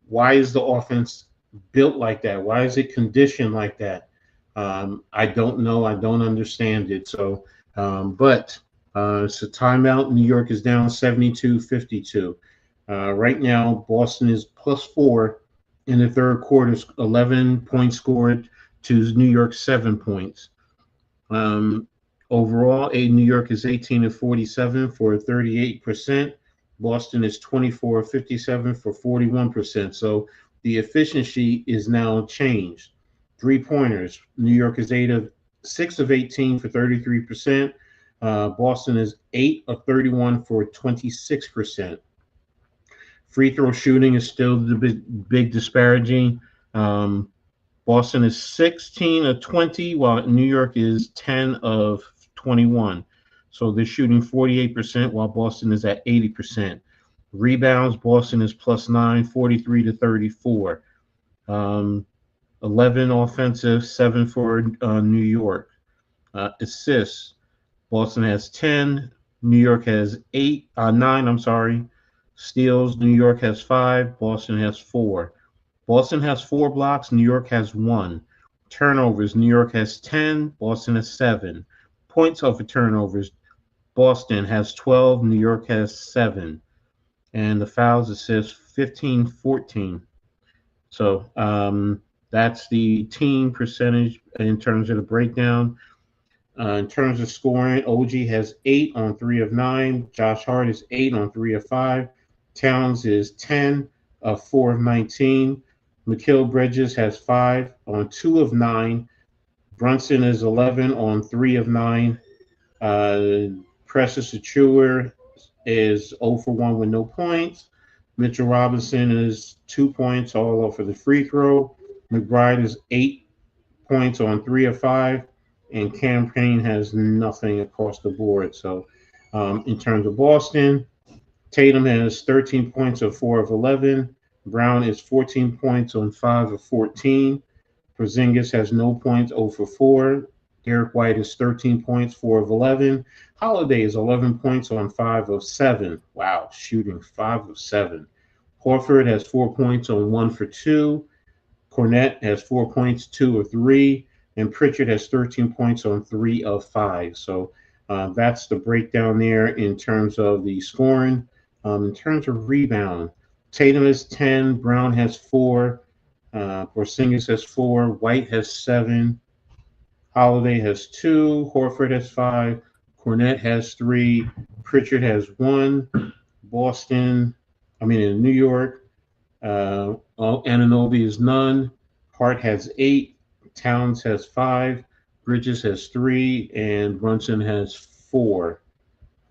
why is the offense built like that? Why is it conditioned like that? I don't know. I don't understand it. So, but it's a timeout. New York is down 72-52. Right now, Boston is +4 in the third quarter, 11 points scored to New York 7 points. Overall, New York is 18-47 for 38%. Boston is 24-57 for 41%. So the efficiency is now changed. 3-pointers. New York is 6 of 18 for 33%. Boston is 8 of 31 for 26%. Free throw shooting is still the big disparaging. Boston is 16 of 20, while New York is 10 of 21. So they're shooting 48%, while Boston is at 80%. Rebounds, Boston is +9, 43-34. 11 offensive, 7 for New York. Assists, Boston has 10, New York has 9. Steals, New York has 5, Boston has 4. Boston has 4 blocks, New York has 1. Turnovers, New York has 10, Boston has 7. Points over turnovers, Boston has 12, New York has 7. And the fouls, it says 15-14. So that's the team percentage in terms of the breakdown. In terms of scoring, OG has 8 on 3 of 9. Josh Hart is 8 on 3 of 5. Towns is 10 of 4 of 19. Mikal Bridges has 5 on 2 of 9. Brunson is 11 on 3 of 9. Precious Achua is 0 for 1 with no points. Mitchell Robinson is 2 points all off of the free throw. McBride is 8 points on 3 of 5. And Cam Payne has nothing across the board. So in terms of Boston, Tatum has 13 points on 4 of 11. Brown is 14 points on 5 of 14. Porzingis has no points, 0 for 4. Derek White is 13 points, 4 of 11. Holiday is 11 points on 5 of 7. Wow, shooting 5 of 7. Horford has 4 points on 1 for 2. Cornette has 4 points, 2 of 3. And Pritchard has 13 points on 3 of 5. So that's the breakdown there in terms of the scoring. In terms of rebound, Tatum has 10, Brown has 4, Porzingis has 4, White has 7, Holiday has 2, Horford has 5, Cornette has 3, Pritchard has 1, in New York, Anunoby is none, Hart has 8, Towns has 5, Bridges has 3, and Brunson has 4.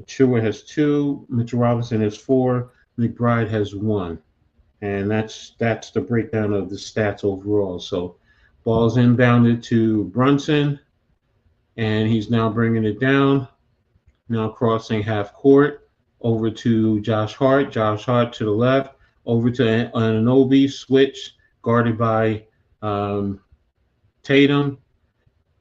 Achua has 2, Mitchell Robinson has 4, McBride has 1. And that's the breakdown of the stats overall. So ball's inbounded to Brunson, and he's now bringing it down. Now crossing half court over to Josh Hart. Josh Hart to the left, over to Anunoby, switch, guarded by Tatum.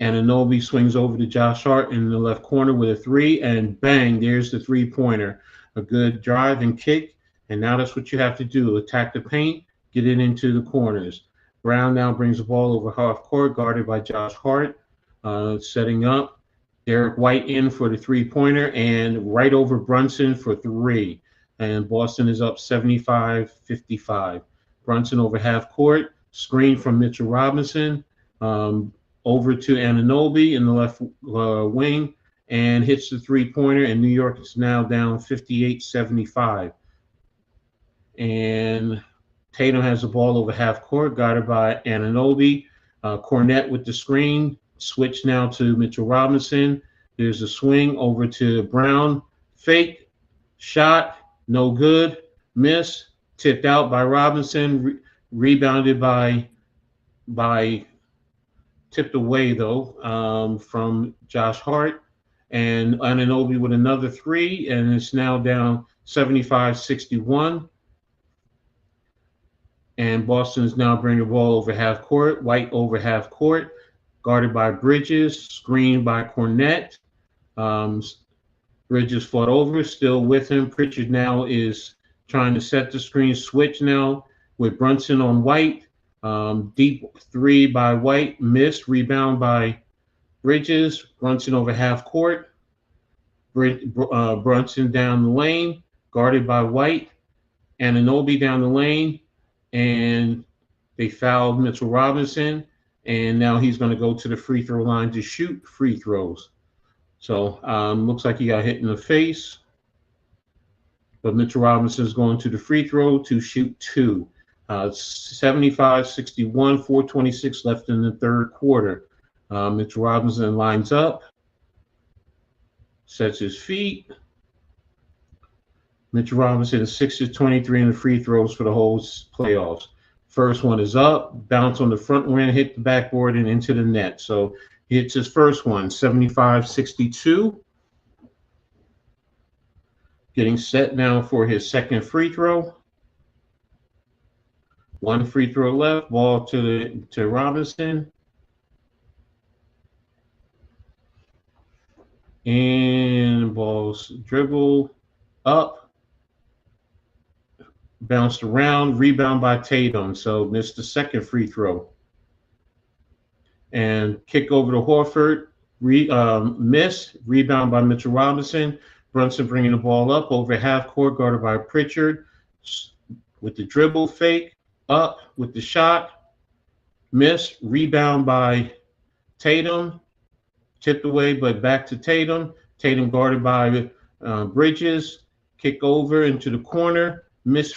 Anunoby swings over to Josh Hart in the left corner with a 3, and bang, there's the 3-pointer. A good drive and kick. And now that's what you have to do. Attack the paint, get it into the corners. Brown now brings the ball over half court, guarded by Josh Hart, setting up. Derek White in for the 3-pointer, and right over Brunson for 3. And Boston is up 75-55. Brunson over half court, screen from Mitchell Robinson, over to Anunoby in the left wing, and hits the 3-pointer, and New York is now down 58-75. And Tatum has the ball over half court, guarded by Anunoby. Cornette with the screen. Switch now to Mitchell Robinson. There's a swing over to Brown. Fake. Shot. No good. Miss. Tipped out by Robinson. Rebounded by tipped away, though, from Josh Hart. And Anunoby with another 3. And it's now down 75-61. And Boston is now bringing the ball over half court. White over half court, guarded by Bridges, screened by Cornette. Bridges fought over, still with him. Pritchard now is trying to set the screen, switch now with Brunson on White. Deep 3 by White, missed, rebound by Bridges. Brunson over half court. Brunson down the lane, guarded by White. Anunoby down the lane. And they fouled Mitchell Robinson, and now he's going to go to the free throw line to shoot free throws. So looks like he got hit in the face, but Mitchell Robinson is going to the free throw to shoot 2. 75-61, 4:26 left in the third quarter. Mitchell Robinson lines up, sets his feet. Mitchell Robinson is 6 of 23 in the free throws for the whole playoffs. First one is up, bounce on the front rim, hit the backboard and into the net. So he hits his first one, 75-62. Getting set now for his second free throw. 1 free throw left, ball to Robinson. And ball's dribble up. Bounced around, rebound by Tatum, so missed the second free throw. And kick over to Horford, miss, rebound by Mitchell Robinson. Brunson bringing the ball up over half court, guarded by Pritchard. With the dribble, fake, up with the shot, miss, rebound by Tatum. Tipped away, but back to Tatum. Tatum guarded by Bridges. Kick over into the corner. Missed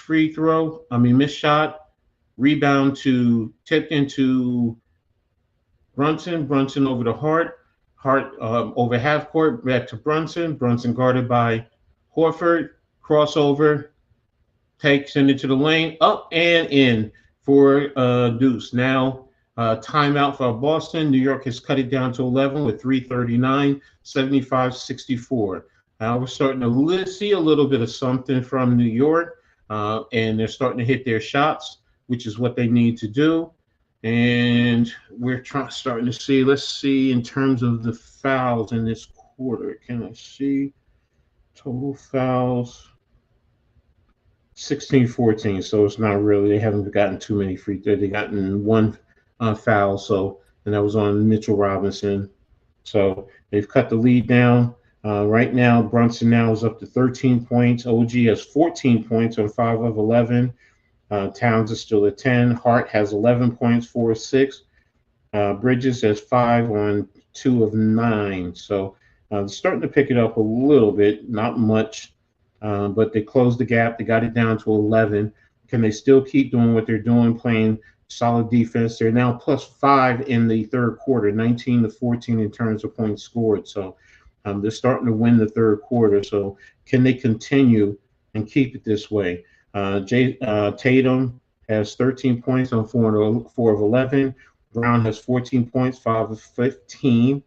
shot, rebound tipped into Brunson over to Hart over half court, back to Brunson guarded by Horford, crossover, takes it into the lane, up and in for Deuce. Now timeout for Boston. New York has cut it down to 11 with 3:39, 75-64. Now we're starting to see a little bit of something from New York, and they're starting to hit their shots, which is what they need to do. And we're starting to see, let's see, in terms of the fouls in this quarter. Can I see total fouls? 16-14, so it's not really, they haven't gotten too many free throws. They've gotten one foul, and that was on Mitchell Robinson. So they've cut the lead down. Right now, Brunson now is up to 13 points. OG has 14 points on 5 of 11. Towns is still at 10. Hart has 11 points, 4 of 6. Bridges has 5 on 2 of 9. So starting to pick it up a little bit, not much, but they closed the gap. They got it down to 11. Can they still keep doing what they're doing, playing solid defense? They're now +5 in the third quarter, 19-14 in terms of points scored. So they're starting to win the third quarter. So can they continue and keep it this way? Tatum has 13 points on 4 of 11. Brown has 14 points, 5 of 15.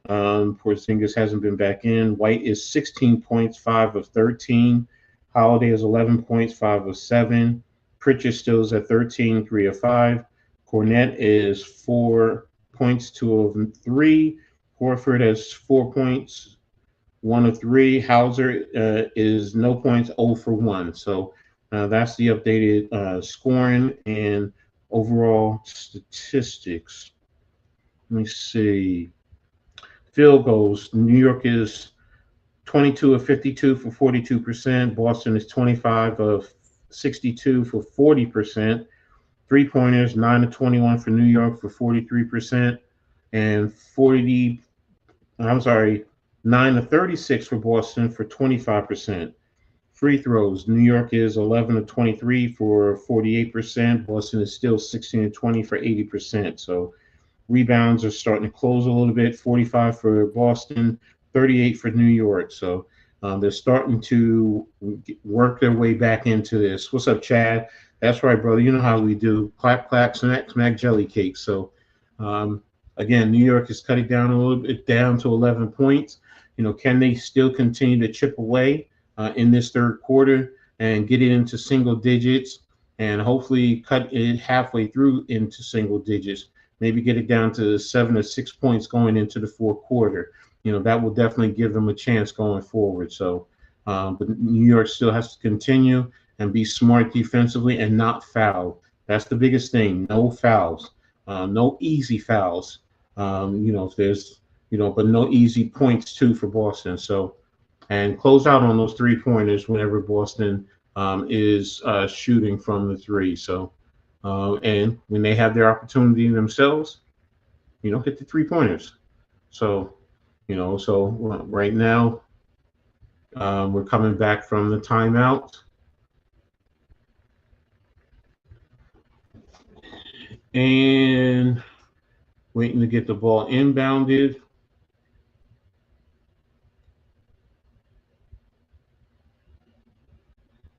Porzingis hasn't been back in. White is 16 points, 5 of 13. Holiday is 11 points, 5 of 7. Pritchard still is at 13, 3 of 5. Cornette is 4 points, 2 of 3. Horford has 4 points, 1 of 3. Hauser is no points, 0 for 1. So that's the updated scoring and overall statistics. Let me see. Field goals. New York is 22 of 52 for 42%. Boston is 25 of 62 for 40%. Three-pointers, 9 of 21 for New York for 43%. And 9 of 36 for Boston for 25%. Free throws, New York is 11 of 23 for 48%. Boston is still 16 of 20 for 80%. So rebounds are starting to close a little bit, 45 for Boston, 38 for New York. So they're starting to work their way back into this. What's up, Chad? That's right, brother. You know how we do. Clap, clap, smack, smack, jelly cake. So, again, New York is cutting down a little bit, down to 11 points. Can they still continue to chip away in this third quarter and get it into single digits and hopefully cut it halfway through into single digits? Maybe get it down to 7 or 6 points going into the fourth quarter. That will definitely give them a chance going forward. So, but New York still has to continue and be smart defensively and not foul. That's the biggest thing. No fouls, no easy fouls. If there's, but no easy points too for Boston. So, and close out on those 3-pointers whenever Boston is shooting from the 3. So, and when they have their opportunity themselves, hit the 3-pointers. So, right now we're coming back from the timeout. And waiting to get the ball inbounded.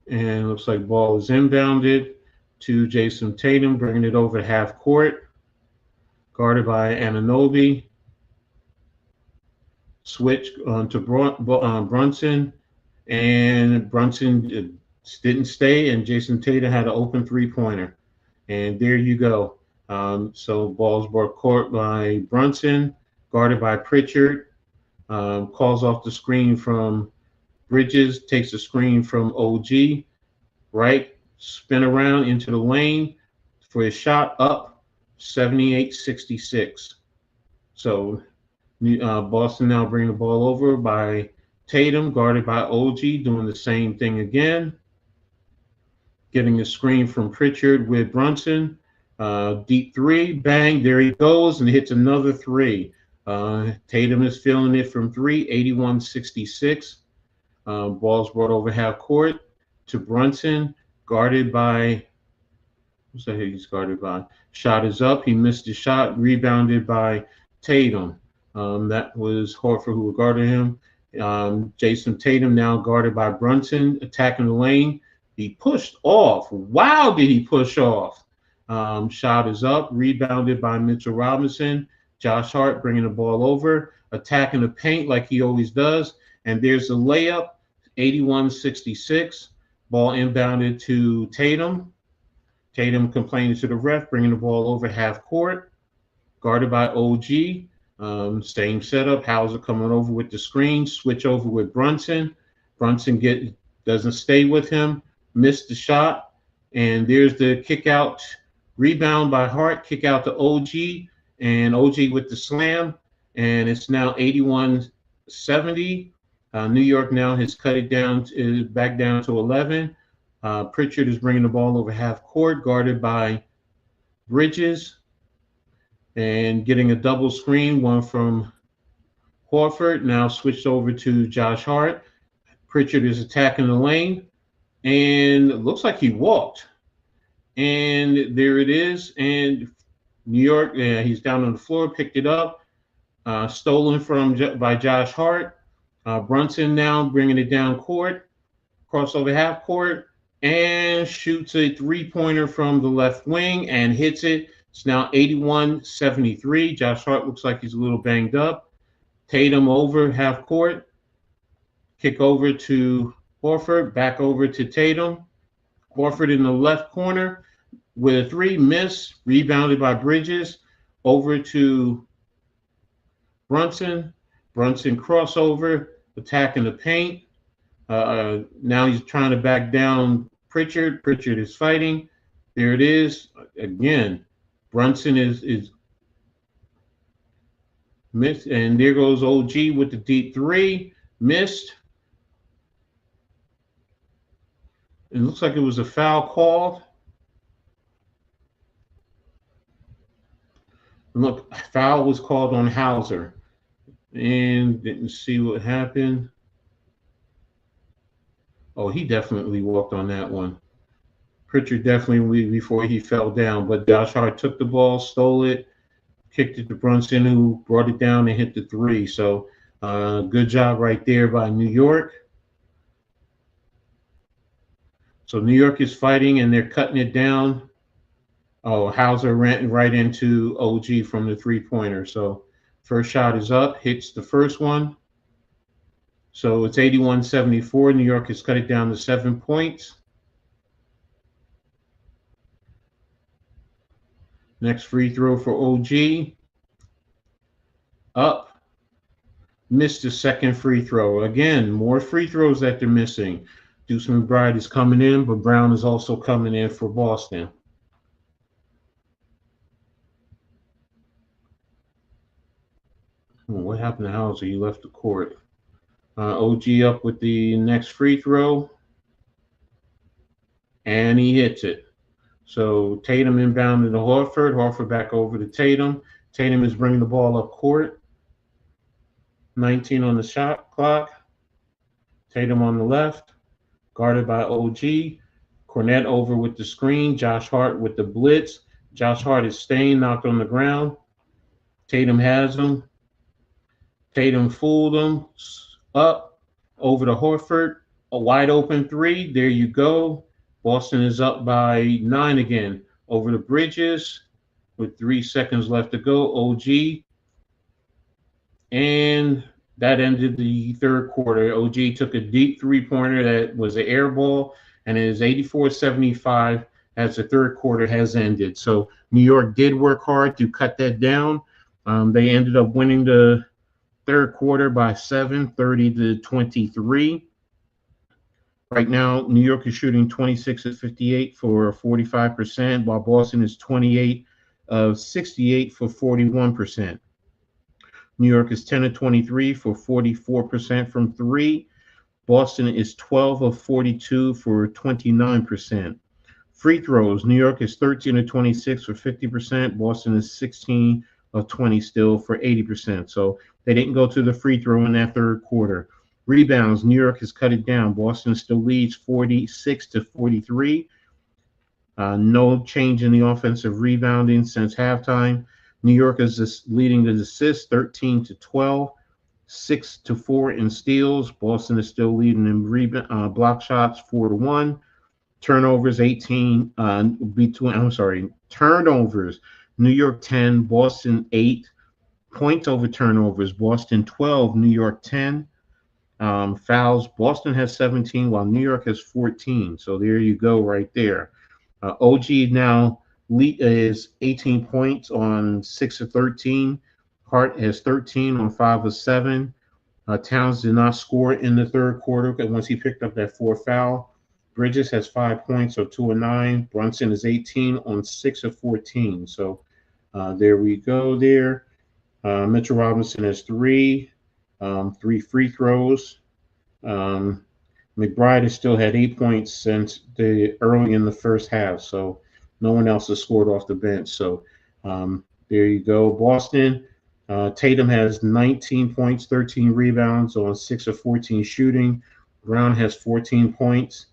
And looks like ball is inbounded to Jason Tatum, bringing it over half court. Guarded by Anunoby. Switch to Brunson. And Brunson didn't stay, and Jason Tatum had an open 3-pointer. And there you go. So ball's brought court by Brunson, guarded by Pritchard. Calls off the screen from Bridges, takes the screen from OG. Right, spin around into the lane for his shot up, 78-66. So Boston now bringing the ball over by Tatum, guarded by OG, doing the same thing again. Getting a screen from Pritchard with Brunson. Deep 3, bang, there he goes, and hits another 3. Tatum is feeling it from 3, 81-66. Ball's brought over half court to Brunson, guarded by Who's that he's guarded by? Shot is up. He missed the shot. Rebounded by Tatum. That was Horford who guarded him. Jason Tatum now guarded by Brunson, attacking the lane. He pushed off. Wow, did he push off? Shot is up. Rebounded by Mitchell Robinson. Josh Hart bringing the ball over, attacking the paint like he always does. And there's a layup, 81-66. Ball inbounded to Tatum. Tatum complaining to the ref, bringing the ball over half court. Guarded by OG. Same setup. Hauser coming over with the screen. Switch over with Brunson. Brunson doesn't stay with him. Missed the shot. And there's the kick out. Rebound by Hart. Kick out to OG. And OG with the slam. And it's now 81-70. New York now has cut it down, back down to 11. Pritchard is bringing the ball over half court, guarded by Bridges. And getting a double screen, one from Horford, now switched over to Josh Hart. Pritchard is attacking the lane, and it looks like he walked. And there it is. And New York, he's down on the floor, picked it up, stolen by Josh Hart. Brunson now bringing it down court, crossover half court, and shoots a three-pointer from the left wing and hits it. It's now 81-73. Josh Hart looks like he's a little banged up. Tatum over half court. Kick over to Horford. Back over to Tatum. Horford in the left corner with a three. Miss. Rebounded by Bridges. Over to Brunson. Brunson crossover. Attacking the paint. Now he's trying to back down Pritchard. Pritchard is fighting. There it is. Again. Brunson is missed, and there goes OG with the deep three, missed. It looks like it was a foul called. Look, foul was called on Hauser, and didn't see what happened. Oh, he definitely walked on that one. Pritchard definitely before he fell down, but Josh Hart took the ball, stole it, kicked it to Brunson, who brought it down and hit the three. So good job right there by New York. So New York is fighting, and they're cutting it down. Oh, Hauser ran right into OG from the three-pointer. So first shot is up, hits the first one. So it's 81-74. New York has cut it down to 7 points. Next free throw for OG. Up. Missed the second free throw. Again, more free throws that they're missing. Deuce McBride is coming in, but Brown is also coming in for Boston. What happened to Hauser? He left the court. OG up with the next free throw. And he hits it. So Tatum inbounded to Horford. Horford back over to Tatum. Tatum is bringing the ball up court. 19 on the shot clock. Tatum on the left. Guarded by OG. Cornette over with the screen. Josh Hart with the blitz. Josh Hart is staying, knocked on the ground. Tatum has him. Tatum fooled him. Up over to Horford. A wide open three. There you go. Boston is up by 9 again. Over to Bridges with 3 seconds left to go. OG. And that ended the third quarter. OG took a deep three-pointer that was an air ball, and it is 84-75 as the third quarter has ended. So New York did work hard to cut that down. They ended up winning the third quarter by 7, 30-23. Right now, New York is shooting 26 of 58 for 45%, while Boston is 28 of 68 for 41%. New York is 10 of 23 for 44% from three. Boston is 12 of 42 for 29%. Free throws, New York is 13 of 26 for 50%. Boston is 16 of 20 still for 80%. So they didn't go to the free throw in that third quarter. Rebounds, New York has cut it down. Boston still leads 46-43. No change in the offensive rebounding since halftime. New York is leading in assists 13-12, 6-4 in steals. Boston is still leading in block shots 4-1. Turnovers 18 turnovers. New York 10, Boston 8. Points over turnovers, Boston 12, New York 10. Fouls, Boston has 17 while New York has 14. So there you go right there. OG now is 18 points on 6 of 13. Hart has 13 on 5 of 7. Towns did not score in the third quarter once he picked up that 4th foul. Bridges has 5 points, so 2 of 9. Brunson is 18 on 6 of 14. So there we go there. Mitchell Robinson has 3 free throws. McBride has still had 8 points since early in the first half, so no one else has scored off the bench. So there you go. Boston, Tatum has 19 points, 13 rebounds on 6 of 14 shooting. Brown has 14 points.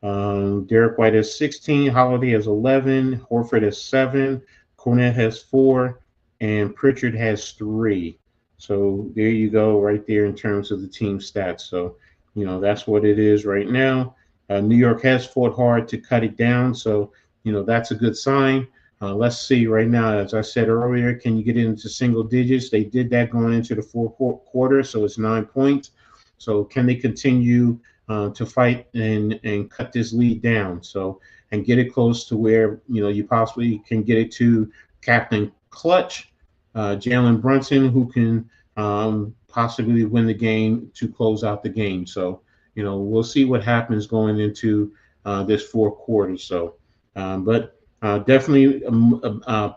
Derek White has 16. Holiday has 11. Horford has 7. Cornette has 4. And Pritchard has 3. So there you go right there in terms of the team stats. So, that's what it is right now. New York has fought hard to cut it down. So, that's a good sign. Let's see right now, as I said earlier, can you get into single digits? They did that going into the fourth quarter, so it's 9 points. So can they continue to fight and cut this lead down? So, and get it close to where, you possibly can get it to Captain Clutch, Jalen Brunson, who can possibly win the game to close out the game. So, we'll see what happens going into this fourth quarter. So, but definitely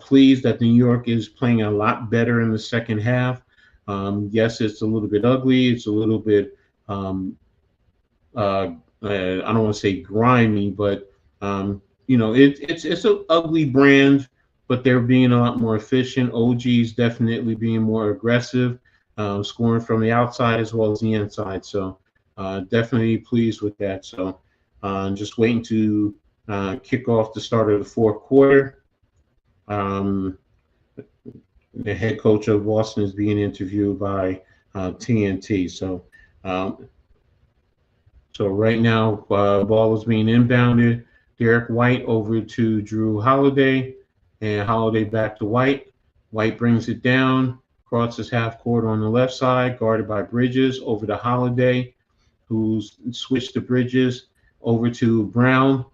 pleased that New York is playing a lot better in the second half. Yes, it's a little bit ugly. It's a little bit, I don't want to say grimy, but, it's an ugly brand, but they're being a lot more efficient. OG's definitely being more aggressive, scoring from the outside as well as the inside. So definitely pleased with that. So just waiting to kick off the start of the fourth quarter. The head coach of Boston is being interviewed by TNT. So so right now, ball is being inbounded. Derek White over to Drew Holiday. And Holiday back to White. White brings it down, crosses half court on the left side, guarded by Bridges, over to Holiday, who's switched to Bridges, over to Brown,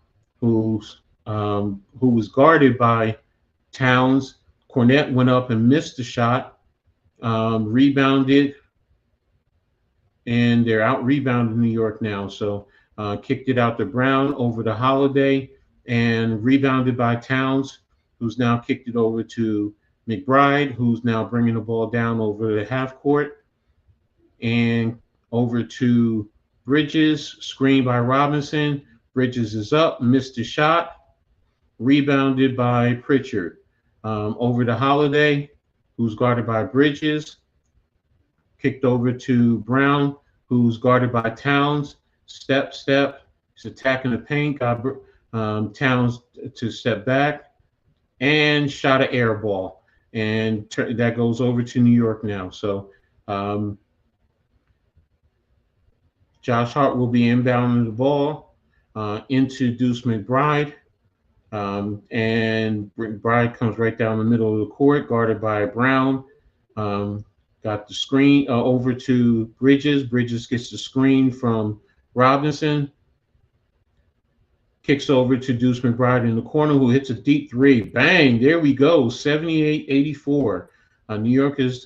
who was guarded by Towns. Cornette went up and missed the shot, rebounded, and they're out rebounding New York now. So kicked it out to Brown, over to Holiday, and rebounded by Towns, who's now kicked it over to McBride, who's now bringing the ball down over the half court, and over to Bridges, screened by Robinson. Bridges is up, missed the shot, rebounded by Pritchard. Over to Holiday, who's guarded by Bridges, kicked over to Brown, who's guarded by Towns. Step, he's attacking the paint, got Towns to step back, and shot an air ball, and that goes over to New York now. So Josh Hart will be inbounding the ball into Deuce McBride, and McBride comes right down the middle of the court, guarded by Brown. Got the screen over to Bridges. Bridges gets the screen from Robinson. Kicks over to Deuce McBride in the corner, who hits a deep 3. Bang! There we go. 78-84. New York is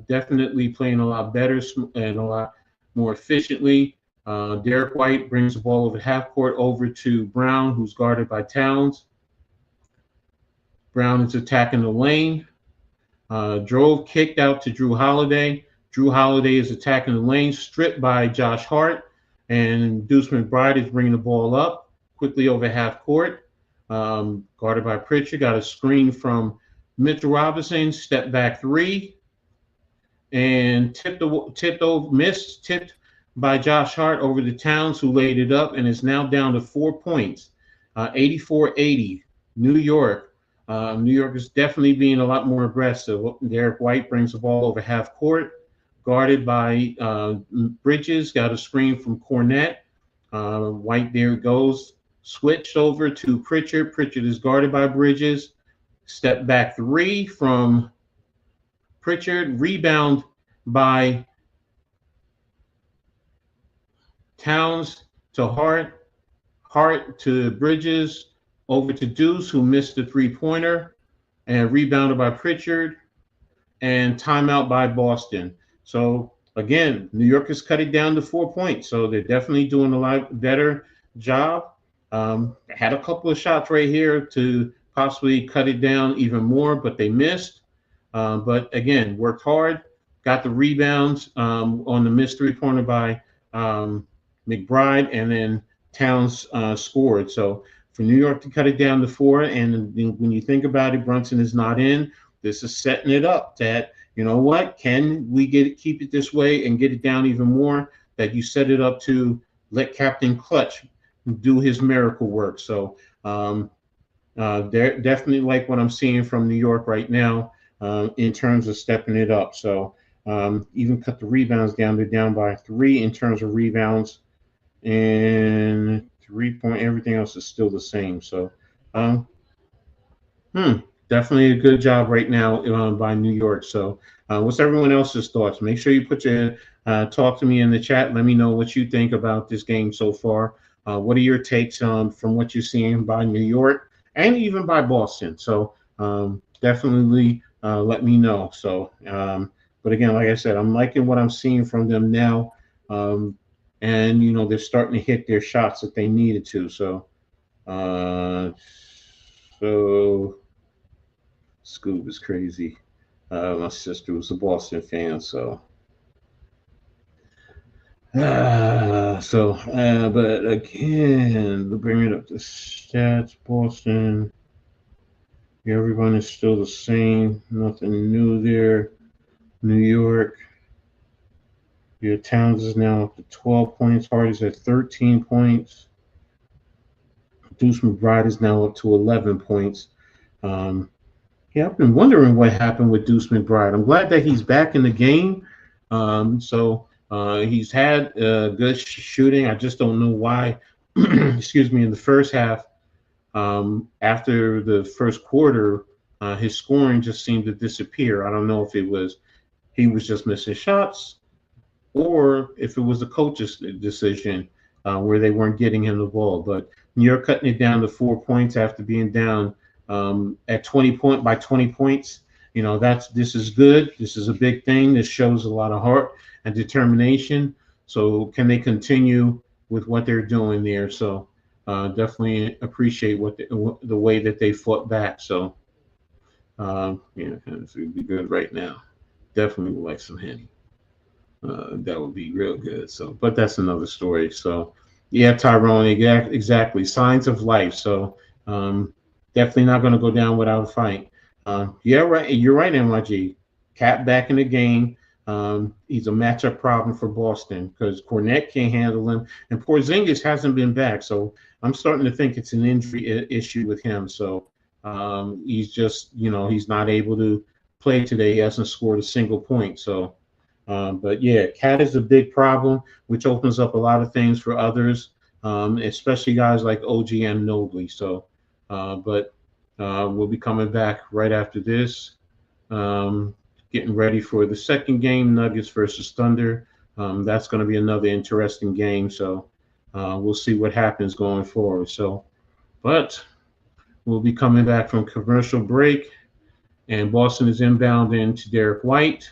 definitely playing a lot better and a lot more efficiently. Derek White brings the ball over half court over to Brown, who's guarded by Towns. Brown is attacking the lane. Drove, kicked out to Drew Holiday. Drew Holiday is attacking the lane, stripped by Josh Hart, and Deuce McBride is bringing the ball up quickly over half court, guarded by Pritchard. Got a screen from Mitchell Robinson, step back 3, and tipped by Josh Hart over to Towns, who laid it up, and is now down to 4 points. 84-80, New York. New York is definitely being a lot more aggressive. Derek White brings the ball over half court, guarded by Bridges, got a screen from Cornette. White, there it goes. Switched over to Pritchard. Pritchard is guarded by Bridges. Step back three from Pritchard. Rebound by Towns to Hart. Hart to Bridges. Over to Deuce, who missed the three-pointer. And rebounded by Pritchard. And timeout by Boston. So, again, New York has cut it down to 4 points. So they're definitely doing a lot better job. Had a couple of shots right here to possibly cut it down even more, but they missed. But again, worked hard, got the rebounds on the missed three-pointer by McBride, and then Towns scored. So for New York to cut it down to 4, and when you think about it, Brunson is not in. This is setting it up that, you know what, can we keep it this way and get it down even more? That you set it up to let Captain Clutch do his miracle work. So they're definitely like what I'm seeing from New York right now in terms of stepping it up. So even cut the rebounds down. They're down by 3 in terms of rebounds, and 3-point. Everything else is still the same. So definitely a good job right now by New York. So what's everyone else's thoughts? Make sure you put your talk to me in the chat. Let me know what you think about this game so far. What are your takes from what you're seeing by New York and even by Boston? So definitely let me know. So, but again, like I said, I'm liking what I'm seeing from them now. And, you know, they're starting to hit their shots that they needed to. So, Scoob is crazy. My sister was a Boston fan, so. But again, bringing up the stats, Boston, everyone is still the same, nothing new there. New York, your Towns is now up to 12 points. Hardy's at 13 points. Deuce McBride is now up to 11 points. Yeah, I've been wondering what happened with Deuce McBride. I'm glad that he's back in the game. He's had good shooting. I just don't know why, excuse me, in the first half, after the first quarter, his scoring just seemed to disappear. I don't know if he was just missing shots or if it was the coach's decision where they weren't getting him the ball. But New York cutting it down to 4 points after being down by 20 points. You know, this is good. This is a big thing. This shows a lot of heart and determination. So can they continue with what they're doing there? So definitely appreciate the way that they fought back. So it would be good right now. Definitely would like some Henny. That would be real good. So, but that's another story. So yeah, Tyrone, exactly. Signs of life. So definitely not going to go down without a fight. Yeah, right. You're right, MYG. Cap back in the game. He's a matchup problem for Boston because Cornette can't handle him, and Porzingis hasn't been back. So I'm starting to think it's an injury issue with him. So he's just, he's not able to play today. He hasn't scored a single point. So, but yeah, Cat is a big problem, which opens up a lot of things for others, especially guys like OG Anunoby. So, but we'll be coming back right after this. Getting ready for the second game, Nuggets versus Thunder. That's going to be another interesting game. So we'll see what happens going forward. So, but we'll be coming back from commercial break, and Boston is inbound into Derek White.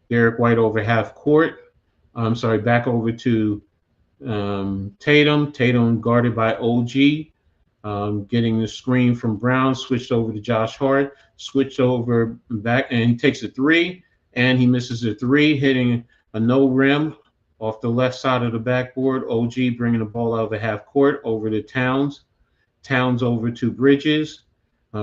Derek White over half court. Back over to Tatum. Tatum guarded by OG. Getting the screen from Brown, switched over to Josh Hart, switched over back, and he takes a three, and he misses a three, hitting a no rim off the left side of the backboard. OG bringing the ball out of the half court over to Towns. Towns over to Bridges.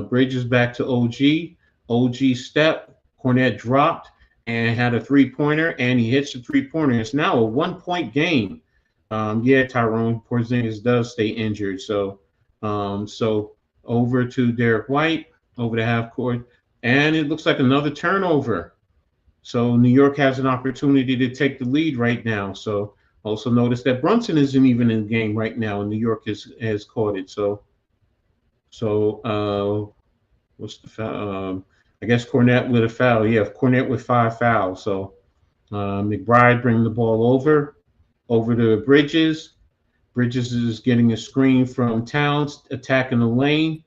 Bridges back to OG. OG step. Cornette dropped and had a three-pointer, and he hits the three-pointer. It's now a 1 point game. Tyrone Porzingis does stay injured, so So over to Derek White, over the half court, and it looks like another turnover. So New York has an opportunity to take the lead right now. So also notice that Brunson isn't even in the game right now, and New York has caught it. So what's the foul? I guess Cornette with a foul. Yeah, Cornette with 5 fouls. So McBride bringing the ball over to Bridges. Bridges is getting a screen from Towns, attacking the lane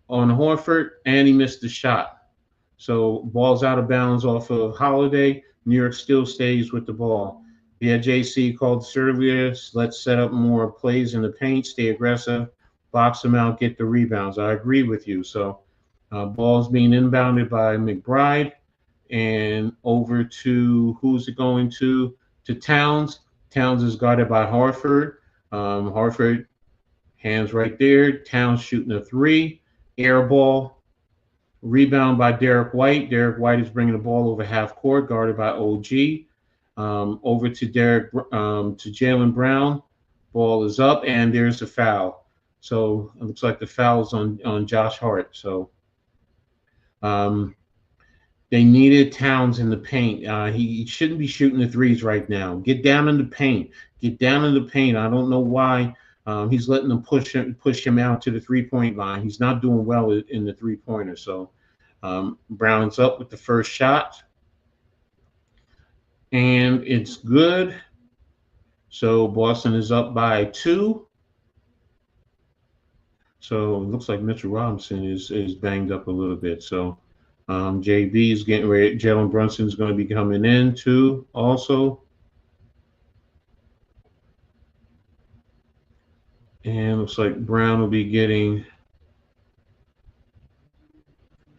on Horford, and he missed the shot. So ball's out of bounds off of Holiday. New York still stays with the ball. Yeah, JC called this earlier. Let's set up more plays in the paint, stay aggressive, box them out, get the rebounds. I agree with you. So ball's being inbounded by McBride, and over to who's it going to? To Towns. Towns is guarded by Horford. Horford, hands right there. Towns shooting a 3. Air ball. Rebound by Derek White. Derek White is bringing the ball over half court, guarded by OG. Over to Jaylen Brown. Ball is up, and there's a foul. So it looks like the foul is on Josh Hart. So they needed Towns in the paint. He shouldn't be shooting the threes right now. Get down in the paint. Get down in the paint. I don't know why he's letting them push him out to the 3-point line. He's not doing well in the 3-pointer. So Brown's up with the first shot, and it's good. So Boston is up by 2. So it looks like Mitchell Robinson is banged up a little bit. So JB is getting ready. Jalen Brunson is going to be coming in too also. And looks like Brown will be getting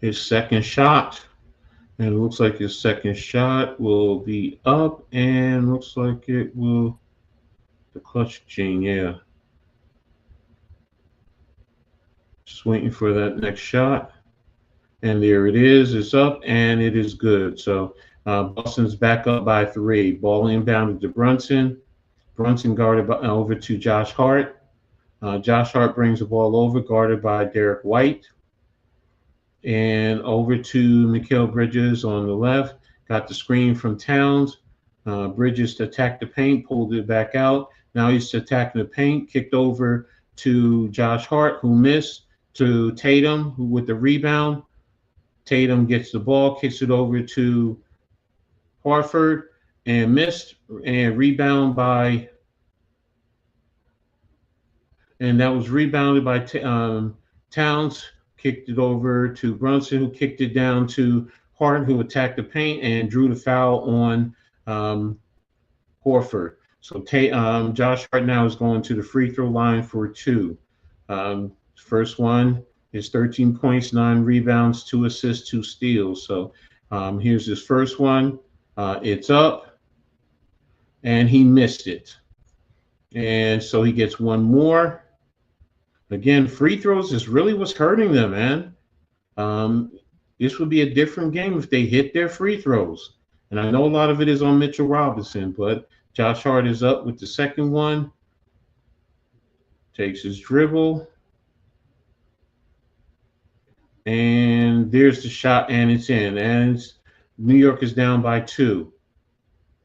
his second shot. And it looks like his second shot will be up, and looks like it will, the clutch gene, yeah. Just waiting for that next shot. And there it is. It's up, and it is good. So Boston's back up by 3. Ball inbounded to Brunson. Brunson guarded over to Josh Hart. Josh Hart brings the ball over, guarded by Derek White. And over to Mikal Bridges on the left. Got the screen from Towns. Bridges to attack the paint, pulled it back out. Now he's attacking the paint, kicked over to Josh Hart, who missed, to Tatum, who with the rebound. Tatum gets the ball, kicks it over to Horford, and missed, and rebound by, and that was rebounded by Towns, kicked it over to Brunson, who kicked it down to Hart, who attacked the paint and drew the foul on Horford. So Josh Hart now is going to the free throw line for 2. First one is 13 points, 9 rebounds, 2 assists, 2 steals. So here's his first one. It's up, and he missed it. And so he gets one more. Again, free throws is really what's hurting them, man. This would be a different game if they hit their free throws. And I know a lot of it is on Mitchell Robinson, but Josh Hart is up with the second one. Takes his dribble. And there's the shot, and it's in. And New York is down by 2.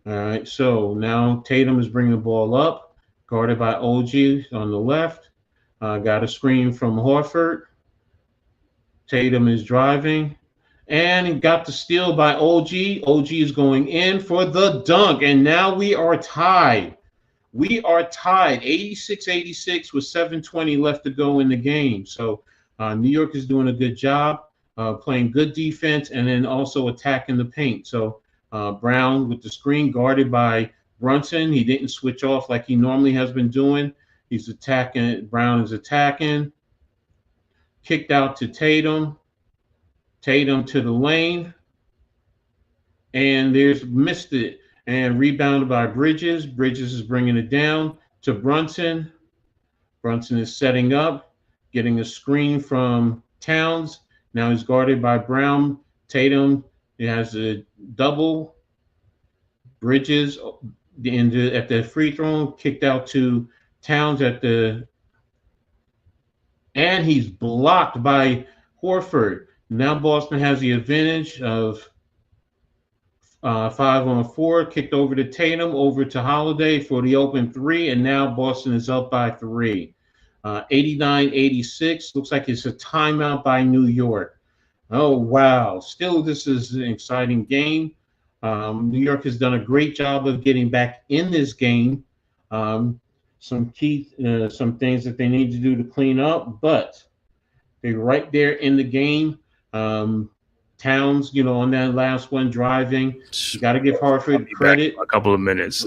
All right, so now Tatum is bringing the ball up, guarded by OG on the left. Got a screen from Horford. Tatum is driving, and he got the steal by OG. OG is going in for the dunk, and now we are tied. We are tied 86-86 with 7:20 left to go in the game. So New York is doing a good job playing good defense and then also attacking the paint. So Brown with the screen, guarded by Brunson. He didn't switch off like he normally has been doing. He's attacking. Brown is attacking. Kicked out to Tatum. Tatum to the lane. And there's missed it. And rebounded by Bridges. Bridges is bringing it down to Brunson. Brunson is setting up, getting a screen from Towns. Now he's guarded by Brown. Tatum, he has a double. Bridges at the free throw, kicked out to Towns at the and he's blocked by Horford. Now Boston has the advantage of 5-on-4, kicked over to Tatum, over to Holiday for the open three, and now Boston is up by 3. 89-86. Looks like it's a timeout by New York. Oh, wow. Still, this is an exciting game. New York has done a great job of getting back in this game. Some things that they need to do to clean up, but they're right there in the game. Towns, on that last one driving, you got to give Hartford credit. A couple of minutes.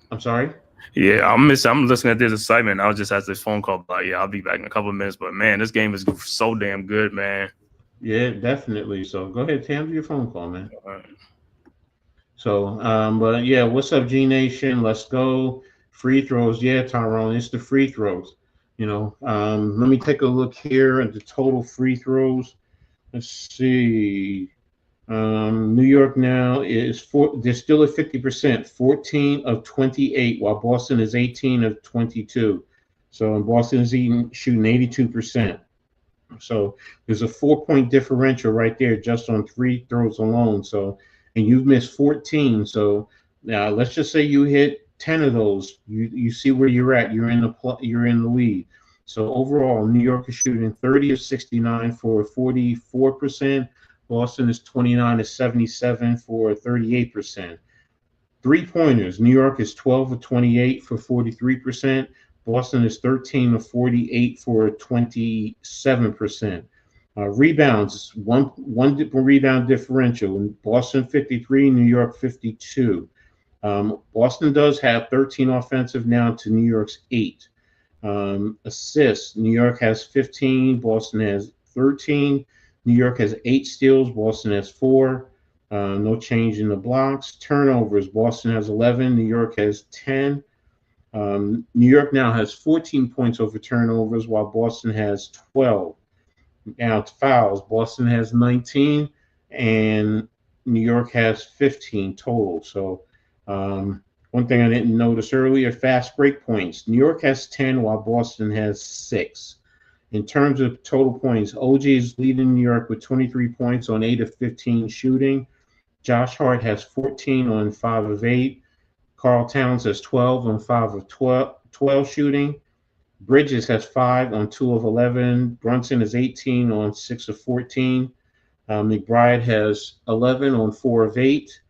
I'm sorry. Yeah, I'm listening at this excitement. I was just asked this phone call, but yeah, I'll be back in a couple of minutes. But man, this game is so damn good, man. Yeah, definitely. So go ahead, Tam, do your phone call, man. All right. So, but yeah, what's up, G Nation? Let's go. Free throws. Yeah, Tyrone, it's the free throws. Let me take a look here at the total free throws. Let's see. New York now is they're still at 50%, 14 of 28, while Boston is 18 of 22. So Boston is shooting 82%. So there's a 4-point differential right there just on free throws alone. So, and you've missed 14. So now let's just say you hit 10 of those. You see where you're at. You're in the lead. So overall, New York is shooting 30 of 69 for 44%. Boston is 29 of 77 for 38%. 3-pointers, New York is 12 of 28 for 43%. Boston is 13 of 48 for 27%. Rebounds, one rebound differential. Boston 53, New York 52. Boston does have 13 offensive now to New York's 8. Assists, New York has 15, Boston has 13. New York has 8 steals, Boston has 4. No change in the blocks. Turnovers, Boston has 11, New York has 10. New York now has 14 points over turnovers, while Boston has 12. Now it's fouls. Boston has 19, and New York has 15 total. So one thing I didn't notice earlier, fast break points. New York has 10, while Boston has 6. In terms of total points, OG is leading New York with 23 points on 8 of 15 shooting. Josh Hart has 14 on 5 of 8. Karl Towns has 12 on 5 of 12 shooting. Bridges has 5 on 2 of 11. Brunson is 18 on 6 of 14. McBride has 11 on 4 of 8.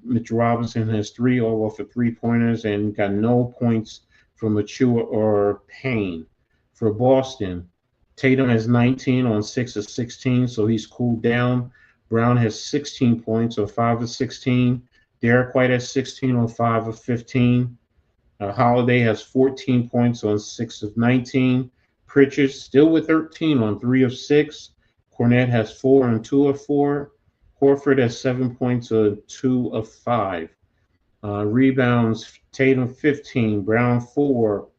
Mitchell Robinson has 3 all off of 3-pointers and got no points from Achua or Payne. For Boston, Tatum has 19 on 6 of 16, so he's cooled down. Brown has 16 points on 5 of 16. Derek White has 16 on 5 of 15. Holiday has 14 points on 6 of 19. Pritchard still with 13 on 3 of 6. Cornette has 4 on 2 of 4. Horford has 7 points on 2 of 5. Rebounds, Tatum 15, Brown 4,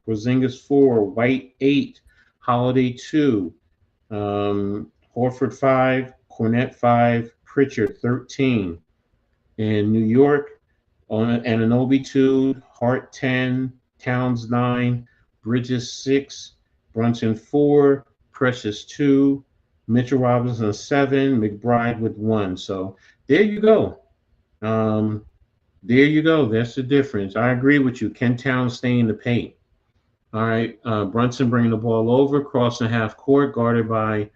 Porzingis 4, White 8, Holiday 2, Horford 5, Cornette 5, Pritchard 13. In New York, on Anunoby 2, Hart 10, Towns 9, Bridges 6, Brunson 4, Precious 2, Mitchell Robinson 7, McBride with 1. So there you go. There you go. That's the difference. I agree with you. Ken Towns staying in the paint. All right. Brunson bringing the ball over, crossing half court, guarded by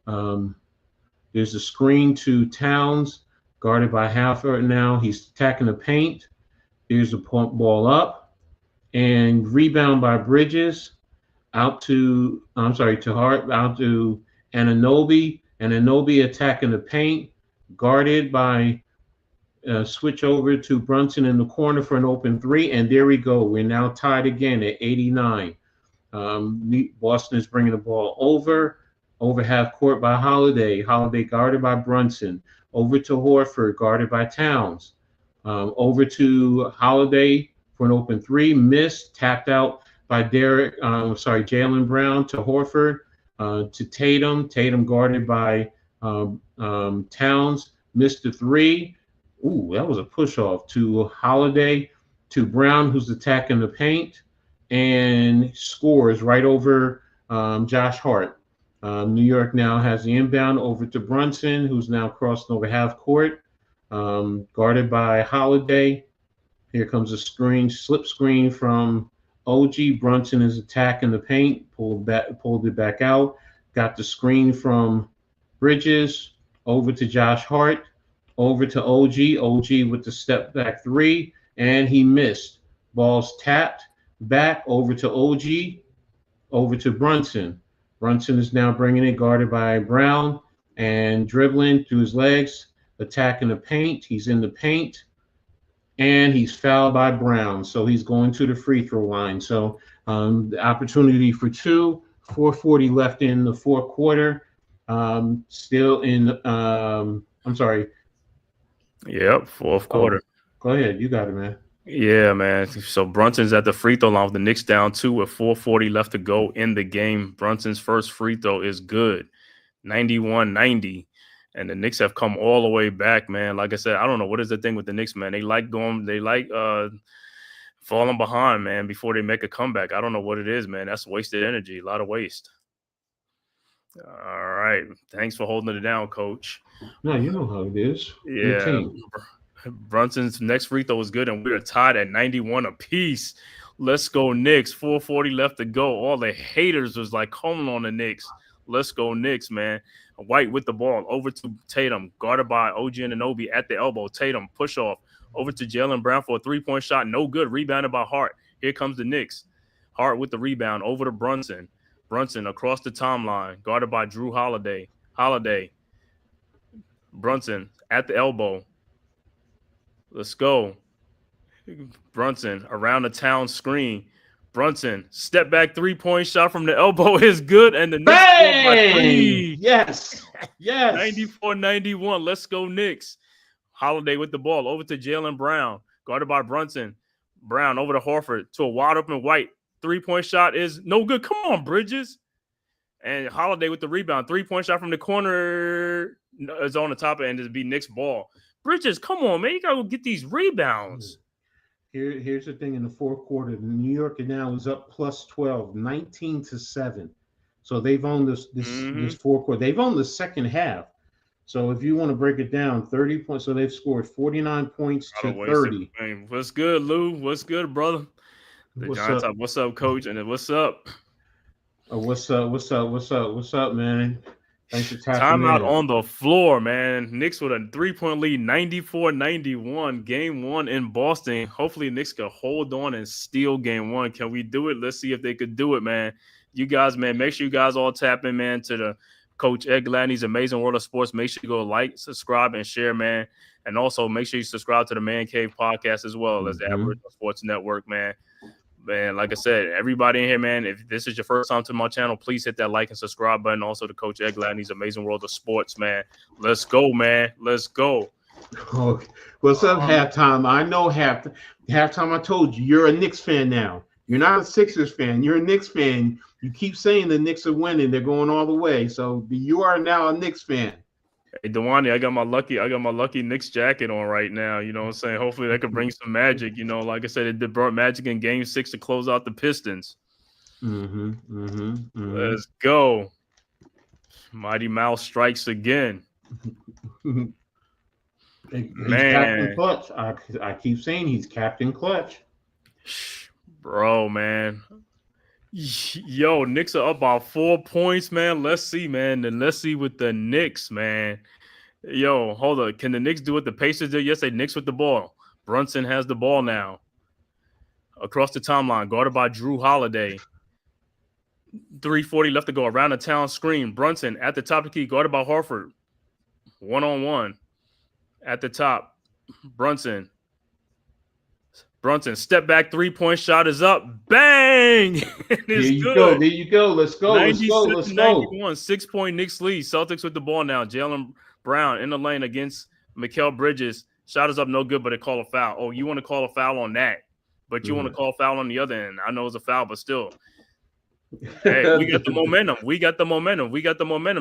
there's a screen to Towns, guarded by Halford now. He's attacking the paint. There's a pump ball up, and rebound by Bridges to Hart, out to Anunoby. Anunoby attacking the paint, guarded by switch over to Brunson in the corner for an open 3, and there we go. We're now tied again at 89. Boston is bringing the ball over half court by Holiday. Holiday guarded by Brunson. Over to Horford, guarded by Towns. Over to Holiday for an open 3, missed, tapped out by Jaylen Brown to Horford, to Tatum. Tatum guarded by Towns, missed the 3. Ooh, that was a push-off to Holiday, to Brown, who's attacking the paint, and scores right over Josh Hart. New York now has the inbound over to Brunson, who's now crossing over half court, guarded by Holiday. Here comes a slip screen from OG. Brunson is attacking the paint, pulled it back out. Got the screen from Bridges over to Josh Hart, over to OG. OG with the step back three, and he missed. Ball's tapped back over to OG, over to Brunson. Brunson is now bringing it, guarded by Brown, and dribbling through his legs, attacking the paint. He's in the paint, and he's fouled by Brown. So he's going to the free throw line. So the opportunity for two, 4:40 left in the fourth quarter. Still in, I'm sorry. Yep, fourth quarter. Go ahead. You got it, man. Yeah, man. So Brunson's at the free throw line with the Knicks down 2 with 4:40 left to go in the game. Brunson's first free throw is good, 91-90. And the Knicks have come all the way back, man. Like I said, I don't know what is the thing with the Knicks, man. They like falling behind, man, before they make a comeback. I don't know what it is, man. That's wasted energy, a lot of waste. All right. Thanks for holding it down, Coach. No, you know how it is. Yeah. Brunson's next free throw was good, and we are tied at 91 apiece. Let's go, Knicks. 4:40 left to go. All the haters was like calling on the Knicks. Let's go, Knicks, man. White with the ball over to Tatum, guarded by OG Anunoby at the elbow. Tatum push off over to Jaylen Brown for a 3-point shot. No good. Rebounded by Hart. Here comes the Knicks. Hart with the rebound over to Brunson. Brunson across the timeline, guarded by Drew Holiday. Brunson at the elbow. Let's go. Brunson around the town screen. Brunson, step back 3-point shot from the elbow is good. And the Knicks score by 3. Yes. 94-91. Let's go, Knicks. Holiday with the ball over to Jaylen Brown, guarded by Brunson. Brown over to Horford to a wide open White. 3-point shot is no good. Come on, Bridges. And Holiday with the rebound. 3-point shot from the corner is on the top end. It'll be Knicks ball. Bridges, come on, man. You got to get these rebounds. Here's the thing in the fourth quarter. New York now is up plus 12, 19-7. So they've owned this fourth quarter. They've owned the second half. So if you want to break it down, 30 points. So they've scored 49 points to 30. What's good, Lou? What's good, brother? What's up, Coach? And then what's up? What's up, man? Thanks for tapping Timeout in. on the floor, man. Knicks with a 3-point lead, 94-91. Game 1 in Boston. Hopefully, Knicks can hold on and steal game 1. Can we do it? Let's see if they could do it, man. You guys, man, make sure you guys all tap in, man, to the Coach Ed Gladney's Amazing World of Sports. Make sure you go like, subscribe, and share, man. And also make sure you subscribe to the Man Cave podcast as well as the Aboriginal Sports Network, man. Man, like I said, everybody in here, man, if this is your first time to my channel, please hit that like and subscribe button. Also to Coach Ed Gladney's Amazing World of Sports, man. Let's go, man. Let's go. Okay. What's up, halftime? I know halftime. I told you, you're a Knicks fan now. You're not a Sixers fan. You're a Knicks fan. You keep saying the Knicks are winning. They're going all the way. So you are now a Knicks fan. Hey, Dewani, I got my lucky Knicks jacket on right now. You know what I'm saying? Hopefully that could bring some magic. You know, like I said, it brought magic in Game 6 to close out the Pistons. Let's go. Mighty Mouse strikes again. He's Captain Clutch. I keep saying he's Captain Clutch. Bro, man. Yo, Knicks are up by 4 points, man. Let's see, man. And let's see with the Knicks, man. Yo, hold up. Can the Knicks do what the Pacers did yesterday? Knicks with the ball. Brunson has the ball now. Across the timeline, guarded by Drew Holiday. 3:40 left to go. Around the town screen. Brunson at the top of the key, guarded by Horford. 1-on-1. At the top. Brunson, step back 3-point shot is up. Bang! There you go. Let's go. 91, 6-point Knicks lead. Celtics with the ball now. Jaylen Brown in the lane against Mikal Bridges. Shot is up, no good, but they call a foul. Oh, you want to call a foul on that, but you want to call a foul on the other end. I know it's a foul, but still. Hey, we got the momentum.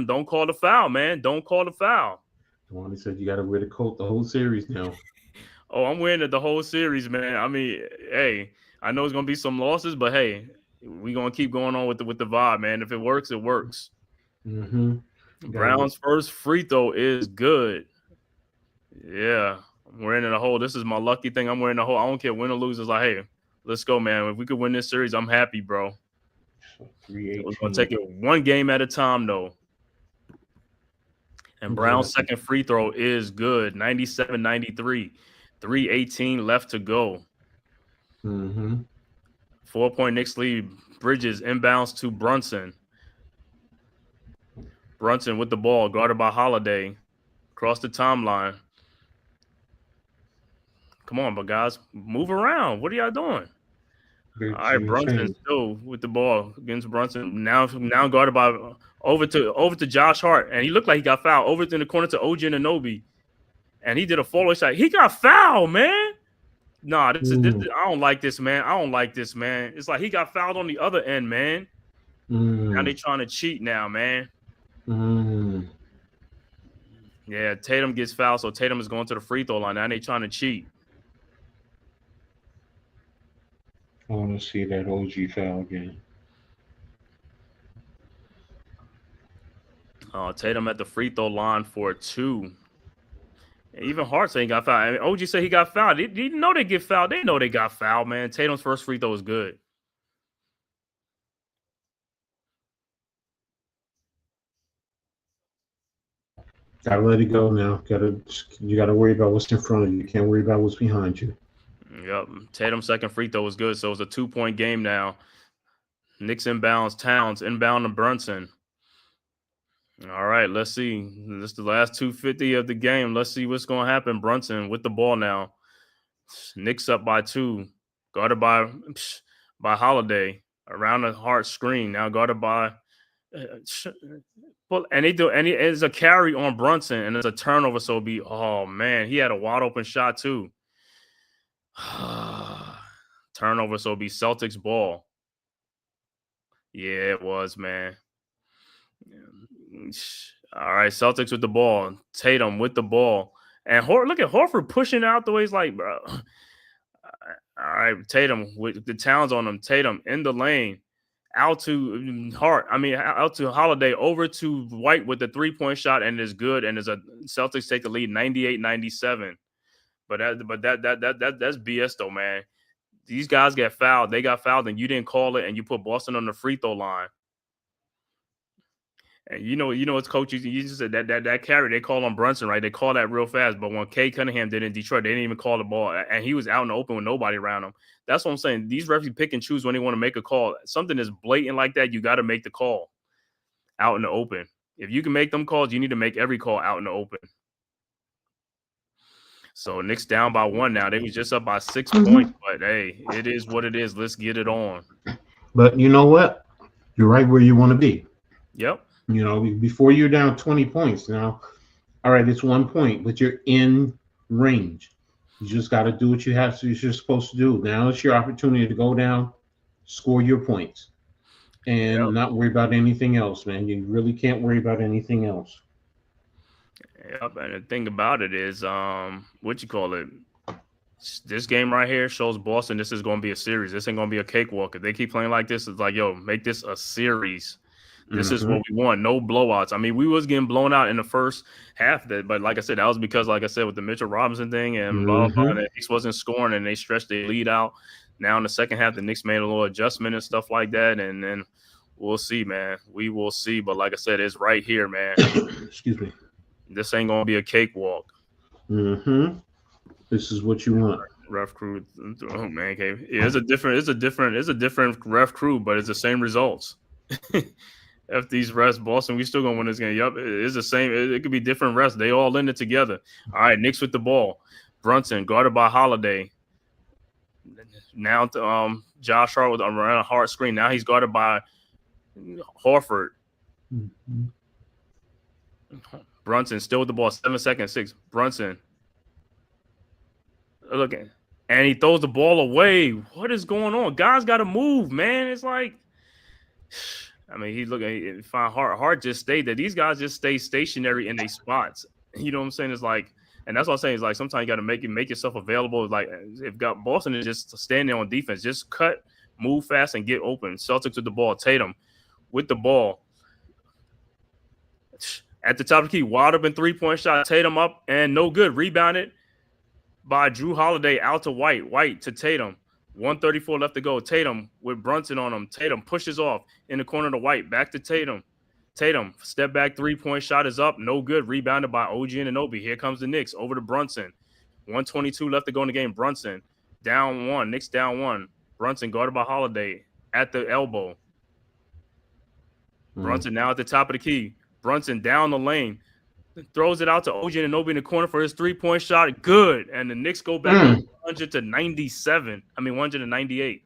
Don't call the foul, man. Don't call the foul. Dewani said you got to wear the coat the whole series now. Oh, I'm wearing it the whole series, man. I mean, hey, I know it's going to be some losses, but hey, We're gonna keep going on with the vibe, man. If it works, it works. Mm-hmm. Brown's first free throw is good. Yeah, we're in a hole. This is my lucky thing. I'm wearing a hole. I don't care win or lose. It's like, hey, let's go, man. If we could win this series, I'm happy, bro. We're gonna take it one game at a time, though. And Brown's second free throw is good. 97-93. 3:18 left to go. 4-point Knicks lead. Bridges inbounds to Brunson. Brunson with the ball, guarded by Holiday. Across the timeline. Come on, but guys, move around. What are y'all doing? All right, Brunson still with the ball against Brunson. Now guarded by over to Josh Hart, and he looked like he got fouled. Over in the corner to OG Anunoby, and he did a follow shot. He got fouled, man. Nah, this, I don't like this, man. I don't like this, man. It's like he got fouled on the other end, man. Now they trying to cheat now, man. Yeah, Tatum gets fouled, so Tatum is going to the free throw line. Now they trying to cheat. I want to see that OG foul again. Tatum at the free throw line for 2. Even Hart saying he got fouled. I mean, OG said he got fouled. They didn't know they get fouled. They know they got fouled, man. Tatum's first free throw is good. Gotta let it go now. You gotta worry about what's in front of you. You can't worry about what's behind you. Yep. Tatum's second free throw was good, so it's a 2-point game now. Knicks inbounds, Towns inbound to Brunson. All right, let's see. This is the last 2:50 of the game. Let's see what's going to happen. Brunson with the ball now. Knicks up by 2. Guarded by Holiday. Around the Hart screen. Now guarded by it's a carry on Brunson, and it's a turnover, so it'll be, oh, man, he had a wide open shot too. Turnover, so it'll be Celtics ball. Yeah, it was, man. All right, Celtics with the ball. Tatum with the ball. And look at Horford pushing out the way he's like, bro. All right, Tatum with the Towns on him. Tatum in the lane. Out to Holiday, over to White with the 3-point shot, and it's good. And Celtics take the lead 98-97. But that's BS though, man. These guys get fouled. They got fouled, and you didn't call it, and you put Boston on the free throw line. And you know, it's coach. You just said that carry they call on Brunson, right? They call that real fast. But when Kay Cunningham did in Detroit, they didn't even call the ball, and he was out in the open with nobody around him. That's what I'm saying. These refs pick and choose when they want to make a call. Something is blatant like that, you got to make the call out in the open. If you can make them calls, you need to make every call out in the open. So Knicks down by 1 now. They was just up by 6 points, but hey, it is what it is. Let's get it on. But you know what? You're right where you want to be. Yep. You know, before you're down 20 points now, all right, it's 1 point, but you're in range. You just got to do what you're supposed to do. Now it's your opportunity to go down, score your points, and not worry about anything else, man. You really can't worry about anything else. Yep, and the thing about it is, this game right here shows Boston this is going to be a series. This ain't going to be a cakewalk. If they keep playing like this, it's like, yo, make this a series. This is what we want. No blowouts. I mean, we was getting blown out in the first half, but like I said, that was because, like I said, with the Mitchell Robinson thing and blah, blah, blah, the Knicks wasn't scoring and they stretched their lead out. Now in the second half, the Knicks made a little adjustment and stuff like that, and then we'll see, man. We will see. But like I said, it's right here, man. Excuse me. This ain't gonna be a cakewalk. This is what you want. Ref crew, oh man, it's a different ref crew, but it's the same results. If these refs, Boston, we still gonna win this game. Yup, it's the same. It could be different refs. They all in it together. All right, Knicks with the ball. Brunson guarded by Holiday. Now to Josh Hart with around a hard screen. Now he's guarded by Horford. Brunson still with the ball. 7 seconds. 6. Brunson. Look at, and he throws the ball away. What is going on? Guys got to move, man. It's like, I mean, he find Hart just stayed there. These guys just stay stationary in their spots. You know what I'm saying? It's like, and that's what I'm saying. It's like sometimes you got to make yourself available. Like if Boston is just standing on defense, just cut, Move fast and get open. Celtics with the ball. Tatum with the ball. At the top of the key, wide open three-point shot. Tatum up and no good. Rebounded by Drew Holiday out to White. White to Tatum. 1:34 left to go. Tatum with Brunson on him. Tatum pushes off in the corner to White. Back to Tatum. Tatum, step back three-point shot is up. No good. Rebounded by OG Anunoby. Here comes the Knicks over to Brunson. 1:22 left to go in the game. Brunson down one. Knicks down one. Brunson guarded by Holiday at the elbow. Brunson now at the top of the key. Brunson down the lane. Throws it out to OG Anunoby in the corner for his three-point shot. Good. And the Knicks go back 198.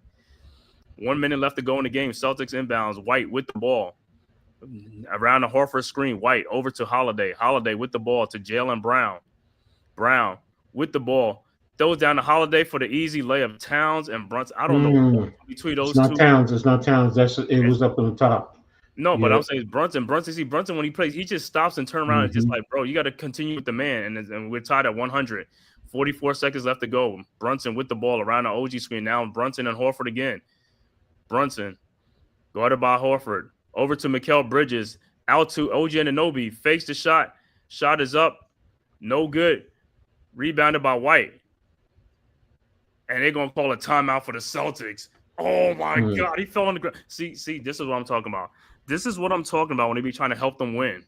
1 minute left to go in the game. Celtics inbounds. White with the ball. Around the Horford screen. White over to Holiday. Holiday with the ball to Jaylen Brown. Brown with the ball. Throws down to Holiday for the easy layup. Towns and Brunson. I don't know between those two. It's not Towns. It was up on the top. No, but I'm saying Brunson. See, Brunson, when he plays, he just stops and turns around and just like, bro, you got to continue with the man. And we're tied at 100. 44 seconds left to go. Brunson with the ball around the OG screen. Now Brunson and Horford again. Brunson guarded by Horford. Over to Mikal Bridges. Out to OG Anunoby. Fakes the shot. Shot is up. No good. Rebounded by White. And they're going to call a timeout for the Celtics. Oh, my God. He fell on the ground. See, this is what I'm talking about. This is what I'm talking about when they be trying to help them win.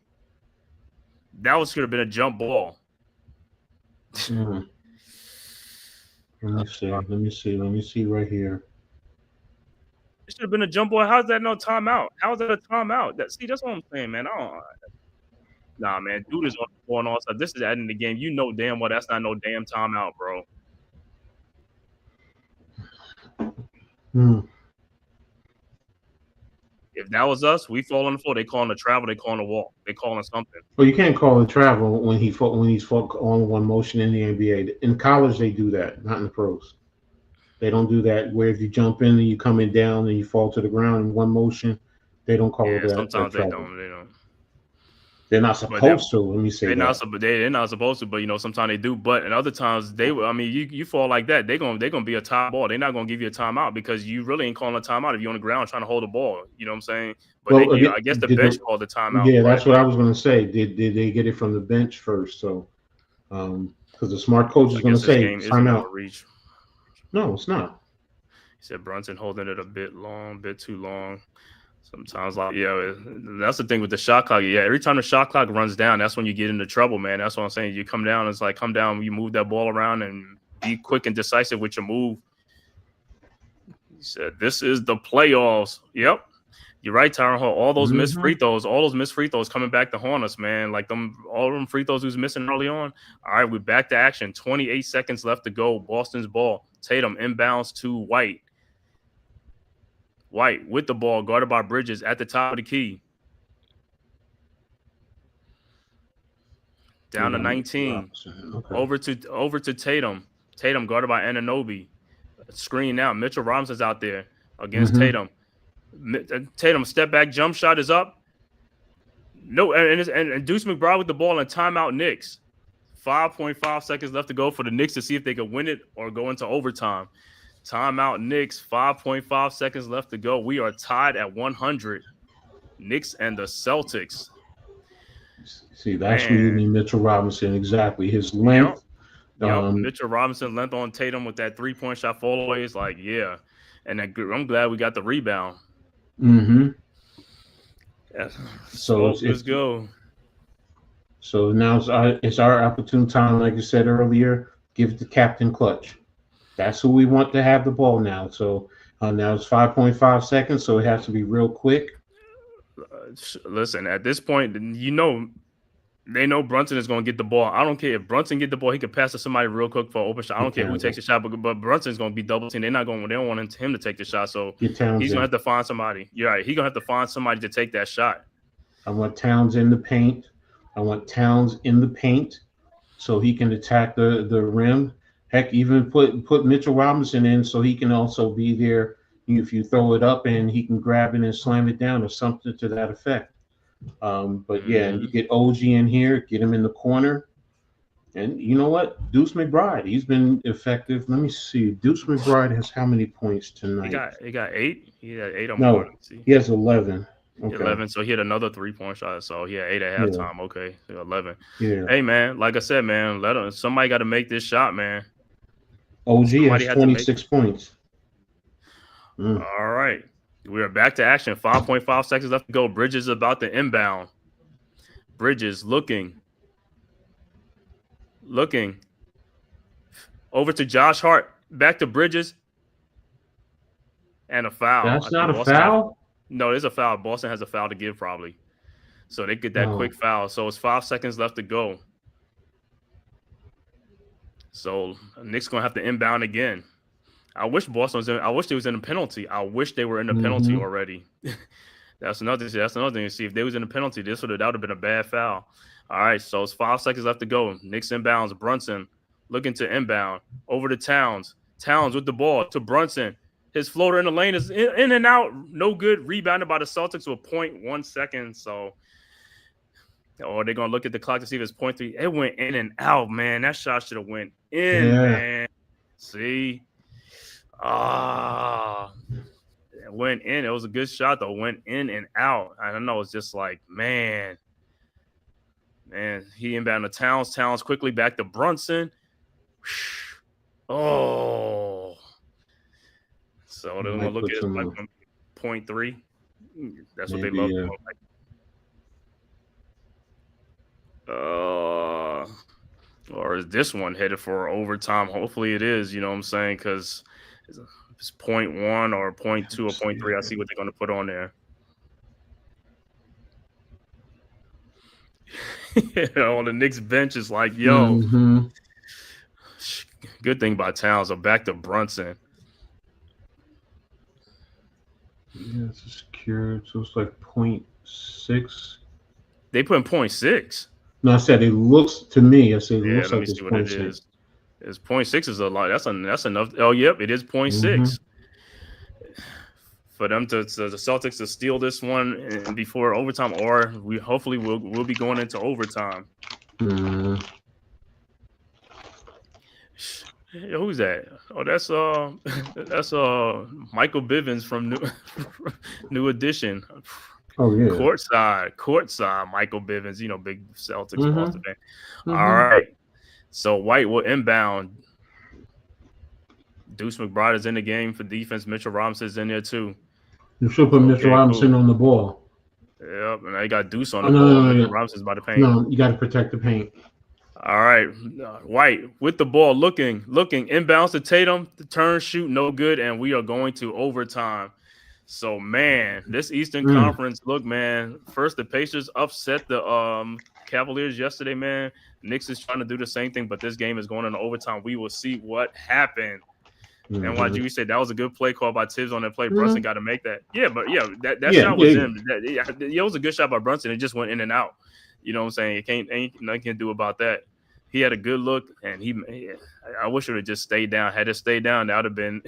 That was should have been a jump ball. Let me see right here. It should have been a jump ball. How's that no timeout? How's that a timeout? That's what I'm saying, man. Nah, man. Dude is on the floor and all stuff. This is adding the game. You know damn well that's not no damn timeout, bro. If that was us, we fall on the floor. They calling a travel. They calling a walk. They calling something. Well, you can't call it travel when he's on one motion in the NBA. In college, they do that, not in the pros. They don't do that where if you jump in and you come in down and you fall to the ground in one motion. They don't call it that. Sometimes they don't. They don't. They're not supposed to. Let me say they're not supposed to, but sometimes they do. But in other times you fall like that, they're gonna be a tie ball. They're not gonna give you a timeout because you really ain't calling a timeout if you're on the ground trying to hold the ball. You know what I'm saying? But I guess the bench called the timeout. Yeah, that's what I was gonna say. Did they get it from the bench first? So, because the smart coach is gonna say timeout. No, it's not. He said Brunson holding it a bit too long. Sometimes, that's the thing with the shot clock. Yeah, every time the shot clock runs down, that's when you get into trouble, man. That's what I'm saying. You come down, it's like come down, you move that ball around and be quick and decisive with your move. He said, "This is the playoffs." Yep, you're right, Tyron Hall. All those missed free throws, coming back to haunt us, man. Like all them free throws who's missing early on. All right, we're back to action. 28 seconds left to go. Boston's ball. Tatum inbounds to White. White with the ball, guarded by Bridges at the top of the key. Down to 19. Okay. Over to Tatum. Tatum guarded by Anunoby. Screen now. Mitchell Robinson's out there against Tatum. Tatum step back jump shot is up. No, and Deuce McBride with the ball and timeout Knicks. 5.5 seconds left to go for the Knicks to see if they can win it or go into overtime. Timeout Knicks, 5.5 seconds left to go. We are tied at 100. Knicks and the Celtics. See, that's where you need Mitchell Robinson. Exactly. His length. Mitchell Robinson length on Tatum with that three-point shot fall away is like, yeah. And I'm glad we got the rebound. Mm-hmm. Yeah. So let's go. So now it's our opportune time, like you said earlier, give it to Captain Clutch. That's who we want to have the ball now. So now it's 5.5 seconds, so it has to be real quick. Listen, at this point, they know Brunson is going to get the ball. I don't care if Brunson get the ball; he could pass to somebody real quick for an open shot. I don't care who takes the shot, but Brunson's going to be double teamed. They don't want him to take the shot, so he's going to have to find somebody. You're right. He's going to have to find somebody to take that shot. I want Towns in the paint. So he can attack the rim. Heck, even put Mitchell Robinson in so he can also be there if you throw it up and he can grab it and slam it down or something to that effect. But yeah, you get OG in here, get him in the corner. And you know what? Deuce McBride, he's been effective. Let me see. Deuce McBride has how many points tonight? He got 8. He had 8 or more. No, Let's see. he has 11. Okay. 11. So he had another 3-point shot. So he had 8 at halftime. Okay. So 11. Yeah. Hey man, like I said, man, somebody got to make this shot, man. OG has 26 points. All right. We are back to action. 5.5 seconds left to go. Bridges about to inbound. Bridges looking. Over to Josh Hart. Back to Bridges. And a foul. That's not a foul? No, there's a foul. Boston has a foul to give probably. So they get that quick foul. So it's 5 seconds left to go. So Knicks going to have to inbound again. I wish they was in a penalty. I wish they were in the penalty already. That's another thing to see. If they was in a penalty, that would have been a bad foul. All right, so it's 5 seconds left to go. Knicks inbounds. Brunson looking to inbound. Over to Towns. Towns with the ball to Brunson. His floater in the lane is in and out. No good. Rebounded by the Celtics with 0.1 seconds. So, they're going to look at the clock to see if it's 0.3. It went in and out, man. That shot should have went in, man. See? It went in. It was a good shot, though. Went in and out. I don't know. It's just like, man, he inbounded to Towns. Towns quickly back to Brunson. Oh. So they're going to look at like 0.3. That's what they love. Yeah. Or is this one headed for overtime? Hopefully it is, you know what I'm saying? Because it's 0.1 or 0.2 or 0.3. I see what they're going to put on there. On the Knicks bench is like, yo, good thing by Towns. So back to Brunson. Yeah, it's secured. So it's like 0.6. They put in 0.6. No, I said it looks to me. I said it looks let like me it's see what 0.6. It is. It's 0.6 is a lot. That's enough. Oh, yep, it is 0.6. For them to the Celtics to steal this one before overtime, or we hopefully we'll be going into overtime. Who's that? Oh, that's Michael Bivens from New Edition. Oh yeah, courtside Michael Bivens. You know, big Celtics Boston fan. All right, so White will inbound. Deuce McBride is in the game for defense. Mitchell Robinson's in there too. You should put Mitchell Robinson on the ball. Yep, and they got Deuce on the ball. Mitchell Robinson's by the paint. No, you got to protect the paint. All right, White with the ball, looking, inbounds to Tatum, the turn, shoot, no good, and we are going to overtime. So, man, this Eastern Conference, look, man, first the Pacers upset the Cavaliers yesterday, man. Knicks is trying to do the same thing, but this game is going into overtime. We will see what happened. NYG said that was a good play call by Tibbs on that play. Brunson got to make that. Yeah, but that shot was in. It was a good shot by Brunson. It just went in and out. You know what I'm saying? Ain't nothing can do about that. He had a good look, and I wish it would have just stayed down. Had it stayed down, that would have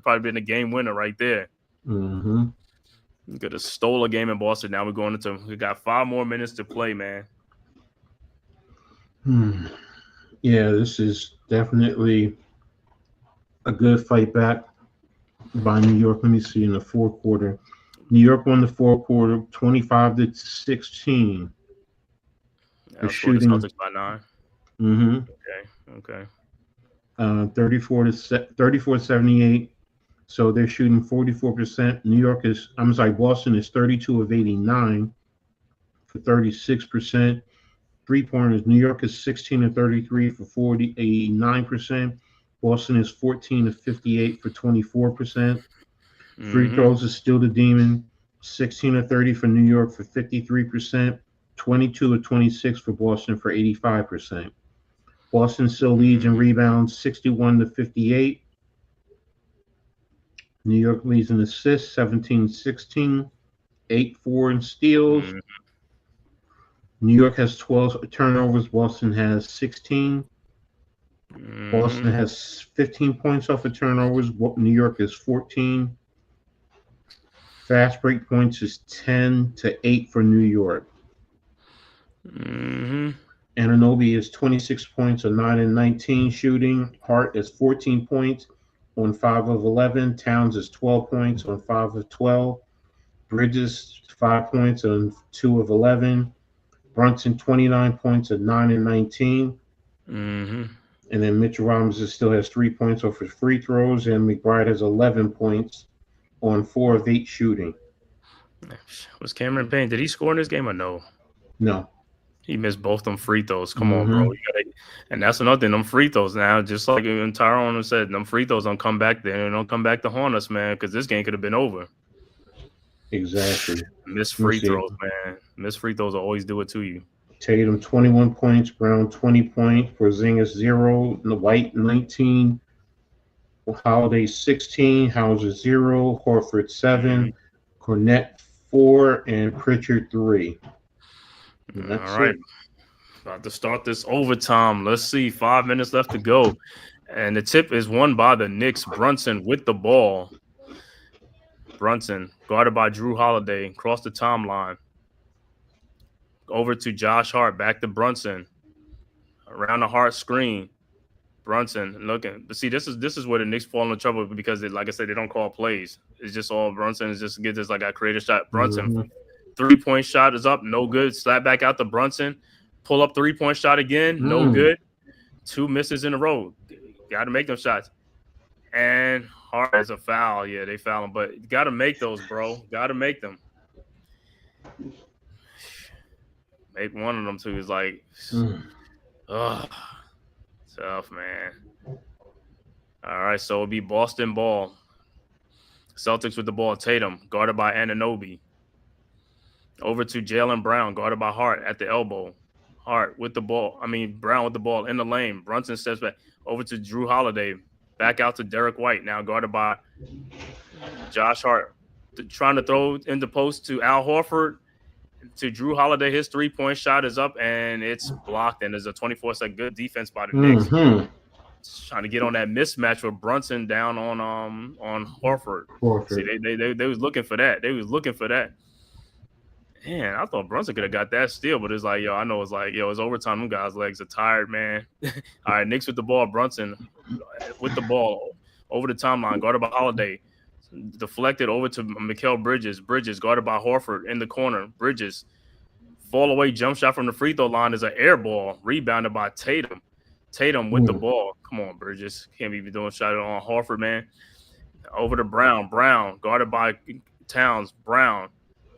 probably been a game winner right there. Could have stole a game in Boston. Now we got 5 more minutes to play, man. Yeah, this is definitely a good fight back by New York. Let me see in the fourth quarter. New York won the fourth quarter, 25-16. The shooting Celtics by 9. Okay. 34-78. So they're shooting 44%. Boston is 32 of 89 for 36%. 3-pointers. New York is 16 of 33 for 49%. Boston is 14 of 58 for 24%. Free throws is still the demon. 16 of 30 for New York for 53%. 22 of 26 for Boston for 85%. Boston still leads in rebounds 61-58. New York leads in assists 17-16. 8-4 in steals. New York has 12 turnovers. Boston has 16. Boston has 15 points off of turnovers. New York is 14. Fast break points is 10-8 for New York. Anunoby is 26 points on 9 and 19 shooting. Hart is 14 points on 5 of 11. Towns is 12 points on 5 of 12. Bridges 5 points on 2 of 11. Brunson 29 points at 9 and 19. Mm-hmm. And then Mitchell Robinson still has 3 points off his free throws, and McBride has 11 points on 4 of 8 shooting. Was Cameron Payne, did he score in this game or no? No. He missed both them free throws. Come on, bro. And that's another thing. Them free throws now, just like Tyrone said, them free throws don't come back there and don't come back to haunt us, man, because this game could have been over. Exactly. Missed free throws, man. Missed free throws will always do it to you. Tatum 21 points, Brown 20 points, Porzingis 0, White 19, Holiday 16, Hauser 0, Horford 7, Cornette 4, and Pritchard 3. All right. About to start this overtime. Let's see. 5 minutes left to go. And the tip is won by the Knicks. Brunson with the ball. Brunson guarded by Drew Holiday. Across the timeline. Over to Josh Hart. Back to Brunson. Around the Hart screen. Brunson looking. But see, this is where the Knicks fall into trouble because, like I said, they don't call plays. It's just all Brunson is just get this like I create a shot. Brunson, 3-point shot is up, no good. Slap back out to Brunson. Pull up 3-point shot again, no good. 2 misses in a row. Got to make them shots. And Hart has a foul. Yeah, they foul him, but got to make those, bro. Got to make them. Make one of them too is like, tough, man. All right, so it'll be Boston ball. Celtics with the ball. Tatum, guarded by Anunoby. Over to Jaylen Brown, guarded by Hart at the elbow. Hart with the ball. Brown with the ball in the lane. Brunson steps back. Over to Drew Holiday. Back out to Derek White, now guarded by Josh Hart. Trying to throw in the post to Al Horford. To Drew Holiday, his 3-point shot is up, and it's blocked. And there's a 24-second good defense by the Knicks. Trying to get on that mismatch with Brunson down on Horford. See, they was looking for that. Man, I thought Brunson could have got that steal, but it's like, I know it's like, it's overtime. Them guys' legs are tired, man. All right, Knicks with the ball. Brunson with the ball over the timeline, guarded by Holiday. Deflected over to Mikal Bridges. Bridges guarded by Horford in the corner. Bridges fall away jump shot from the free throw line is an air ball. Rebounded by Tatum. Tatum with the ball. Come on, Bridges. Can't be doing shot on Horford, man. Over to Brown. Brown guarded by Towns. Brown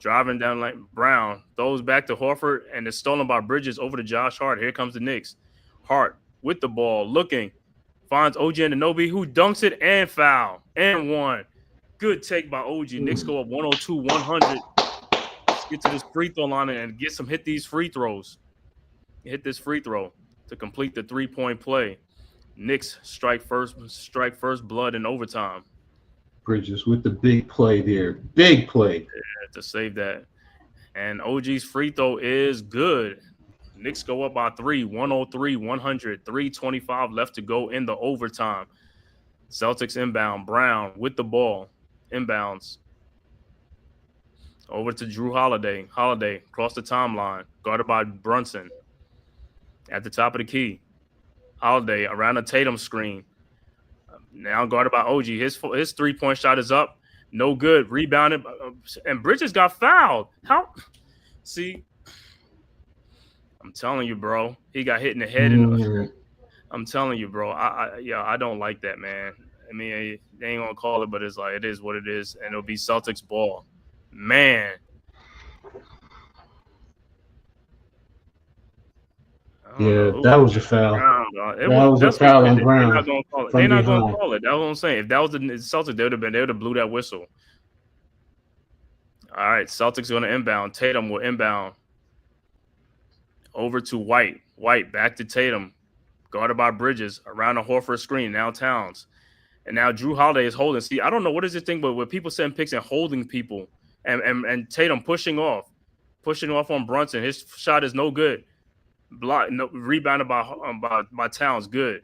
driving down lane. Brown throws back to Horford and it's stolen by Bridges over to Josh Hart. Here comes the Knicks. Hart with the ball, looking, finds OG Anunoby, who dunks it and foul and one. Good take by OG. Knicks go up 102-100. Let's get to this free throw line and hit these free throws. Hit this free throw to complete the 3-point play. Knicks strike first blood in overtime. Bridges with the big play there. Big play. Yeah, to save that. And OG's free throw is good. Knicks go up by 3, 103-100. 3:25 left to go in the overtime. Celtics inbound. Brown with the ball. Inbounds. Over to Drew Holiday. Holiday across the timeline. Guarded by Brunson. At the top of the key. Holiday around the Tatum screen. Now guarded by OG. His 3-point shot is up. No good. Rebounded. And Bridges got fouled. How? See, I'm telling you, bro. He got hit in the head. I'm telling you, bro. I don't like that, man. I mean, they ain't going to call it, but it's like, it is what it is. And it'll be Celtics ball. Man. Yeah, that was a foul. That was a foul on Brown. They're not going to call it. They're not going to call it. That's what I'm saying. If that was the Celtics, they would have blew that whistle. All right, Celtics going to inbound. Tatum will inbound. Over to White. White back to Tatum. Guarded by Bridges. Around the Horford screen. Now Towns. And now Drew Holiday is holding. See, I don't know what is this thing, but with people setting picks and holding people. And Tatum pushing off on Brunson. His shot is no good. Rebounded by Towns. Good.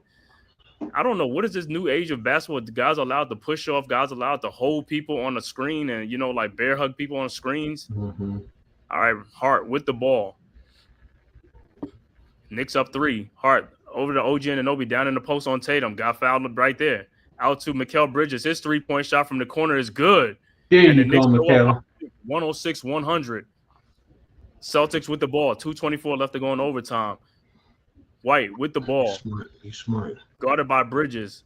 I don't know. What is this new age of basketball? The guys are allowed to push off. Guys are allowed to hold people on the screen and, like bear hug people on screens. All right, Hart with the ball. Knicks up 3. Hart over to OG Anunoby down in the post on Tatum. Got fouled right there. Out to Mikal Bridges. His 3-point shot from the corner is good. There and you the go, Knicks go up Mikal. 106-100. Celtics with the ball. 2:24 left to go in overtime. White with the ball. He's smart. Guarded by Bridges.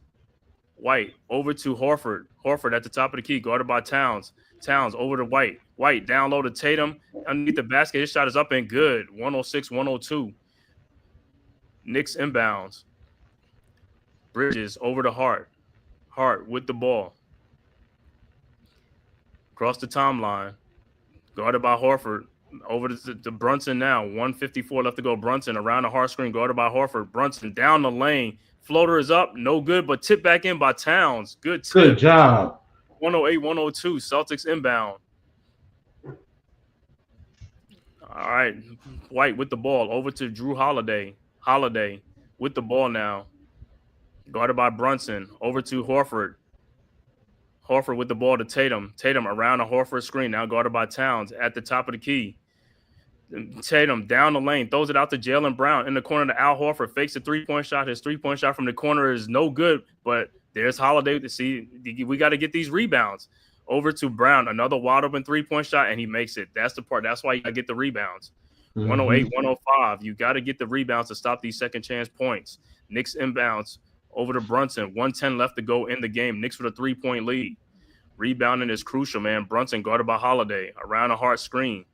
White over to Horford. Horford at the top of the key. Guarded by Towns. Towns over to White. White down low to Tatum. Underneath the basket. His shot is up and good. 106-102. Knicks inbounds. Bridges over to Hart. Hart with the ball. Across the timeline. Guarded by Horford. Over to Brunson now. 1:54 left to go. Brunson around the hard screen. Guarded by Horford. Brunson down the lane. Floater is up. No good, but tipped back in by Towns. Good tip. Good job. 108-102. Celtics inbound. All right. White with the ball. Over to Drew Holiday. Holiday with the ball now. Guarded by Brunson. Over to Horford. Horford with the ball to Tatum. Tatum around the Horford screen. Now guarded by Towns at the top of the key. Tatum down the lane. Throws it out to Jaylen Brown. In the corner to Al Horford. Fakes a 3-point shot. His 3-point shot from the corner is no good. But there's Holiday to see. We got to get these rebounds. Over to Brown. Another wide open 3-point shot. And he makes it. That's the part. That's why you got to get the rebounds. 108-105. You got to get the rebounds to stop these second chance points. Knicks inbounds. Over to Brunson. 1:10 left to go in the game. Knicks with a 3-point lead. Rebounding is crucial, man. Brunson guarded by Holiday. Around a hard screen.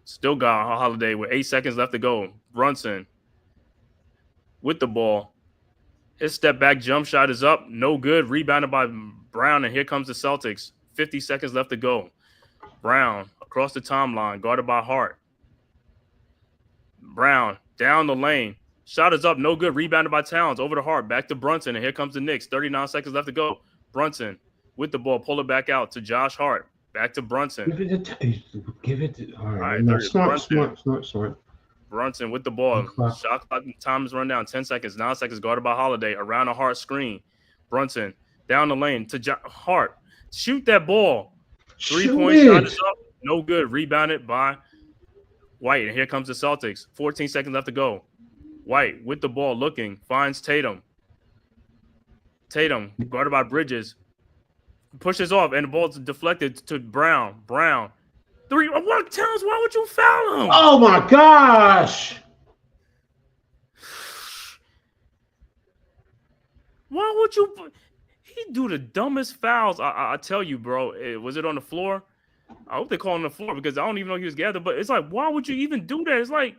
Still got Holiday with 8 seconds left to go. Brunson with the ball. His step back jump shot is up. No good. Rebounded by Brown. And here comes the Celtics. 50 seconds left to go. Brown across the timeline. Guarded by Hart. Brown down the lane. Shot is up. No good. Rebounded by Towns. Over to Hart. Back to Brunson. And here comes the Knicks. 39 seconds left to go. Brunson with the ball. Pull it back out to Josh Hart. Back to Brunson. Give it. All right. No, smart. Brunson with the ball. Shot clock time is run down. 10 seconds. 9 seconds. Guarded by Holiday. Around a Hart screen. Brunson down the lane to Hart. Shoot that ball. 3-point shot is up. No good. Rebounded by White. And here comes the Celtics. 14 seconds left to go. White with the ball looking. Finds Tatum. Tatum guarded by Bridges. Pushes off, and the ball's deflected to Brown. Brown. 3. What, Towns? Why would you foul him? Oh, my gosh. Why would you? He do the dumbest fouls. I tell you, bro. Was it on the floor? I hope they call on the floor because I don't even know he was gathered. But it's like, why would you even do that? It's like,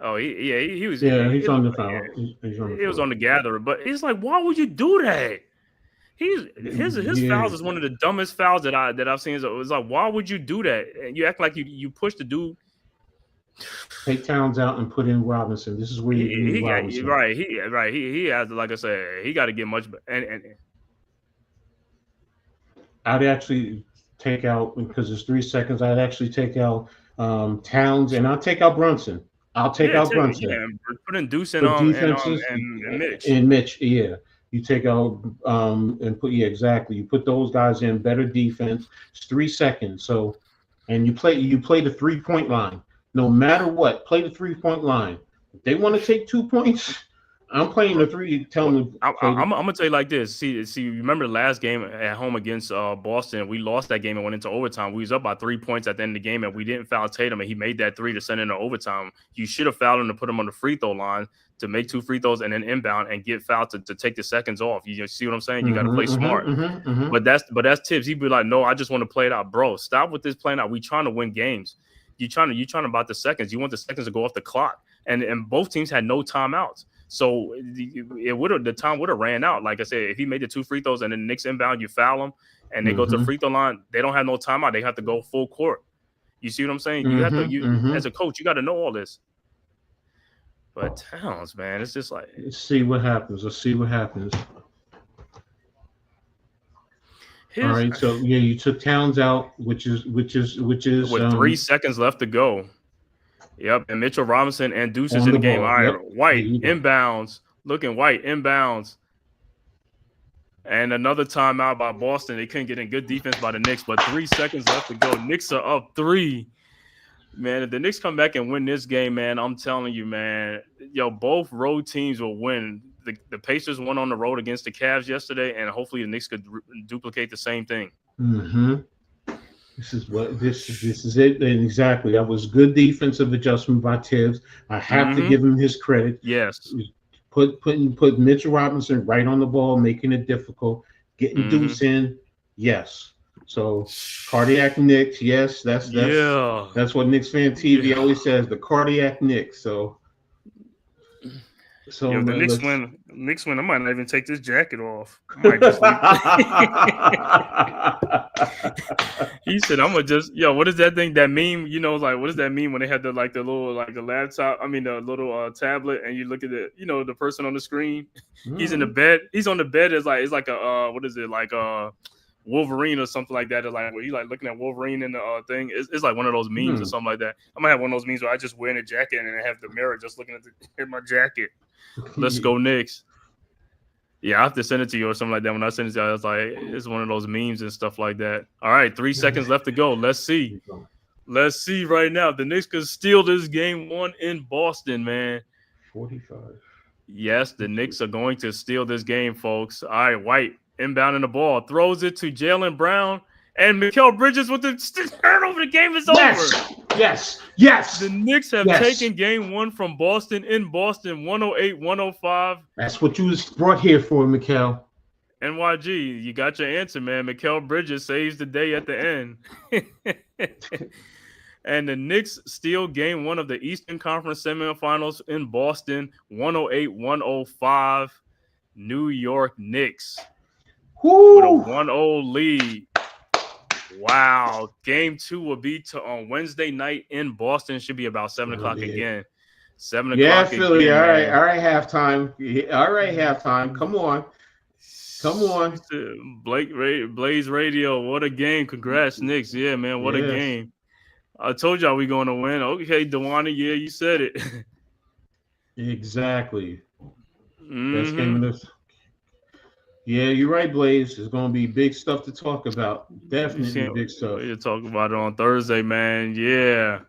oh, he was. Yeah, he's on the foul. He was on the gatherer, but it's like, why would you do that? His fouls is one of the dumbest fouls that I've seen. It's like, why would you do that? And you act like you push the dude. Take Towns out and put in Robinson. This is where you need Robinson. He has, like I said, he got to get much. And I'd actually take out, because it's 3 seconds. I'd actually take out Towns, and I'll take out Brunson. I'll take out Brunson. Yeah, put in Deuce and Mitch. And Mitch, yeah. You take out and put, exactly. You put those guys in, better defense. It's 3 seconds. So, and you play the 3-point line. No matter what, play the 3-point line. If they want to take 2 points, I'm playing the 3. Tell them. I'm gonna tell you like this. See, remember the last game at home against Boston? We lost that game and went into overtime. We was up by 3 points at the end of the game, and we didn't foul Tatum, and he made that 3 to send into overtime. You should have fouled him to put him on the free throw line to make 2 free throws and then inbound and get fouled to take the seconds off. You see what I'm saying? You got to play smart. But that's tips. He'd be like, no, I just want to play it out, bro. Stop with this playing out. We trying to win games. You trying about the seconds. You want the seconds to go off the clock, and both teams had no timeouts. So the time would have ran out. Like I said, if he made the 2 free throws and then the Knicks inbound, you foul them, and they go to the free throw line, they don't have no timeout. They have to go full court. You see what I'm saying? You have to. As a coach, you got to know all this. But Towns, man, it's just like, let's see what happens. All right, so you took Towns out, which is with 3 seconds left to go. Yep, and Mitchell Robinson and Deuce is in the game. All right, White inbounds, looking White inbounds. And another timeout by Boston. They couldn't get in good defense by the Knicks, but 3 seconds left to go. Knicks are up 3. Man, if the Knicks come back and win this game, man, I'm telling you, man, both road teams will win. The Pacers won on the road against the Cavs yesterday, and hopefully the Knicks could duplicate the same thing. Mm-hmm. This is it, and exactly. That was good defensive adjustment by Tibbs. I have to give him his credit. Yes. Put Mitchell Robinson right on the ball, making it difficult, getting Deuce in. Yes. So cardiac Knicks, yes, that's what Knicks fan TV always says, the cardiac Knicks. So if the Knicks win, I might not even take this jacket off. I might just He said, "I'm gonna just what is that thing? That meme? What does that mean when they had the little the laptop? I mean the little tablet, and you look at the the person on the screen. He's in the bed. He's on the bed. It's like a what is it like Wolverine or something like that. It's like where you looking at Wolverine in the thing. It's like one of those memes or something like that. I might have one of those memes where I just wear a jacket and I have the mirror just looking at my jacket. Let's go Knicks. Yeah, I have to send it to you or something like that. When I send it to you, I was like, it's one of those memes and stuff like that. All right, 3 seconds left to go. Let's see. Let's see right now. The Knicks could steal this game 1 in Boston, man. 45. Yes, the Knicks are going to steal this game, folks. All right, White inbounding the ball, throws it to Jaylen Brown, and Mikal Bridges with the turnover. The game is over. Yes. The Knicks have taken game 1 from Boston in Boston, 108-105. That's what you was brought here for, Mikal. NYG, you got your answer, man. Mikal Bridges saves the day at the end. And the Knicks steal game 1 of the Eastern Conference semifinals in Boston, 108-105. New York Knicks. With a 1-0 lead. Wow. Game 2 will be on Wednesday night in Boston. Should be about 7 o'clock again. 7 o'clock. Yeah, Philly. All right, halftime. All right, halftime. Come on. Blaze Radio. What a game. Congrats, Knicks. Yeah, man. What a game. I told y'all we going to win. Okay, Dewana. Yeah, you said it. Exactly. Best game of this. Yeah, you're right, Blaze. There's going to be big stuff to talk about. Definitely big stuff. We'll talk about it on Thursday, man. Yeah.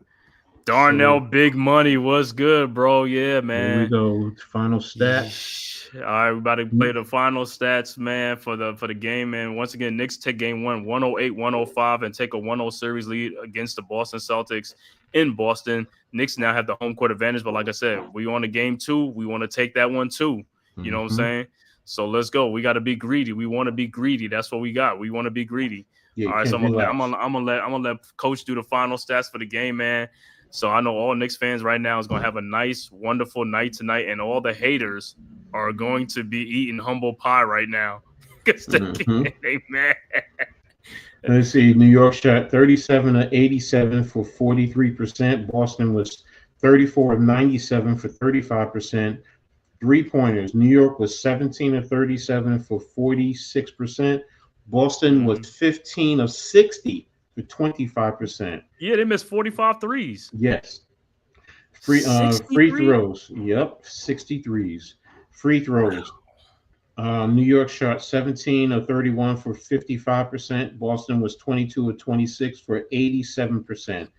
Darnell, big money. What's good, bro? Yeah, man. Here we go. Final stats. All right, we're about to play the final stats, man, for the game, man. Once again, Knicks take game 1, 108-105, and take a 1-0 series lead against the Boston Celtics in Boston. Knicks now have the home court advantage, but like I said, we on to game 2. We want to take that one too. You know what I'm saying? So let's go. We got to be greedy. We want to be greedy. That's what we got. We want to be greedy. Yeah, all right, so I'm gonna let Coach do the final stats for the game, man. So I know all Knicks fans right now is gonna have a nice, wonderful night tonight, and all the haters are going to be eating humble pie right now because man. Let's see. New York shot 37 of 87 for 43%. Boston was 34 of 97 for 35%. 3-pointers. New York was 17 of 37 for 46%. Boston was 15 of 60 for 25%. Yeah, they missed 45 threes. Yes. Free throws. Yep, 63s. Free throws. New York shot 17 of 31 for 55%. Boston was 22 of 26 for 87%.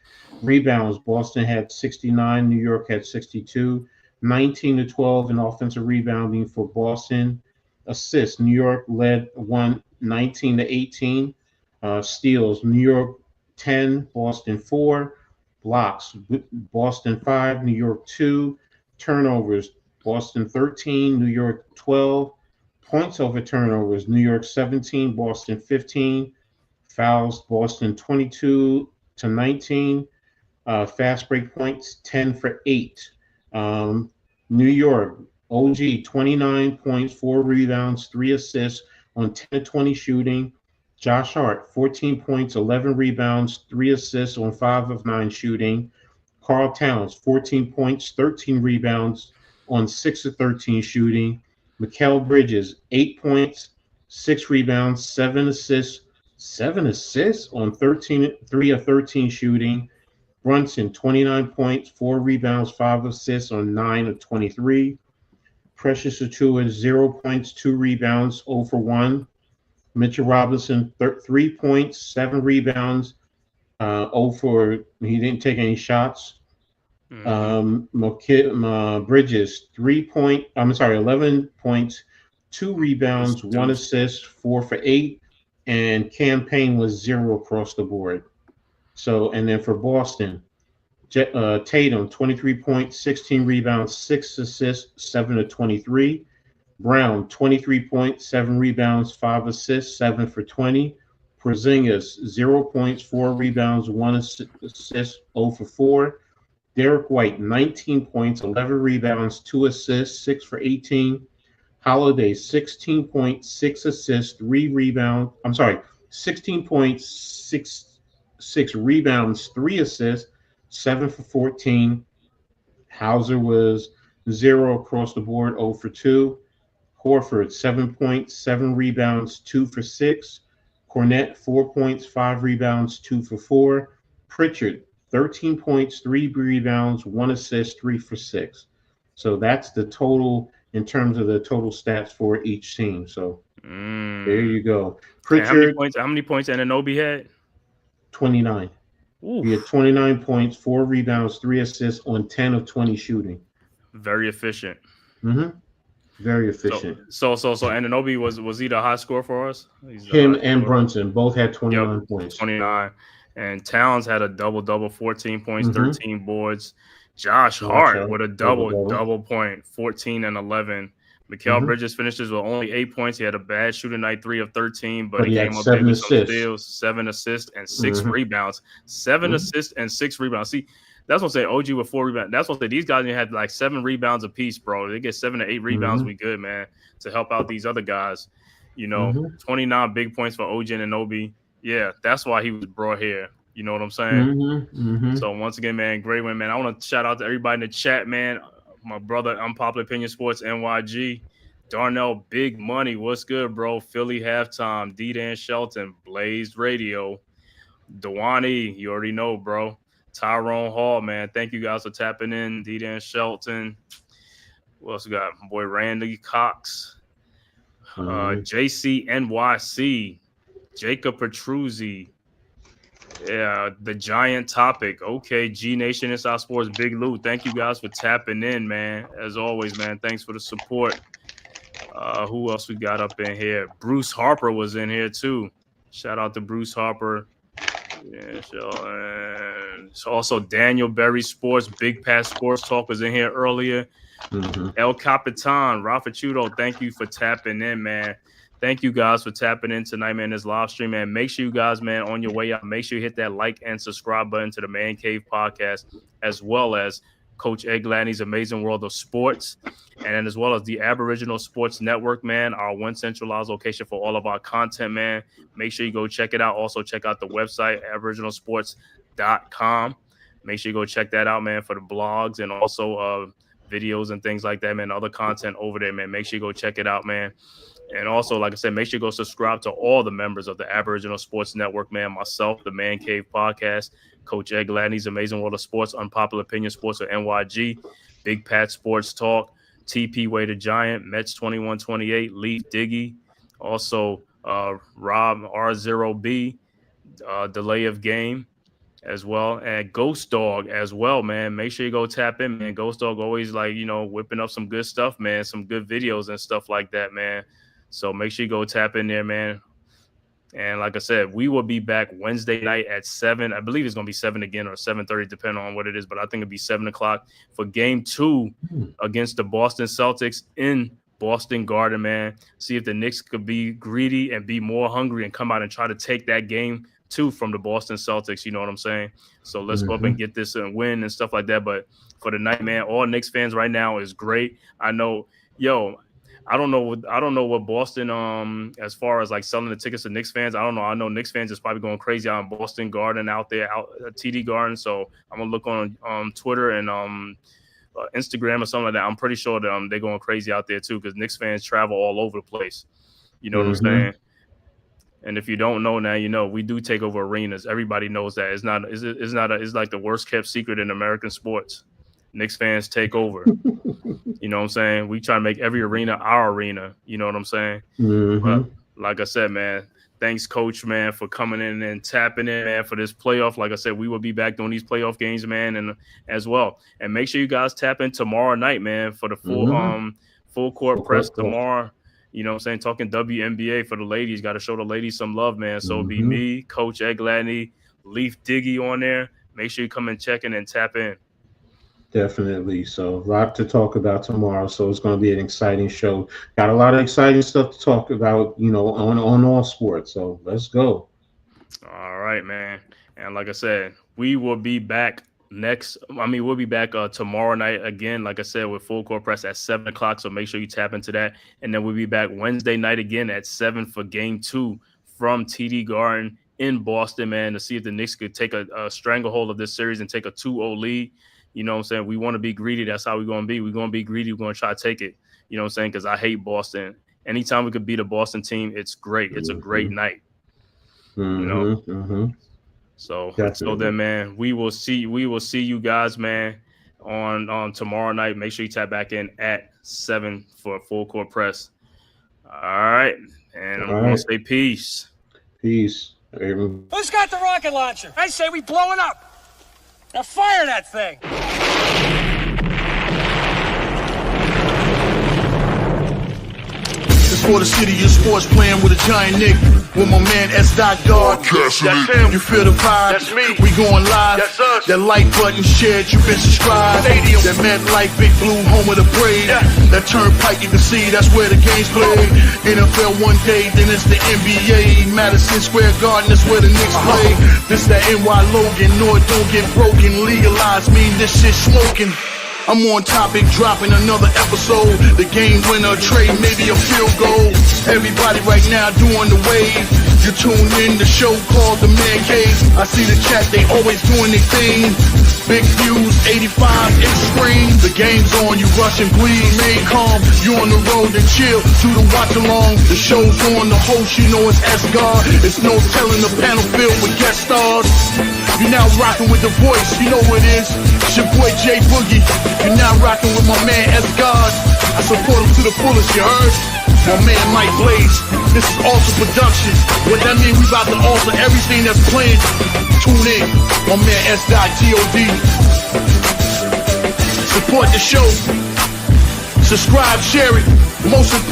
Rebounds. Boston had 69. New York had 62. 19 to 12 in offensive rebounding for Boston. Assists. New York led 19 to 18. Steals. New York 10, Boston 4. Blocks. Boston 5, New York 2. Turnovers. Boston 13, New York 12. Points over turnovers. New York 17, Boston 15. Fouls. Boston 22 to 19. Fast break points 10 for 8. New York, OG, 29 points, 4 rebounds, 3 assists on 10 to 20 shooting. Josh Hart, 14 points, 11 rebounds, 3 assists on 5 of 9 shooting. Karl Towns, 14 points, 13 rebounds on 6 of 13 shooting. Mikal Bridges, 8 points, 6 rebounds, 7 assists on 3 of 13 shooting. Brunson, 29 points, 4 rebounds, 5 assists on 9 of 23. Precious Achiuwa, 0 points, 2 rebounds, 0 for 1. Mitchell Robinson, 3 points, 7 rebounds, He didn't take any shots. Mm-hmm. Bridges 11 points, 2 rebounds, 1 assist, 4 for 8, and campaign was 0 across the board. So, and then for Boston, Tatum 23 points, 16 rebounds, 6 assists, 7 of 23. Brown 23 points, 7 rebounds, 5 assists, 7 for 20. Porzingis 0 points, 4 rebounds, 1 assist, 0 for 4. Derek White, 19 points, 11 rebounds, 2 assists, 6 for 18. Holiday, 16 points, 6 assists, 3 rebounds. 16 points, 6 rebounds, 3 assists, 7 for 14. Hauser was 0 across the board, 0 for 2. Horford, 7 points, 7 rebounds, 2 for 6. Cornette, 4 points, 5 rebounds, 2 for 4. Pritchard, 13 points, 3 rebounds, 1 assist, 3 for 6. So that's the total in terms of the total stats for each team. So there you go. Pritchard. How many points Anunoby had? 29. Oof. He had 29 points, 4 rebounds, 3 assists on 10 of 20 shooting. Very efficient. Mm-hmm. Very efficient. So Anunoby was he the high score for us? Him and Brunson both had 29 points. 29. And Towns had a double, 14 points, 13 boards. Josh Hart with a double point, 14 and 11. Mikal Bridges finishes with only 8 points. He had a bad shooting night, 3 of 13, but he came up big with some steals, 7 assists, and 6 rebounds. 7 assists and 6 rebounds. See, that's what I'm saying. OG with 4 rebounds. That's what I'm saying. These guys had like 7 rebounds apiece, bro. They get 7 to 8 rebounds. We good, man, to help out these other guys. 29 big points for OG and Anunoby. Yeah, that's why he was brought here. You know what I'm saying? So once again, man, great win, man. I want to shout out to everybody in the chat, man. My brother, Unpopular Opinion Sports, NYG. Darnell, Big Money. What's good, bro? Philly Halftime. D-Dan Shelton, Blaze Radio. Dewani, you already know, bro. Tyrone Hall, man. Thank you guys for tapping in. D-Dan Shelton. Who else we got? My boy Randy Cox. JCNYC. Jacob Petruzzi. Yeah, the giant topic. Okay, G Nation Inside Sports, Big Lou. Thank you guys for tapping in, man. As always, man. Thanks for the support. Who else we got up in here? Bruce Harper was in here too. Shout out to Bruce Harper. Yeah, and also Daniel Berry Sports, Big Pass Sports Talk was in here earlier. El Capitan, Rafa Chudo, thank you for tapping in, man. Thank you guys for tapping in tonight, man, this live stream, man. Make sure you guys, man, on your way out, make sure you hit that like and subscribe button to the Man Cave Podcast, as well as Coach Ed Gladney's Amazing World of Sports, and as well as the Aboriginal Sports Network, man, our one centralized location for all of our content, man. Make sure you go check it out. Also, check out the website, aboriginalsports.com. Make sure you go check that out, man, for the blogs and also videos and things like that, man, other content over there, man. Make sure you go check it out, man. And also, like I said, make sure you go subscribe to all the members of the Aboriginal Sports Network, man. Myself, the Man Cave Podcast, Coach Ed Gladney's Amazing World of Sports, Unpopular Opinion Sports, or NYG, Big Pat Sports Talk, TP Way the Giant, Mets 2128, Leaf Diggy, also Rob R0B, Delay of Game as well, and Ghost Dog as well, man. Make sure you go tap in, man. Ghost Dog always whipping up some good stuff, man, some good videos and stuff like that, man. So make sure you go tap in there, man. And like I said, we will be back Wednesday night at 7. I believe it's going to be 7 again or 7:30, depending on what it is. But I think it'll be 7 o'clock for Game 2 against the Boston Celtics in Boston Garden, man. See if the Knicks could be greedy and be more hungry and come out and try to take that Game 2 from the Boston Celtics. You know what I'm saying? So let's go up and get this and win and stuff like that. But for the night, man, all Knicks fans right now is great. I know, I don't know what Boston, as far as like selling the tickets to Knicks fans. I don't know. I know Knicks fans is probably going crazy out in Boston Garden out at TD Garden. So I'm going to look on Twitter and Instagram or something like that. I'm pretty sure that they're going crazy out there too, because Knicks fans travel all over the place. You know what I'm saying? And if you don't know now, we do take over arenas. Everybody knows that. It's like the worst kept secret in American sports. Knicks fans take over. You know what I'm saying? We try to make every arena our arena. You know what I'm saying? But like I said, man, Thanks, Coach, man, for coming in and tapping in, man, for this playoff. Like I said, we will be back doing these playoff games, man, and as well. And make sure you guys tap in tomorrow night, man, for the full court press tomorrow. You know what I'm saying? Talking WNBA for the ladies. Got to show the ladies some love, man. So it'll be me, Coach Ed Gladney, Leaf Diggy on there. Make sure you come and check in and tap in. Definitely. So a lot to talk about tomorrow. So it's going to be an exciting show. Got a lot of exciting stuff to talk about, you know, on all sports. So let's go. All right, man. And like I said, we will be back we'll be back tomorrow night again, like I said, with full court press at 7 o'clock. So make sure you tap into that. And then we'll be back Wednesday night again at 7 for game 2 from TD Garden in Boston, man, to see if the Knicks could take a stranglehold of this series and take a 2-0 lead. You know what I'm saying? We want to be greedy. That's how we're going to be. We're going to be greedy. We're going to try to take it. You know what I'm saying? Because I hate Boston. Anytime we could beat a Boston team, it's great. It's a great night. You know? So until then, man, we will see you guys, man, on tomorrow night. Make sure you tap back in at 7 for a full court press. All right. And I'm going to say peace. Peace. Who's got the rocket launcher? I say we blow it up. Now fire that thing! It's for the city of sports, playing with a giant Nick. With my man S. God. That's him. You feel the vibe? That's me. We going live. That's us. That like button shared, you been subscribed. Stadium. That MetLife Big Blue, home of the Braves. Yeah. That turnpike, you can see that's where the game's played. NFL one day, then it's the NBA. Madison Square Garden, that's where the Knicks play. This that NY Logan, no it don't get broken. Legalized mean this shit smoking. I'm on topic, dropping another episode. The game winner, trade, maybe a field goal. Everybody right now doing the wave. You tune in, the show called The Man Cave. I see the chat, they always doing their thing. Big views, 85 inch screen. The game's on, you rush and bleed. Stay calm, you on the road and chill. Do the watch along, the show's on. The host, you know it's S-God. It's no telling the panel filled with guest stars. You're now rocking with the voice, you know who it is. It's your boy J Boogie. You're now rocking with my man S-God. I support him to the fullest, you heard? My man Mike Blaze. This is Alter Production. What that mean? We about to alter everything that's playing. Tune in. My man S.God. Support the show. Subscribe, share it. Most important.